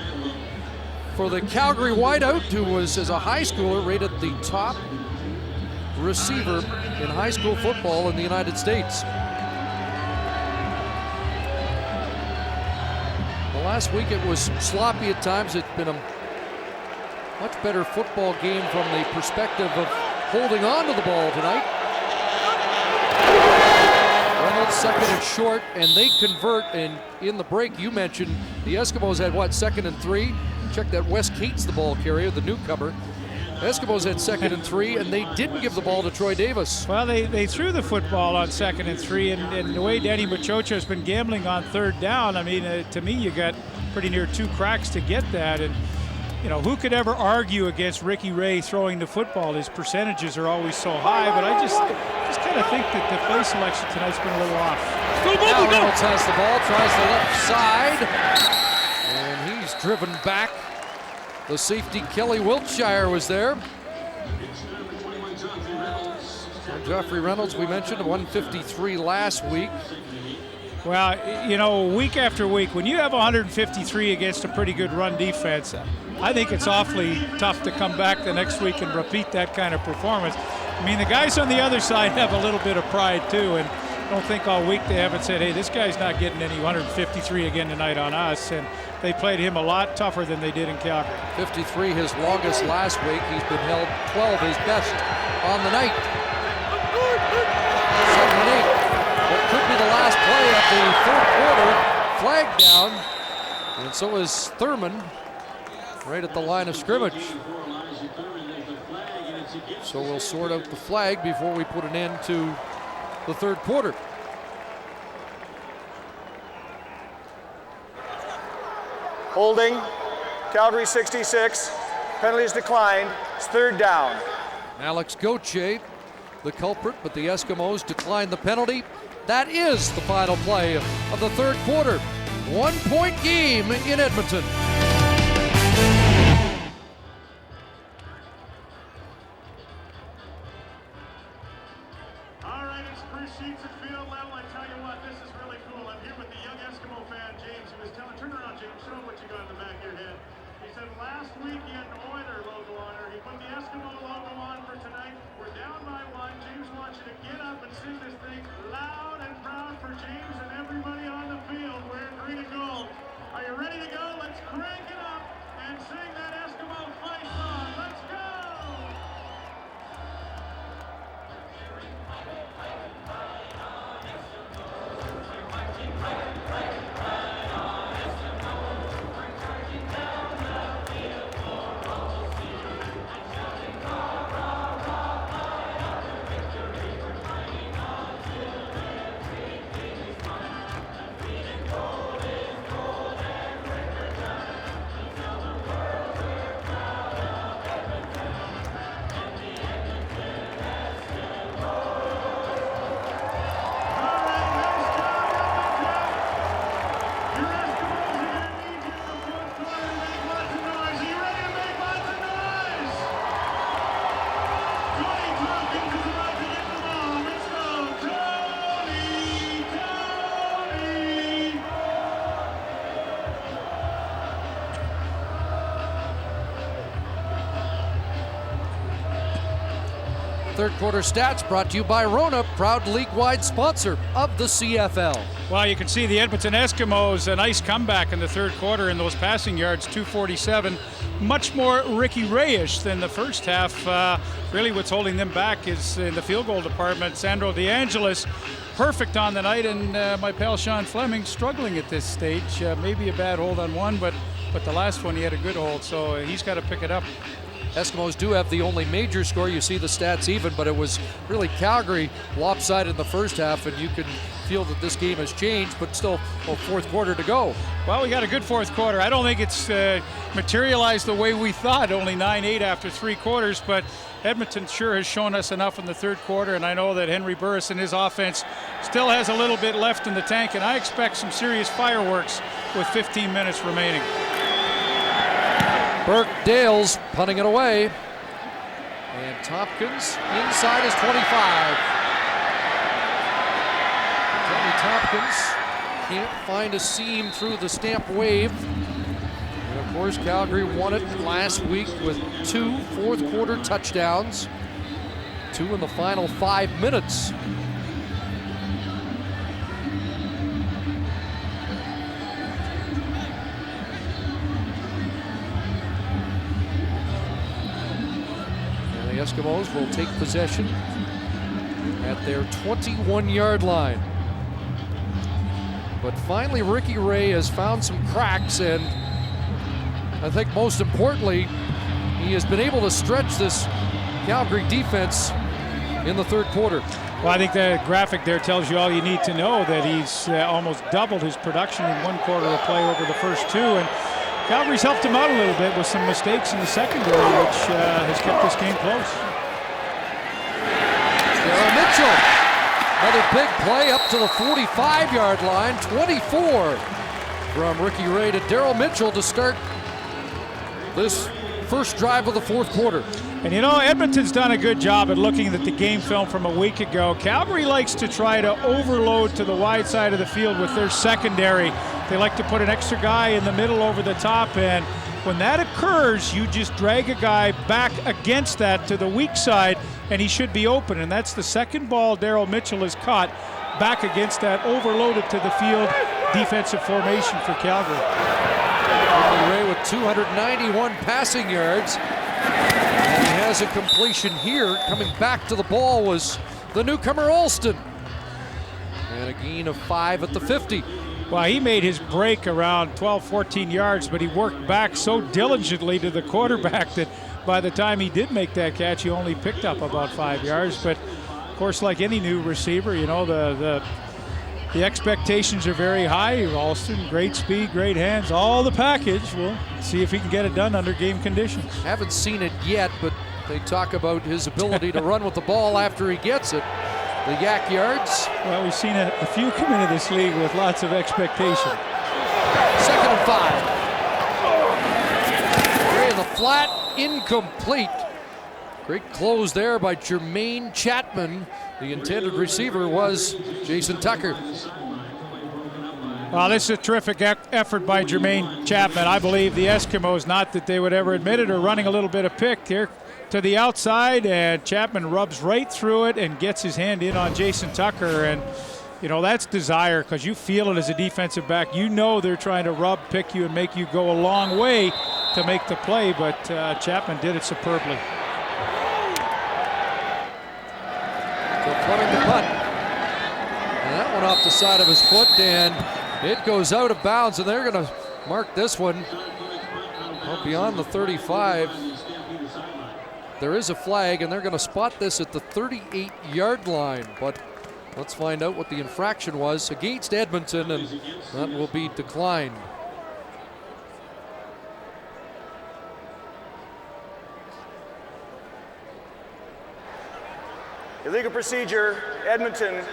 for the Calgary wideout, who was, as a high schooler, rated the top receiver in high school football in the United States. Last week it was sloppy at times. It's been a much better football game from the perspective of holding on to the ball tonight. Reynolds second and short, and they convert. And in the break you mentioned, the Eskimos had what, 2nd and 3? Check that, Wes Cates, the ball carrier, the newcomer. Eskimos had 2nd and 3, and they didn't give the ball to Troy Davis. Well, they threw the football on 2nd and 3, and the way Danny Machocha has been gambling on 3rd down, I mean, to me, you got pretty near 2 cracks to get that. And, who could ever argue against Ricky Ray throwing the football? His percentages are always so high, but I just kind of think that the play selection tonight's been a little off. Now Reynolds has the ball, tries the left side, and he's driven back. The safety, Kelly Wiltshire, was there. Jeffrey Reynolds, we mentioned, 153 last week. Well, you know, week after week, when you have 153 against a pretty good run defense, I think it's awfully tough to come back the next week and repeat that kind of performance. I mean, the guys on the other side have a little bit of pride too, and I don't think all week they haven't said, hey, this guy's not getting any 153 again tonight on us, and they played him a lot tougher than they did in Calgary. 53 his longest last week. He's been held 12 his best on the night. 7-8. What could be the last play of the third quarter. Flag down, and so is Thurman right at the line of scrimmage. So we'll sort out the flag before we put an end to the third quarter. Holding, Calgary 66, penalties declined, it's third down. Alex Gauthier, the culprit, but the Eskimos declined the penalty. That is the final play of the third quarter. 1-point game in Edmonton. All right, it's Chris Sheets at field level. I tell you what, this is really cool. I'm here with the young Eskimo fan, James, who was telling, turn around, James, show him what you got in the back of your head. He said last week he had an Oiler logo on her. He put the Eskimo logo on for tonight. We're down by one. James wants you to get up and sing this thing loud and proud for James and everybody on the field wearing green and gold. Are you ready to go? Let's crank it up and sing that Eskimo fight song. Let's go! Third quarter stats brought to you by Rona, proud league-wide sponsor of the CFL. Well, you can see the Edmonton Eskimos, a nice comeback in the third quarter in those passing yards, 247. Much more Ricky Ray-ish than the first half. Really what's holding them back is in the field goal department. Sandro DeAngelis, perfect on the night, and my pal Sean Fleming struggling at this stage. Maybe a bad hold on one, but the last one he had a good hold, so he's got to pick it up. Eskimos do have the only major score. You see the stats even, but it was really Calgary lopsided in the first half, and you can feel that this game has changed, but still a fourth quarter to go. Well, we got a good fourth quarter. I don't think it's materialized the way we thought, only 9-8 after three quarters, but Edmonton sure has shown us enough in the third quarter, and I know that Henry Burris and his offense still has a little bit left in the tank, and I expect some serious fireworks with 15 minutes remaining. Burke Dales punting it away. And Tompkins inside his 25. Tommy Tompkins can't find a seam through the Stamp wave. And of course, Calgary won it last week with 2 fourth quarter touchdowns. 2 in the final 5 minutes. The Eskimos will take possession at their 21-yard line. But finally, Ricky Ray has found some cracks, and I think most importantly, he has been able to stretch this Calgary defense in the third quarter. Well, I think the graphic there tells you all you need to know, that he's almost doubled his production in one quarter of play over the first two. And Calgary's helped him out a little bit with some mistakes in the secondary, which has kept this game close. Daryl Mitchell, another big play up to the 45-yard line, 24 from Ricky Ray to Daryl Mitchell to start this first drive of the fourth quarter. And you know, Edmonton's done a good job at looking at the game film from a week ago. Calgary likes to try to overload to the wide side of the field with their secondary. They like to put an extra guy in the middle over the top, and when that occurs, you just drag a guy back against that to the weak side, and he should be open. And that's the second ball Daryl Mitchell has caught back against that overloaded to the field defensive formation for Calgary. Ray with 291 passing yards. And he has a completion here. Coming back to the ball was the newcomer Alston. And a gain of 5 at the 50. Well, he made his break around 12, 14 yards, but he worked back so diligently to the quarterback that by the time he did make that catch, he only picked up about 5 yards. But of course, like any new receiver, you know, the expectations are very high. Alston, great speed, great hands, all the package. We'll see if he can get it done under game conditions. Haven't seen it yet, but they talk about his ability to run with the ball after he gets it. The yak yards. Well, we've seen a few come into this league with lots of expectation. 2nd and 5. Ray in the flat, incomplete. Great close there by Jermaine Chapman. The intended receiver was Jason Tucker. Well, this is a terrific effort by Jermaine Chapman. I believe the Eskimos, not that they would ever admit it, are running a little bit of pick here to the outside, and Chapman rubs right through it and gets his hand in on Jason Tucker. And you know, that's desire, because you feel it as a defensive back. You know they're trying to rub, pick you, and make you go a long way to make the play, but Chapman did it superbly. Fleming the punt. And that one off the side of his foot, and it goes out of bounds, and they're going to mark this one well, beyond the 35. There is a flag, and they're going to spot this at the 38-yard line, but let's find out what the infraction was against Edmonton, and that will be declined. Illegal procedure, Edmonton,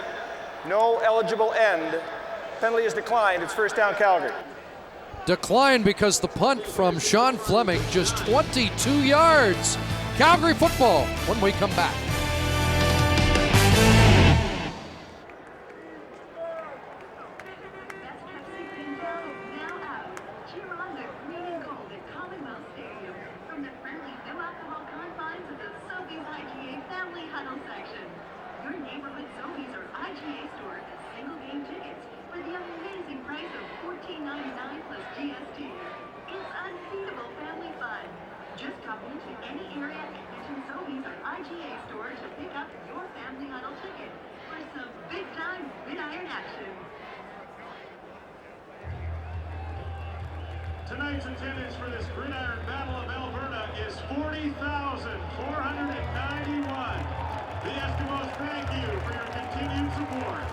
no eligible end. Penalty is declined. It's first down, Calgary. Declined because the punt from Sean Fleming, just 22 yards. Calgary football when we come back. Tonight's attendance for this Gridiron Battle of Alberta is 40,491. The Eskimos thank you for your continued support.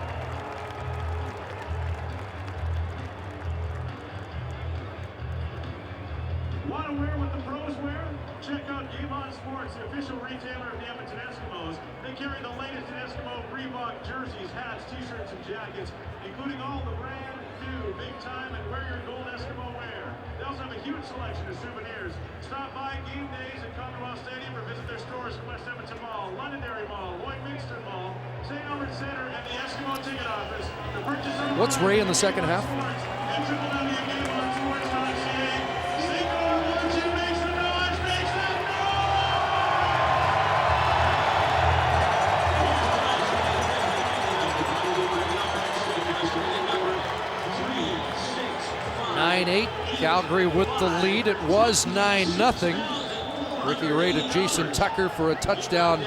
Want to wear what the pros wear? Check out Game On Sports, the official retailer of the Edmonton Eskimos. They carry the latest in Eskimo Reebok jerseys, hats, t-shirts, and jackets, including all the brand new, big time, and wear your gold Eskimo wear. They also have a huge selection of souvenirs. Stop by game days at Commonwealth Stadium or visit their stores at West Edmonton Mall, Londonderry Mall, Lloyd-Winston Mall, St. Albert Center, and the Eskimo Ticket Office. What's Ray in the second half? Calgary with the lead. It was 9-0. Ricky Ray to Jason Tucker for a touchdown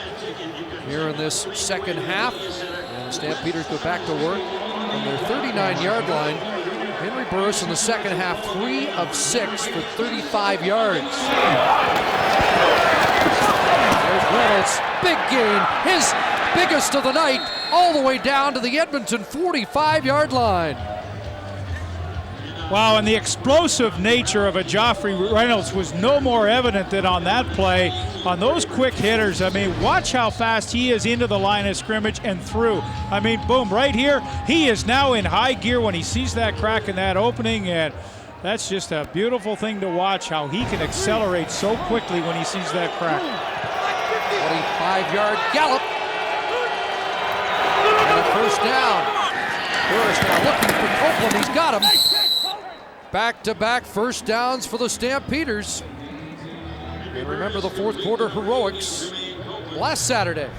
here in this second half. And the Stampeders go back to work on their 39-yard line. Henry Burris in the second half, 3 of 6 for 35 yards. There's Reynolds, big gain, his biggest of the night, all the way down to the Edmonton 45-yard line. Wow, and the explosive nature of a Joffrey Reynolds was no more evident than on that play. On those quick hitters, I mean, watch how fast he is into the line of scrimmage and through. I mean, boom, right here, he is now in high gear when he sees that crack in that opening, and that's just a beautiful thing to watch, how he can accelerate so quickly when he sees that crack. 25-yard gallop. And a first down. Burris now looking for Copeland. He's got him. Back-to-back first downs for the Stampeders. And remember the fourth quarter heroics last Saturday.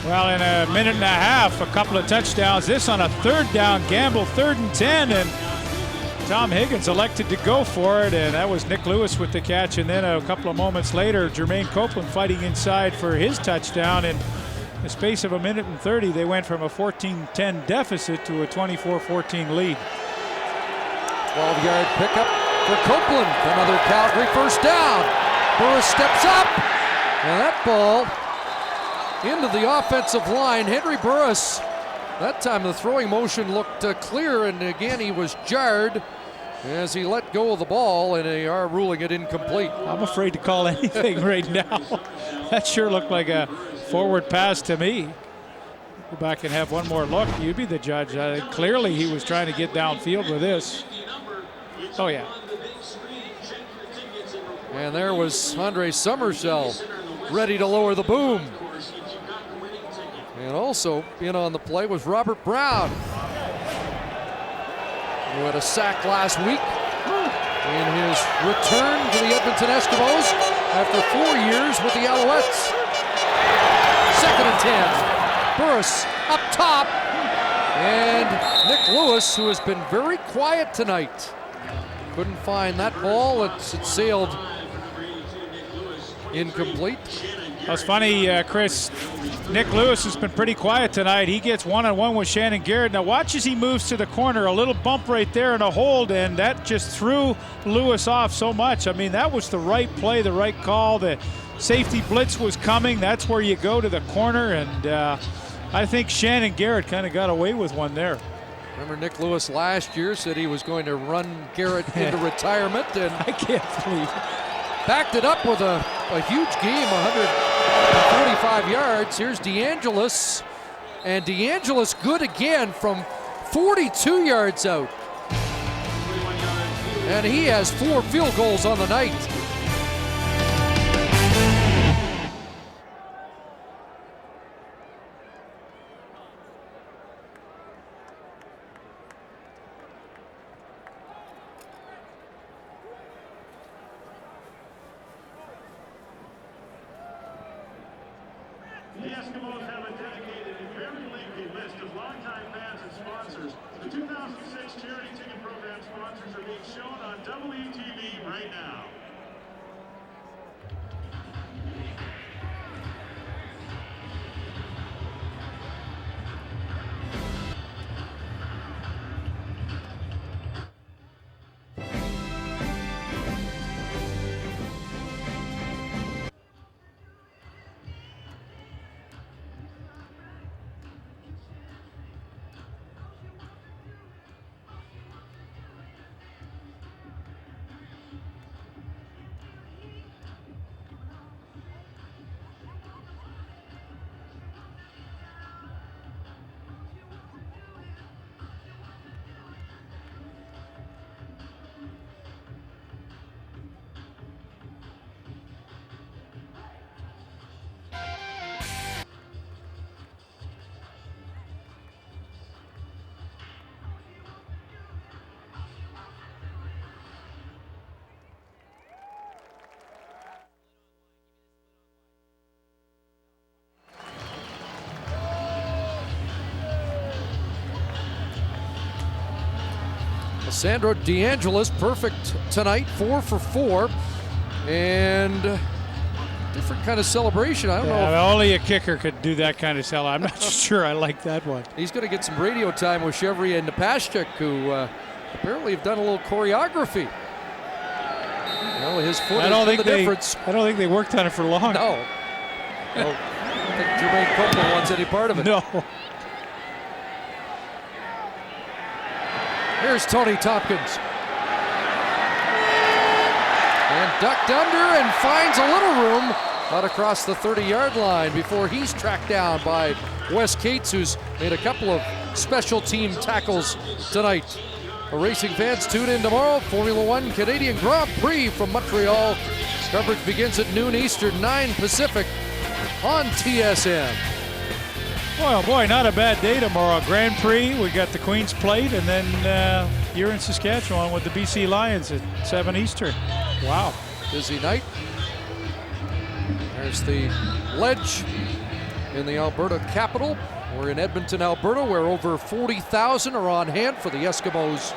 Well, in a minute and a half, a couple of touchdowns. This on a third down gamble, 3rd and 10, and Tom Higgins elected to go for it, and that was Nick Lewis with the catch. And then a couple of moments later, Jermaine Copeland fighting inside for his touchdown. In the space of a minute and 30, they went from a 14-10 deficit to a 24-14 lead. 12-yard pickup for Copeland. Another Calgary first down. Burris steps up, and that ball into the offensive line. Henry Burris, that time the throwing motion looked clear, and again he was jarred as he let go of the ball, and they are ruling it incomplete. I'm afraid to call anything right now. That sure looked like a forward pass to me. Go back and have one more look. You'd be the judge. Clearly he was trying to get downfield with this. Oh yeah. And there was Andre Summersell ready to lower the boom. And also in on the play was Robert Brown, who had a sack last week in his return to the Edmonton Eskimos after 4 years with the Alouettes. 2nd and 10. Burris up top. And Nick Lewis, who has been very quiet tonight, couldn't find that ball. It sailed incomplete. That's funny, Chris. Nick Lewis has been pretty quiet tonight. He gets one-on-one with Shannon Garrett. Now watch as he moves to the corner. A little bump right there and a hold, and that just threw Lewis off so much. I mean, that was the right play, the right call. The safety blitz was coming. That's where you go to the corner, and I think Shannon Garrett kind of got away with one there. Remember Nick Lewis last year said he was going to run Garrett into retirement, and I can't believe it. Backed it up with a huge game, 145 yards. Here's DeAngelis, and DeAngelis good again from 42 yards out. And he has 4 field goals on the night. The Eskimos have a dedicated and very lengthy list of longtime fans and sponsors. The 2006 charity ticket program sponsors are being shown on WTV right now. Sandro DeAngelis, perfect tonight, 4 for 4, and different kind of celebration. I don't know. Only a kicker could do that kind of celebration. I'm not sure I like that one. He's going to get some radio time with Chevry and Napashchuk, who apparently have done a little choreography. Well, his foot has been the difference. I don't think they worked on it for long. No. I don't think Jermaine Copeland wants any part of it. No. Here's Tony Tompkins. And ducked under and finds a little room out across the 30-yard line before he's tracked down by Wes Cates, who's made a couple of special team tackles tonight. Racing fans, tune in tomorrow. Formula One Canadian Grand Prix from Montreal. Coverage begins at noon Eastern, 9 Pacific. on TSN. Boy, oh boy, not a bad day tomorrow. Grand Prix, we got the Queen's Plate, and then you're in Saskatchewan with the BC Lions at 7 Eastern. Wow. Busy night. There's the ledge in the Alberta capital. We're in Edmonton, Alberta, where over 40,000 are on hand for the Eskimos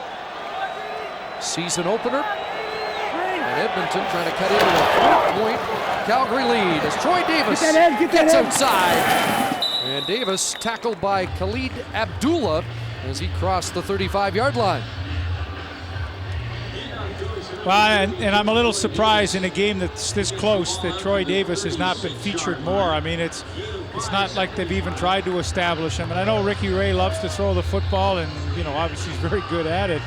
season opener. And Edmonton trying to cut into a 4-point Calgary lead as Troy Davis gets outside. And Davis tackled by Khalid Abdullah as he crossed the 35-yard line. Well, and I'm a little surprised in a game that's this close that Troy Davis has not been featured more. I mean, it's not like they've even tried to establish him. And I know Ricky Ray loves to throw the football, and obviously he's very good at it.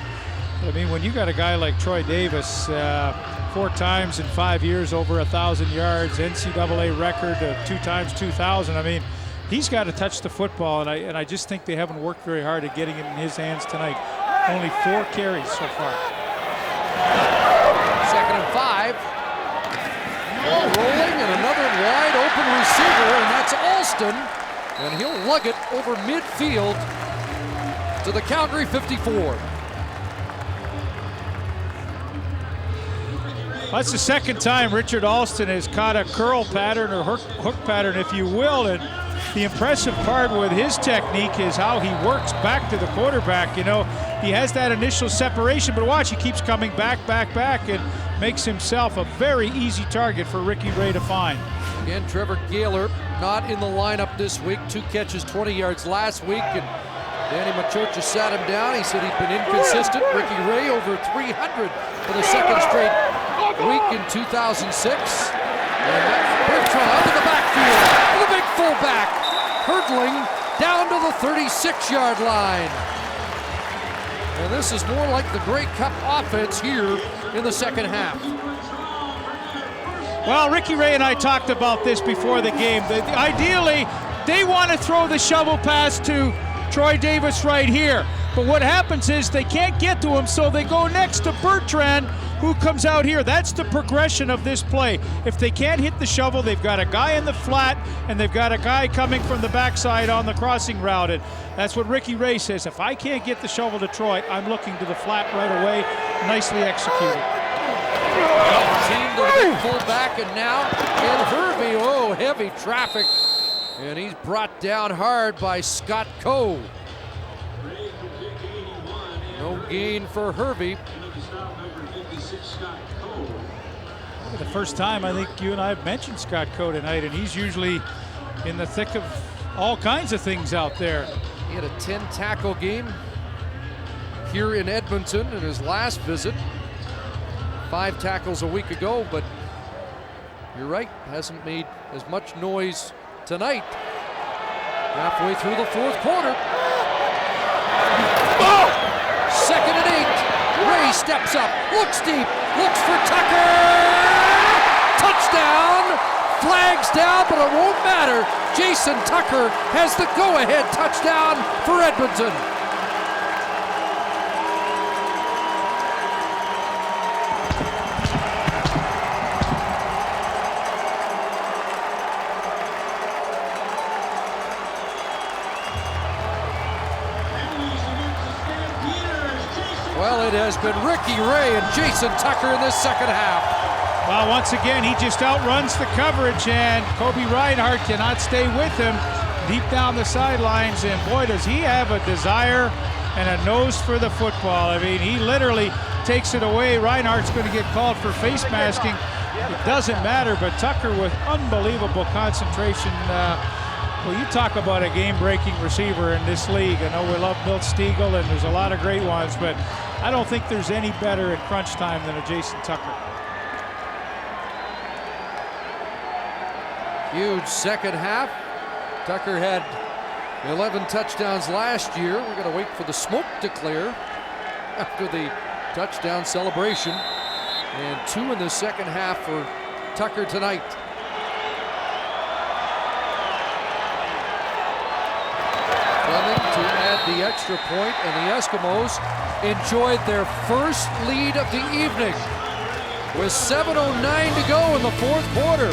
But I mean, when you got a guy like Troy Davis, 4 times in 5 years over 1,000 yards, NCAA record of 2 times 2,000. I mean, he's got to touch the football, and I just think they haven't worked very hard at getting it in his hands tonight. Only 4 carries so far. 2nd and 5. Ball rolling, and another wide open receiver, and that's Alston, and he'll lug it over midfield to the Calgary 54. That's the second time Richard Alston has caught a curl pattern or hook pattern, if you will, and the impressive part with his technique is how he works back to the quarterback. He has that initial separation, but watch, he keeps coming back, and makes himself a very easy target for Ricky Ray to find. Again, Trevor Gaylor not in the lineup this week. 2 catches, 20 yards last week, and Danny Machocha sat him down. He said he'd been inconsistent. Ricky Ray over 300 for the 2nd straight week in 2006. And Bertrand out to the backfield with a big fullback, hurdling down to the 36-yard line. And this is more like the Grey Cup offense here in the second half. Well, Ricky Ray and I talked about this before the game. Ideally, they want to throw the shovel pass to Troy Davis right here. But what happens is they can't get to him, so they go next to Bertrand, who comes out here. That's the progression of this play. If they can't hit the shovel, they've got a guy in the flat, and they've got a guy coming from the backside on the crossing route. And that's what Ricky Ray says. If I can't get the shovel to Troy, I'm looking to the flat right away. Nicely executed. Team to the big fullback, and now in Hervey. Oh, heavy traffic. And he's brought down hard by Scott Coe. No gain for Hervey. The first time I think you and I have mentioned Scott Coe tonight, and he's usually in the thick of all kinds of things out there. He had a 10-tackle game here in Edmonton in his last visit. 5 tackles a week ago, but you're right, hasn't made as much noise tonight. Halfway through the 4th quarter. 2nd and 8. Ray steps up, looks deep, looks for Tucker. Touchdown! Flags down, but it won't matter. Jason Tucker has the go-ahead touchdown for Edmonton. Well, it has been Ricky Ray and Jason Tucker in this second half. Well, once again, he just outruns the coverage, and Kobe Reinhardt cannot stay with him deep down the sidelines. And boy, does he have a desire and a nose for the football. I mean, he literally takes it away. Reinhardt's going to get called for face masking. It doesn't matter, but Tucker with unbelievable concentration. Well, you talk about a game-breaking receiver in this league. I know we love Milt Stiegel, and there's a lot of great ones, but I don't think there's any better at crunch time than a Jason Tucker. Huge second half. Tucker had 11 touchdowns last year. We're going to wait for the smoke to clear after the touchdown celebration. And 2 in the second half for Tucker tonight. Coming to add the extra point, and the Eskimos enjoyed their first lead of the evening. With 7:09 to go in the 4th quarter,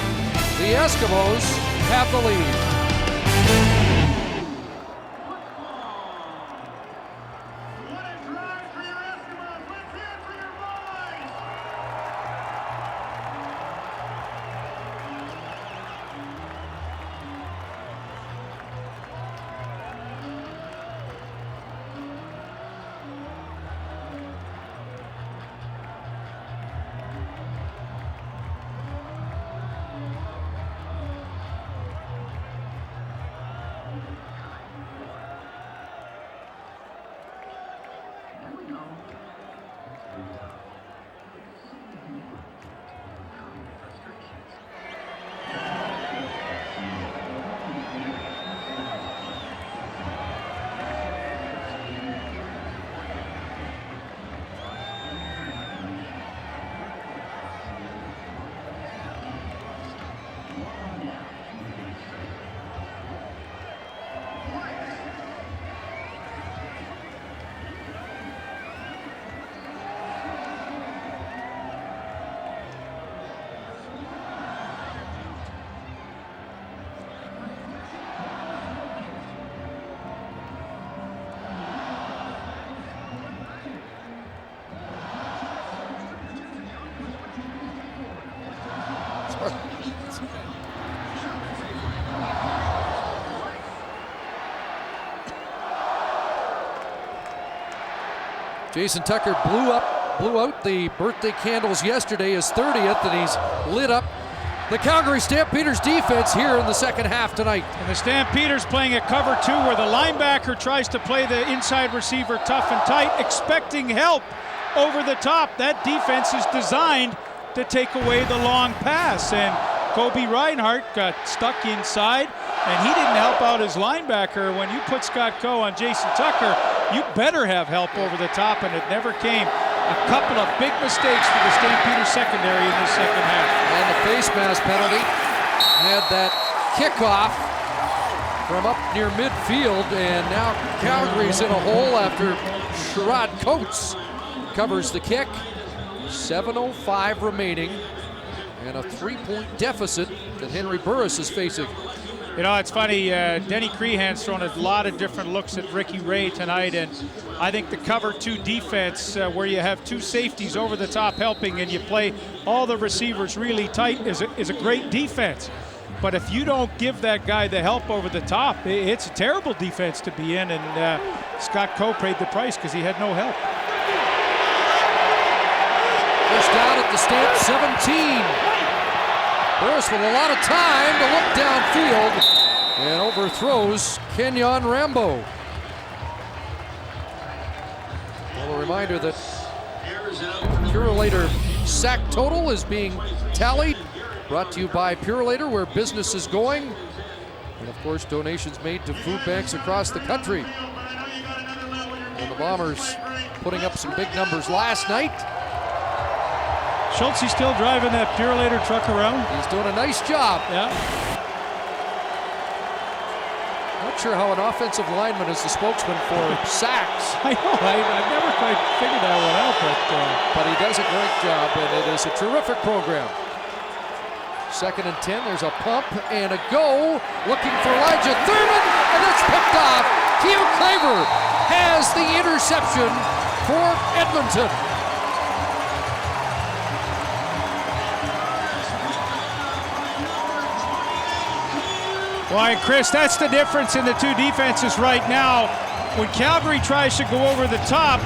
the Eskimos have the lead. Jason Tucker blew out the birthday candles yesterday, his 30th, and he's lit up the Calgary Stampeders defense here in the second half tonight. And the Stampeders playing a cover 2 where the linebacker tries to play the inside receiver tough and tight, expecting help over the top. That defense is designed to take away the long pass, and Kobe Reinhart got stuck inside, and he didn't help out his linebacker. When you put Scott Coe on Jason Tucker, you better have help over the top, and it never came. A couple of big mistakes for the Stampeders secondary in the second half. And the face mask penalty had that kickoff from up near midfield, and now Calgary's in a hole after Sherrod Coates covers the kick. 7:05 remaining, and a 3-point deficit that Henry Burris is facing. You know, it's funny, Denny Crehan's thrown a lot of different looks at Ricky Ray tonight, and I think the cover 2 defense where you have 2 safeties over the top helping and you play all the receivers really tight is a great defense. But if you don't give that guy the help over the top, it's a terrible defense to be in, and Scott Coe paid the price because he had no help. First down at the Stamp 17. Burris with a lot of time to look downfield and overthrows Kenyon Rambo. Well, a reminder that Purolator sack total is being tallied. Brought to you by Purolator, where business is going. And of course, donations made to food banks across the country. And the Bombers putting up some big numbers last night. Schultz, still driving that Purolator truck around. He's doing a nice job. Yeah. Not sure how an offensive lineman is the spokesman for sacks. I know, I've never quite figured that one out, but he does a great job, and it is a terrific program. 2nd and 10, there's a pump and a go, looking for Elijah Thurman, and it's picked off. Keo Claver has the interception for Edmonton. Why, Chris, that's the difference in the 2 defenses right now. When Calgary tries to go over the top,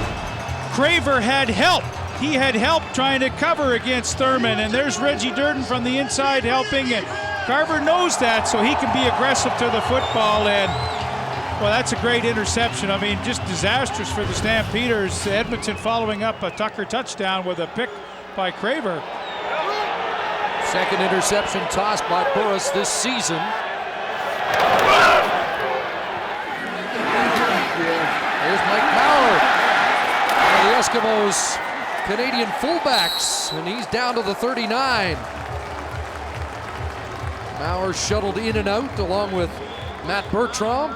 Craver had help. He had help trying to cover against Thurman, and there's Reggie Durden from the inside helping, and Carver knows that, so he can be aggressive to the football, and, well, that's a great interception. I mean, just disastrous for the Stampeders. Edmonton following up a Tucker touchdown with a pick by Craver. 2nd interception tossed by Burris this season. There's Mike Maurer, one of the Eskimos' Canadian fullbacks, and he's down to the 39. Maurer shuttled in and out along with Matt Bertram.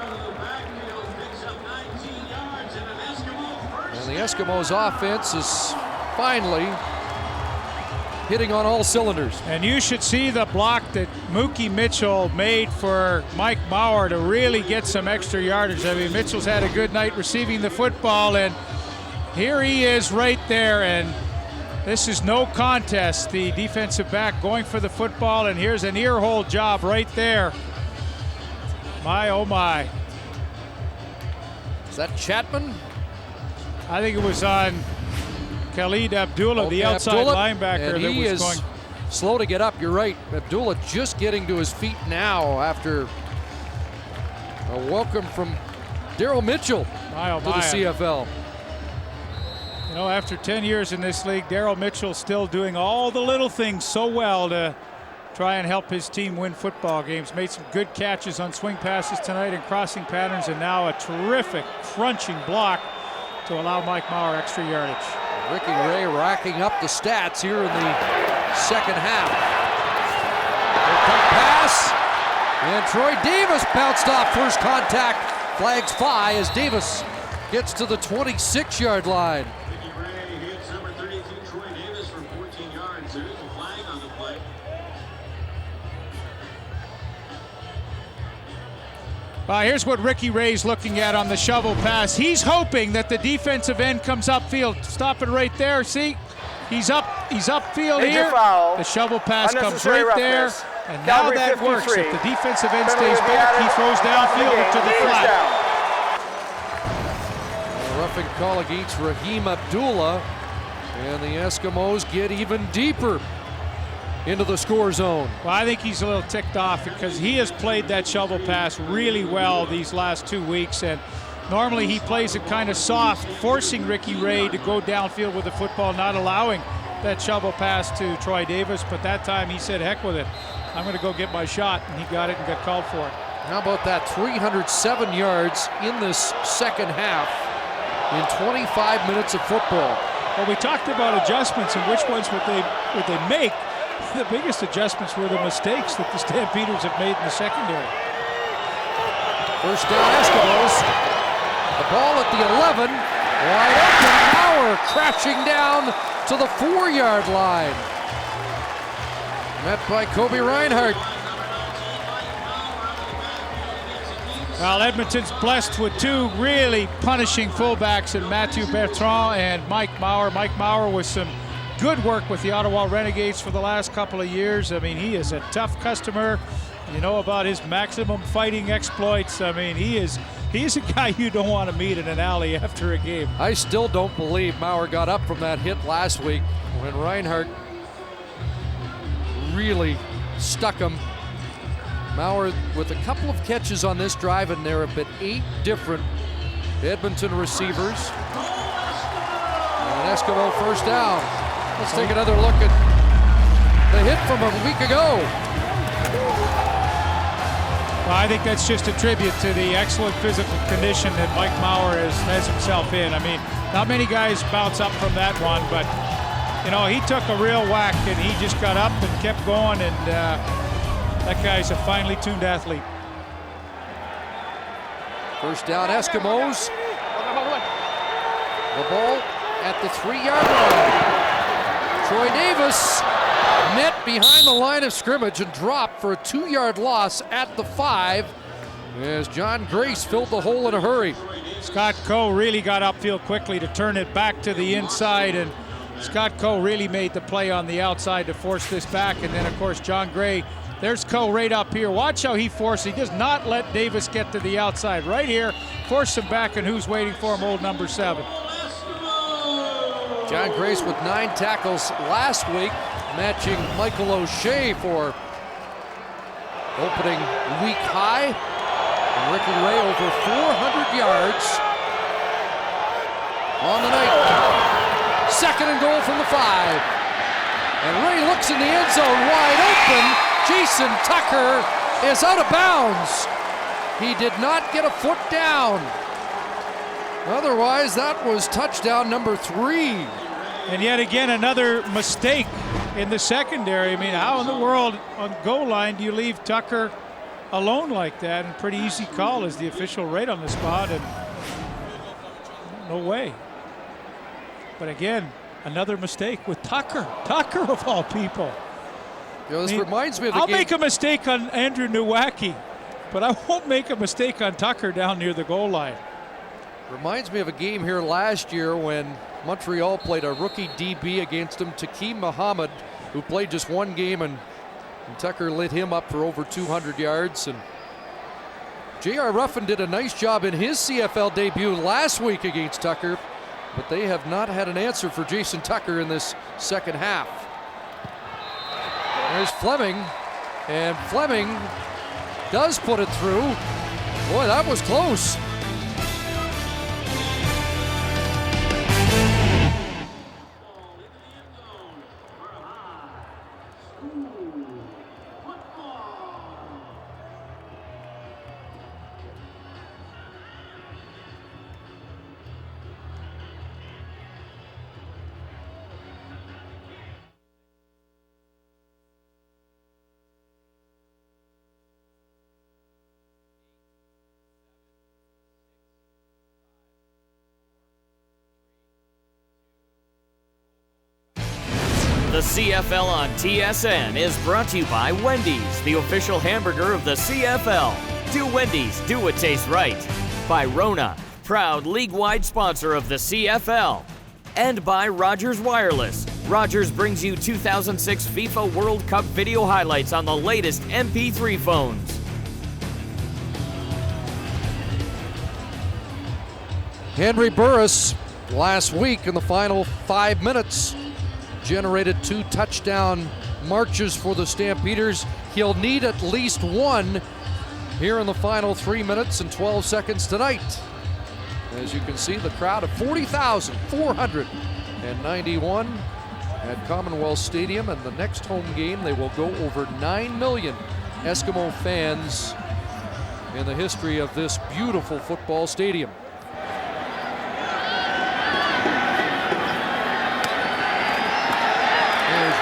And the Eskimos' offense is finally hitting on all cylinders. And you should see the block that Mookie Mitchell made for Mike Mauer to really get some extra yardage. I mean, Mitchell's had a good night receiving the football, and here he is right there, and this is no contest. The defensive back going for the football, and here's an ear hole job right there. My, oh my. Is that Chapman? I think it was on Khalid Abdullah, the outside linebacker, and that was going. Slow to get up, you're right. Abdullah just getting to his feet now after a welcome from Daryl Mitchell to the CFL. You know, after 10 years in this league, Daryl Mitchell still doing all the little things so well to try and help his team win football games. Made some good catches on swing passes tonight and crossing patterns, and now a terrific crunching block to allow Mike Mauer extra yardage. Ricky Ray racking up the stats here in the second half. Pass, and Troy Davis bounced off first contact. Flags fly as Davis gets to the 26-yard line. Ricky Ray hits number 32, Troy Davis, for 14 yards. There is a flag on the play. Here's what Ricky Ray's looking at on the shovel pass. He's hoping that the defensive end comes upfield. Stop it right there. See, he's upfield here. Foul. The shovel pass comes Unnecessary right there, roughness. and Calgary now that 53. works. If the defensive end Penalty stays to be back, added. he throws downfield to the Game is flat. down. A roughing call against Raheem Abdullah, and the Eskimos get even deeper into the score zone. Well, I think he's a little ticked off because he has played that shovel pass really well these last 2 weeks, and normally he plays it kind of soft, forcing Ricky Ray to go downfield with the football, not allowing that shovel pass to Troy Davis, but that time he said, heck with it. I'm going to go get my shot, and he got it and got called for it. How about that 307 yards in this second half in 25 minutes of football? Well, we talked about adjustments and which ones would they make. The biggest adjustments were the mistakes that the Stampeders have made in the secondary. First down, Eskimos. The ball at the 11. Wide open. Mauer crashing down to the 4-yard line. Met by Kobe Reinhardt. Well, Edmonton's blessed with two really punishing fullbacks in Matthew Bertrand and Mike Mauer. Mike Mauer with some good work with the Ottawa Renegades for the last couple of years. I mean, he is a tough customer. You know about his maximum fighting exploits. I mean, he's a guy you don't want to meet in an alley after a game. I still don't believe Mauer got up from that hit last week when Reinhardt really stuck him. Mauer with a couple of catches on this drive, and there have been 8 different Edmonton receivers. An Eskimo first down. Let's take another look at the hit from a week ago. Well, I think that's just a tribute to the excellent physical condition that Mike Mauer has himself in. I mean, not many guys bounce up from that one, but, you know, he took a real whack, and he just got up and kept going, and that guy's a finely tuned athlete. First down, Eskimos. The ball at the 3-yard line. Troy Davis met behind the line of scrimmage and dropped for a 2-yard loss at the 5 as John Grace filled the hole in a hurry. Scott Coe really got upfield quickly to turn it back to the inside, and Scott Coe really made the play on the outside to force this back. And then, of course, John Gray, there's Coe right up here. Watch how he forces. He does not let Davis get to the outside. Right here, force him back, and who's waiting for him? Old number 7. John Grace with 9 tackles last week, matching Michael O'Shea for opening week high. And Ricky Ray over 400 yards on the night. Second and goal from the 5. And Ray looks in the end zone wide open. Jason Tucker is out of bounds. He did not get a foot down. Otherwise, that was touchdown number 3. And yet again, another mistake in the secondary. I mean, how in the world on goal line do you leave Tucker alone like that? And pretty easy call as the official right on the spot, and no way. But again, another mistake with Tucker. Tucker of all people. You know, this reminds me of the I'll game. make a mistake on Andrew Nowacki, but I won't make a mistake on Tucker down near the goal line. Reminds me of a game here last year when Montreal played a rookie DB against him, Takeem Muhammad, who played just one game, and Tucker lit him up for over 200 yards. And J.R. Ruffin did a nice job in his CFL debut last week against Tucker, but they have not had an answer for Jason Tucker in this second half. There's Fleming, and Fleming does put it through. Boy, that was close. The CFL on TSN is brought to you by Wendy's, the official hamburger of the CFL. Do Wendy's, do what tastes right. By Rona, proud league-wide sponsor of the CFL. And by Rogers Wireless. Rogers brings you 2006 FIFA World Cup video highlights on the latest MP3 phones. Henry Burris last week in the final 5 minutes generated 2 touchdown marches for the Stampeders. He'll need at least one here in the final 3 minutes and 12 seconds tonight. As you can see, the crowd of 40,491 at Commonwealth Stadium, and the next home game they will go over 9 million Eskimo fans in the history of this beautiful football stadium.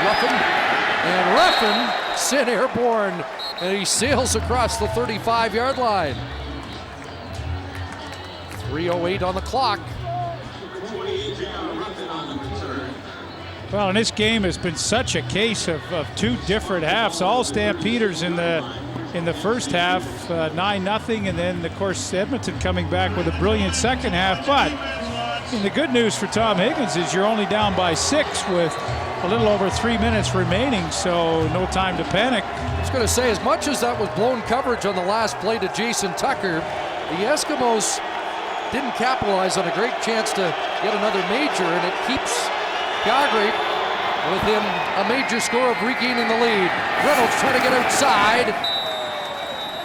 Ruffin, and Ruffin sent airborne, and he sails across the 35-yard line. 3:08 on the clock. Well, and this game has been such a case of 2 different halves. All Stampeders in the first half, 9-0, and then of course Edmonton coming back with a brilliant second half. But the good news for Tom Higgins is you're only down by 6 with a little over 3 minutes remaining, so no time to panic. I was going to say, as much as that was blown coverage on the last play to Jason Tucker, the Eskimos didn't capitalize on a great chance to get another major, and it keeps Calgary within a major score of regaining the lead. Reynolds trying to get outside.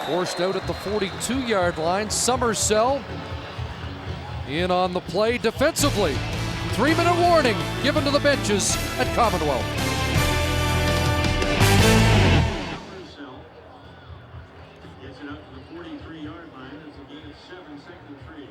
Forced out at the 42-yard line. Summersell in on the play defensively. 3-minute warning given to the benches at Commonwealth. Gets it up to the 43-yard line. It's a gain of 7, second and 3.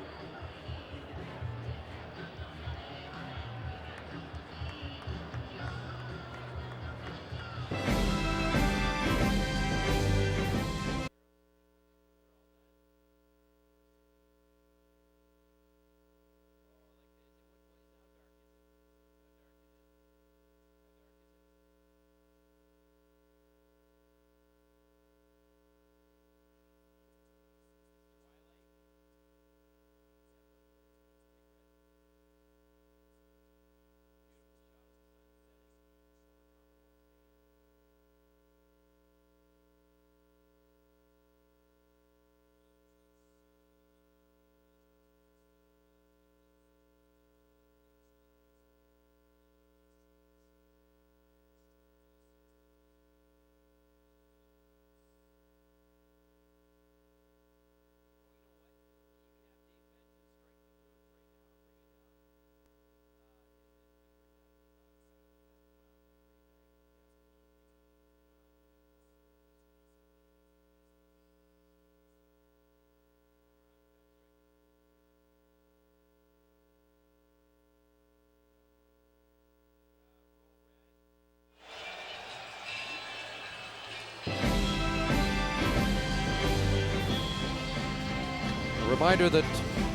A reminder that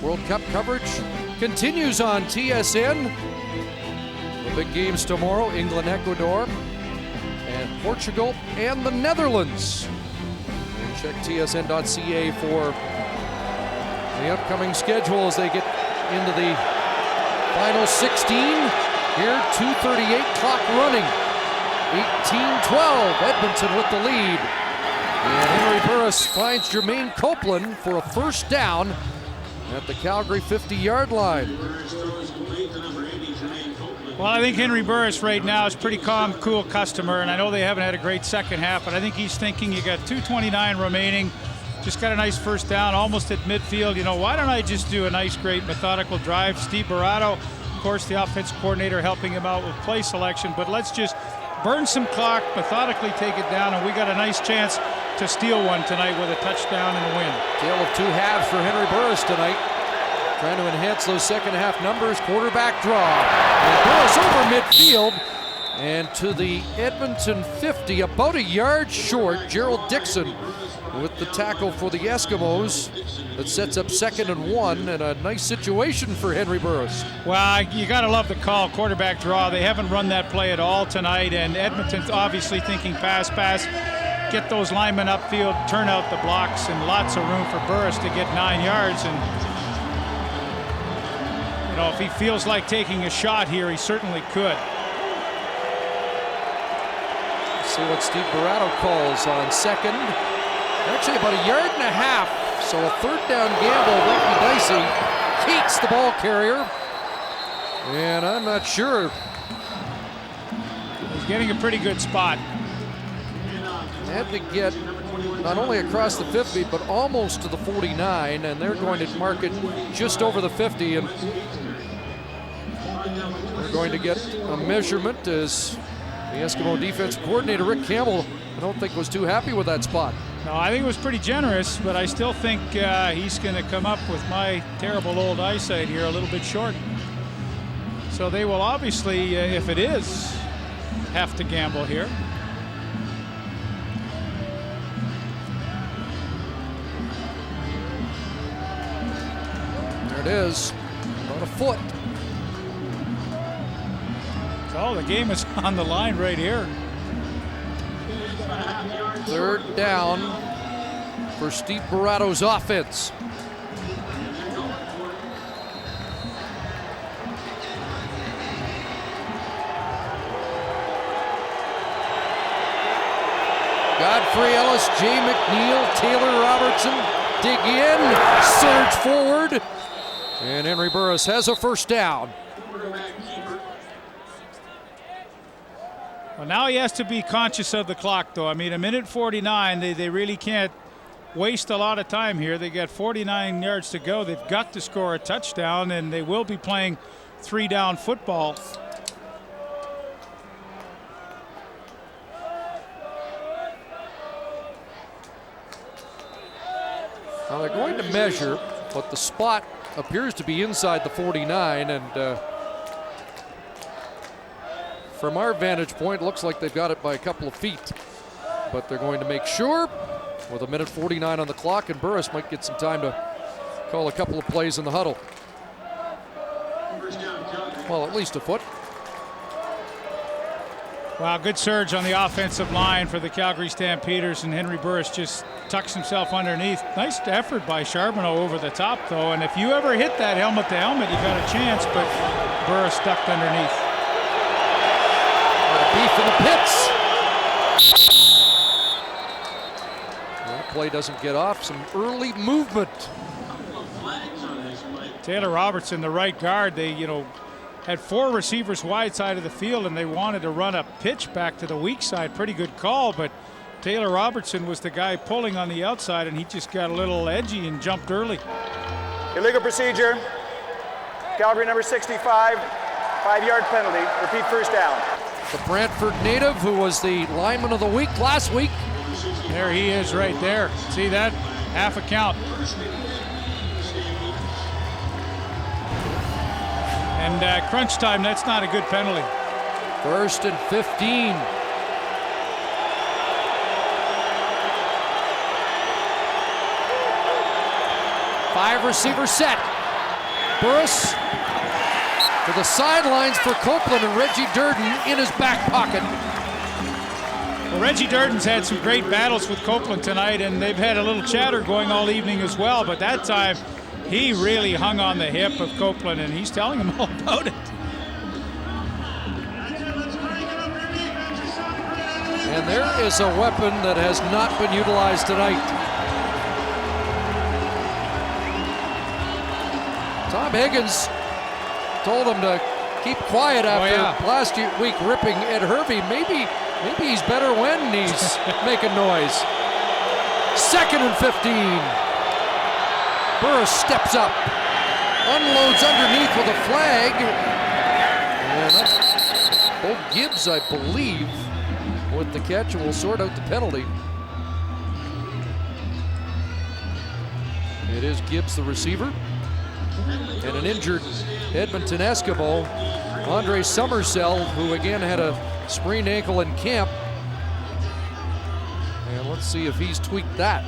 World Cup coverage continues on TSN with Big games tomorrow, England, Ecuador, and Portugal and the Netherlands. And check tsn.ca for the upcoming schedule as they get into the final 16. Here, 2:38 clock running. 18-12, Edmonton with the lead. And Henry Burris finds Jermaine Copeland for a first down at the Calgary 50-yard line. Well, I think Henry Burris right now is pretty calm, cool customer, and I know they haven't had a great second half, but I think he's thinking you got 2:29 remaining, just got a nice first down, almost at midfield. You know, why don't I just do a nice, great, methodical drive? Steve Barato, of course, the offensive coordinator, helping him out with play selection, but let's just burn some clock, methodically take it down, and we got a nice chance to steal one tonight with a touchdown and a win. Tale of two halves for Henry Burris tonight. Trying to enhance those second half numbers. Quarterback draw. And Burris over midfield and to the Edmonton 50, about a yard short. Gerald Dixon with the tackle for the Eskimos. That sets up 2nd and 1, and a nice situation for Henry Burris. Well, you got to love the call, quarterback draw. They haven't run that play at all tonight, and Edmonton's obviously thinking pass, get those linemen upfield, turn out the blocks, and lots of room for Burris to get 9 yards. And you know, if he feels like taking a shot here, he certainly could. Let's see what Steve Barato calls on second. Actually about a yard and a half, so a third down gamble. Ricky Dicey heats the ball carrier, and I'm not sure. He's getting a pretty good spot. Had to get not only across the 50, but almost to the 49, and they're going to mark it just over the 50, and they're going to get a measurement as the Eskimo defense coordinator, Rick Campbell, I don't think was too happy with that spot. No, I think it was pretty generous, but I still think he's going to come up with my terrible old eyesight here a little bit short. So they will obviously, if it is, have to gamble here. There it is, about a foot. So the game is on the line right here. Third down for Steve Barato's offense. Godfrey Ellis, Jay McNeil, Taylor Robertson dig in, surge forward, and Henry Burris has a first down. Well, now he has to be conscious of the clock, though. I mean, a minute 49, they really can't waste a lot of time here. They got 49 yards to go. They've got to score a touchdown, and they will be playing 3-down football. Now they're going to measure, but the spot appears to be inside the 49, and from our vantage point, it looks like they've got it by a couple of feet. But they're going to make sure with a minute 49 on the clock, and Burris might get some time to call a couple of plays in the huddle. Well, at least a foot. Wow, good surge on the offensive line for the Calgary Stampeders, and Henry Burris just tucks himself underneath. Nice effort by Charbonneau over the top, though, and if you ever hit that helmet to helmet, you got a chance, but Burris ducked underneath. Beef in the pits. That play doesn't get off. Some early movement. Taylor Robertson, the right guard, they, had 4 receivers wide side of the field, and they wanted to run a pitch back to the weak side. Pretty good call, but Taylor Robertson was the guy pulling on the outside, and he just got a little edgy and jumped early. Illegal procedure. Calgary number 65, 5-yard penalty. Repeat first down. The Brantford native, who was the lineman of the week last week. There he is right there. See that? Half a count. And crunch time, that's not a good penalty. 1st and 15. Five receiver set. Burris to the sidelines for Copeland, and Reggie Durden in his back pocket. Well, Reggie Durden's had some great battles with Copeland tonight, and they've had a little chatter going all evening as well, but that time he really hung on the hip of Copeland, and he's telling him all about it. And there is a weapon that has not been utilized tonight. Tom Higgins told him to keep quiet after last week ripping Ed Hervey. Maybe he's better when he's making noise. 2nd and 15. Burris steps up, unloads underneath with a flag. And that's Bo Gibbs, I believe, with the catch, and will sort out the penalty. It is Gibbs, the receiver. And an injured Edmonton Eskimo, Andre Summersell, who again had a sprained ankle in camp. And let's see if he's tweaked that.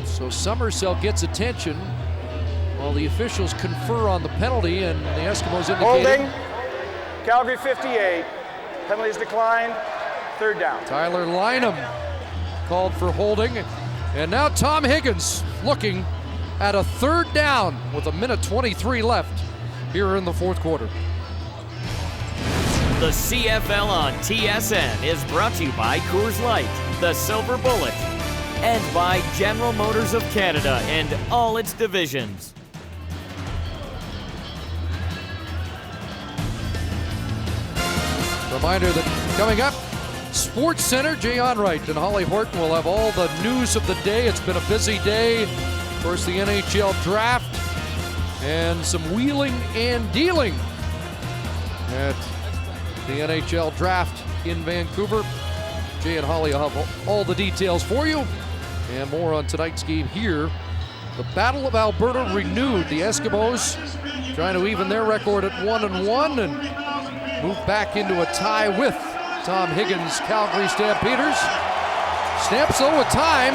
So Summersell gets attention while the officials confer on the penalty, and the Eskimos indicating. Holding, Calgary 58, penalties declined, 3rd down. Tyler Lynham called for holding, and now Tom Higgins looking at a 3rd down with 1:23 left here in the 4th quarter. The CFL on TSN is brought to you by Coors Light, the Silver Bullet, and by General Motors of Canada and all its divisions. Reminder that coming up, Sports Center, Jay Onright and Holly Horton will have all the news of the day. It's been a busy day. Of course, the NHL draft and some wheeling and dealing at the NHL draft in Vancouver. Jay and Holly will have all the details for you, and more on tonight's game here. The Battle of Alberta renewed. The Eskimos trying to even their record at 1-1 and move back into a tie with Tom Higgins' Calgary Stampeders. Stamps though with time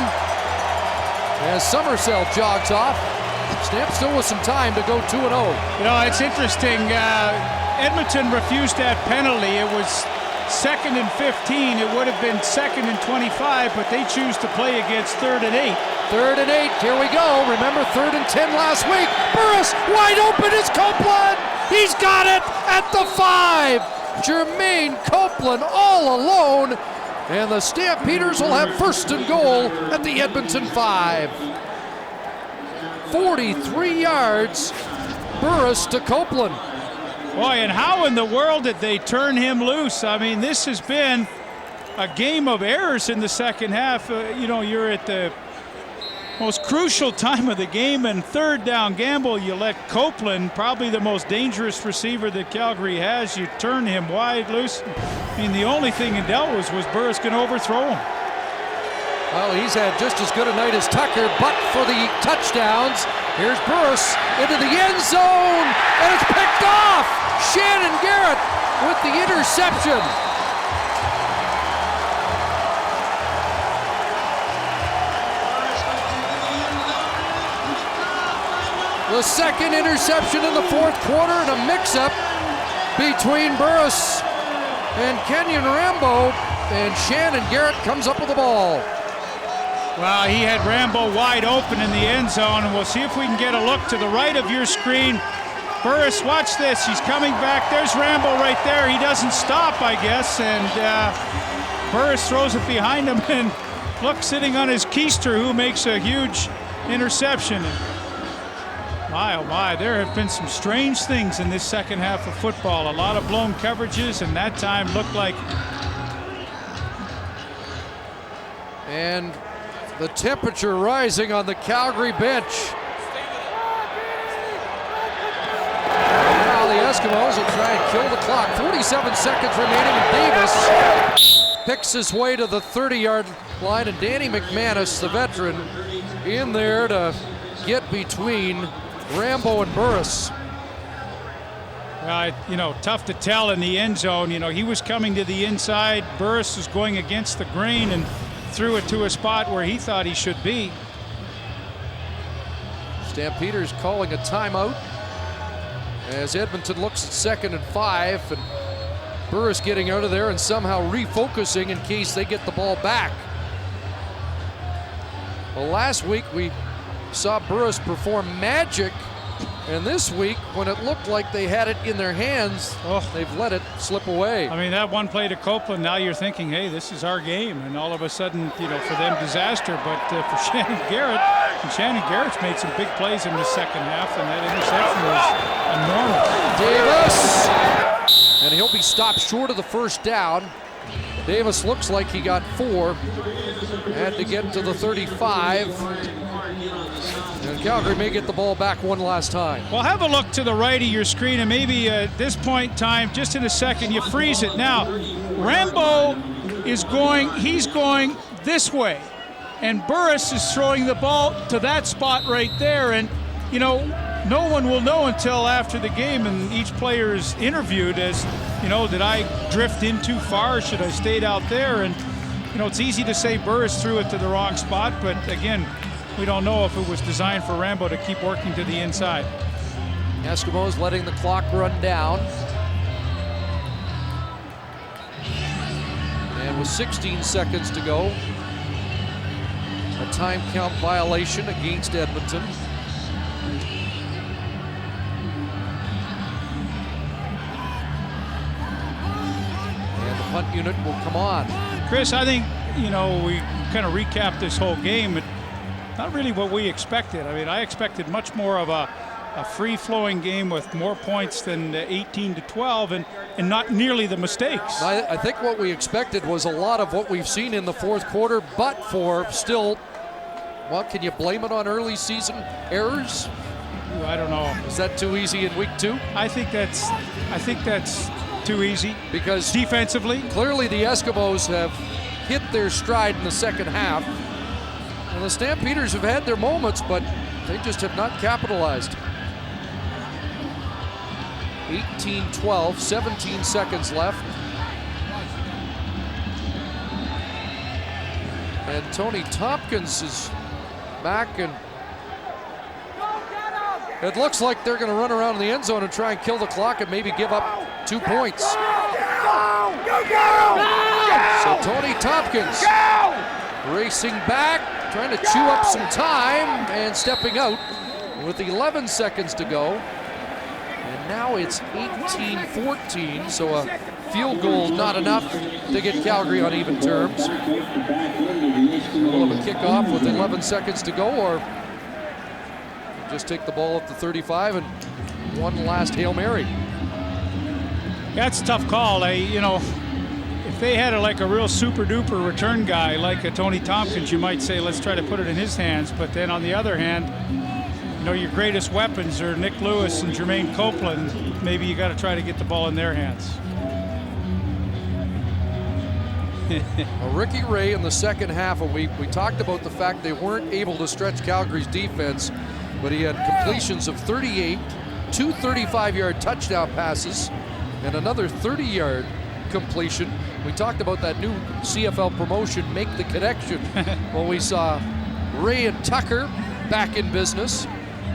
as Summersell jogs off. Stamps still with some time to go 2-0. You know, it's interesting. Edmonton refused that penalty. It was 2nd and 15. It would have been 2nd and 25, but they choose to play against 3rd and 8. 3rd and 8, here we go. Remember 3rd and 10 last week. Burris wide open is Copeland. He's got it at the 5. Jermaine Copeland all alone. And the Stampeders will have 1st and goal at the Edmonton 5. 43 yards, Burris to Copeland. Boy, and how in the world did they turn him loose? I mean, this has been a game of errors in the second half. You know, you're at the most crucial time of the game, and 3rd down gamble, you let Copeland, probably the most dangerous receiver that Calgary has, you turn him wide loose. I mean, the only thing in doubt was Burris going to overthrow him. Well, he's had just as good a night as Tucker, but for the touchdowns, here's Burris into the end zone, and it's picked off. Shannon Garrett with the interception. The 2nd interception in the 4th quarter, and a mix-up between Burris and Kenyon Rambo, and Shannon Garrett comes up with the ball. Well, he had Rambo wide open in the end zone, and we'll see if we can get a look to the right of your screen. Burris, watch this. He's coming back. There's Rambo right there. He doesn't stop, I guess, and Burris throws it behind him, and look, sitting on his keister, who makes a huge interception. My, oh my, there have been some strange things in this second half of football. A lot of blown coverages, and that time looked like... And the temperature rising on the Calgary bench. Now the Eskimos will try and kill the clock. 47 seconds remaining, and Davis picks his way to the 30-yard line, and Danny McManus, the veteran, in there to get between Rambo and Burris. You know, tough to tell in the end zone. You know, he was coming to the inside. Burris was going against the grain, and threw it to a spot where he thought he should be. Stampeders calling a timeout as Edmonton looks at 2nd and 5, and Burris getting out of there and somehow refocusing in case they get the ball back. Well, last week we saw Burris perform magic, and this week, when it looked like they had it in their hands, they've let it slip away. I mean, that one play to Copeland, now you're thinking, hey, this is our game, and all of a sudden, you know, for them, disaster. But for Shannon Garrett, and Shannon Garrett's made some big plays in the second half, and that interception was enormous. Davis, and he'll be stopped short of the first down. Davis looks like he got 4. Had to get to the 35. And Calgary may get the ball back one last time. Well, have a look to the right of your screen, and maybe at this point in time, just in a second, you freeze it. Now, Rambo is he's going this way, and Burris is throwing the ball to that spot right there. And, you know, no one will know until after the game, and each player is interviewed as, you know, did I drift in too far, or should I stayed out there? And, you know, it's easy to say Burris threw it to the wrong spot, but again, we don't know if it was designed for Rambo to keep working to the inside. Eskimos letting the clock run down. And with 16 seconds to go, a time count violation against Edmonton. And the punt unit will come on. Chris, I think, you know, we kind of recapped this whole game, but not really what we expected. I mean, I expected much more of a free-flowing game with more points than 18-12 and not nearly the mistakes. I think what we expected was a lot of what we've seen in the fourth quarter, but for still, well, can you blame it on early season errors? I don't know. Is that too easy in week 2? I think that's too easy. Because defensively, clearly the Eskimos have hit their stride in the second half. And the Stampeders have had their moments, but they just have not capitalized. 18-12, 17 seconds left. And Tony Tompkins is back, and it looks like they're going to run around in the end zone and try and kill the clock and maybe give up 2 points. So Tony Tompkins racing back, trying to chew up some time, and stepping out with 11 seconds to go. And now it's 18-14, so a field goal not enough to get Calgary on even terms. We'll have a kickoff with 11 seconds to go, or just take the ball at the 35 and one last Hail Mary. That's a tough call. You know, if they had like a real super duper return guy like a Tony Tompkins, you might say let's try to put it in his hands. But then on the other hand, you know, your greatest weapons are Nick Lewis and Jermaine Copeland. Maybe you got to try to get the ball in their hands. Well, Ricky Ray in the second half, we talked about the fact they weren't able to stretch Calgary's defense, but he had completions of 38, 2 35-yard touchdown passes, and another 30-yard completion. We talked about that new CFL promotion, Make the Connection. Well, we saw Ray and Tucker back in business.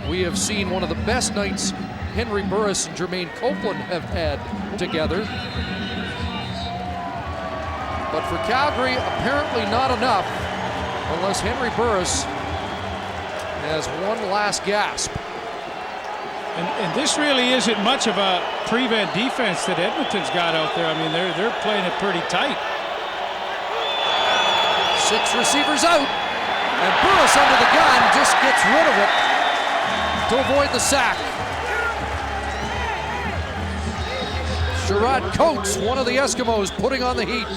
We have seen one of the best nights Henry Burris and Jermaine Copeland have had together. But for Calgary, apparently not enough, unless Henry Burris has one last gasp. And this really isn't much of a prevent defense that Edmonton's got out there. I mean, they're playing it pretty tight. 6 receivers out, and Burris under the gun just gets rid of it to avoid the sack. Sherrod Coates, one of the Eskimos, putting on the heat.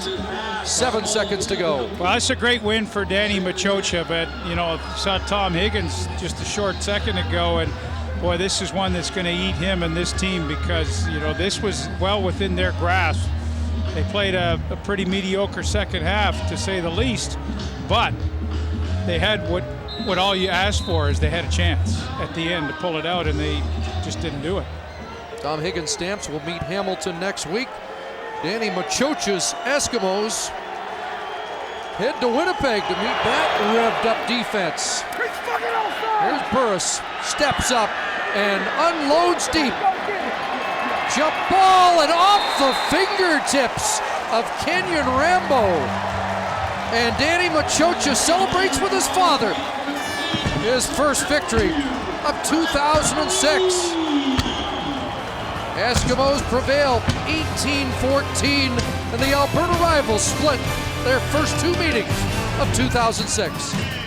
7 seconds to go. Well, that's a great win for Danny Machocha, but, you know, saw Tom Higgins just a short second ago, and boy, this is one that's going to eat him and this team because, you know, this was well within their grasp. They played a pretty mediocre second half, to say the least, but they had what all you asked for is they had a chance at the end to pull it out, and they just didn't do it. Tom Higgins Stamps will meet Hamilton next week. Danny Machocha's Eskimos Head to Winnipeg to meet that revved up defense. Here's Burris, steps up and unloads deep. Jump ball and off the fingertips of Kenyon Rambo. And Danny Machocha celebrates with his father his first victory of 2006. Eskimos prevail 18-14, and the Alberta Rivals split their first two meetings of 2006.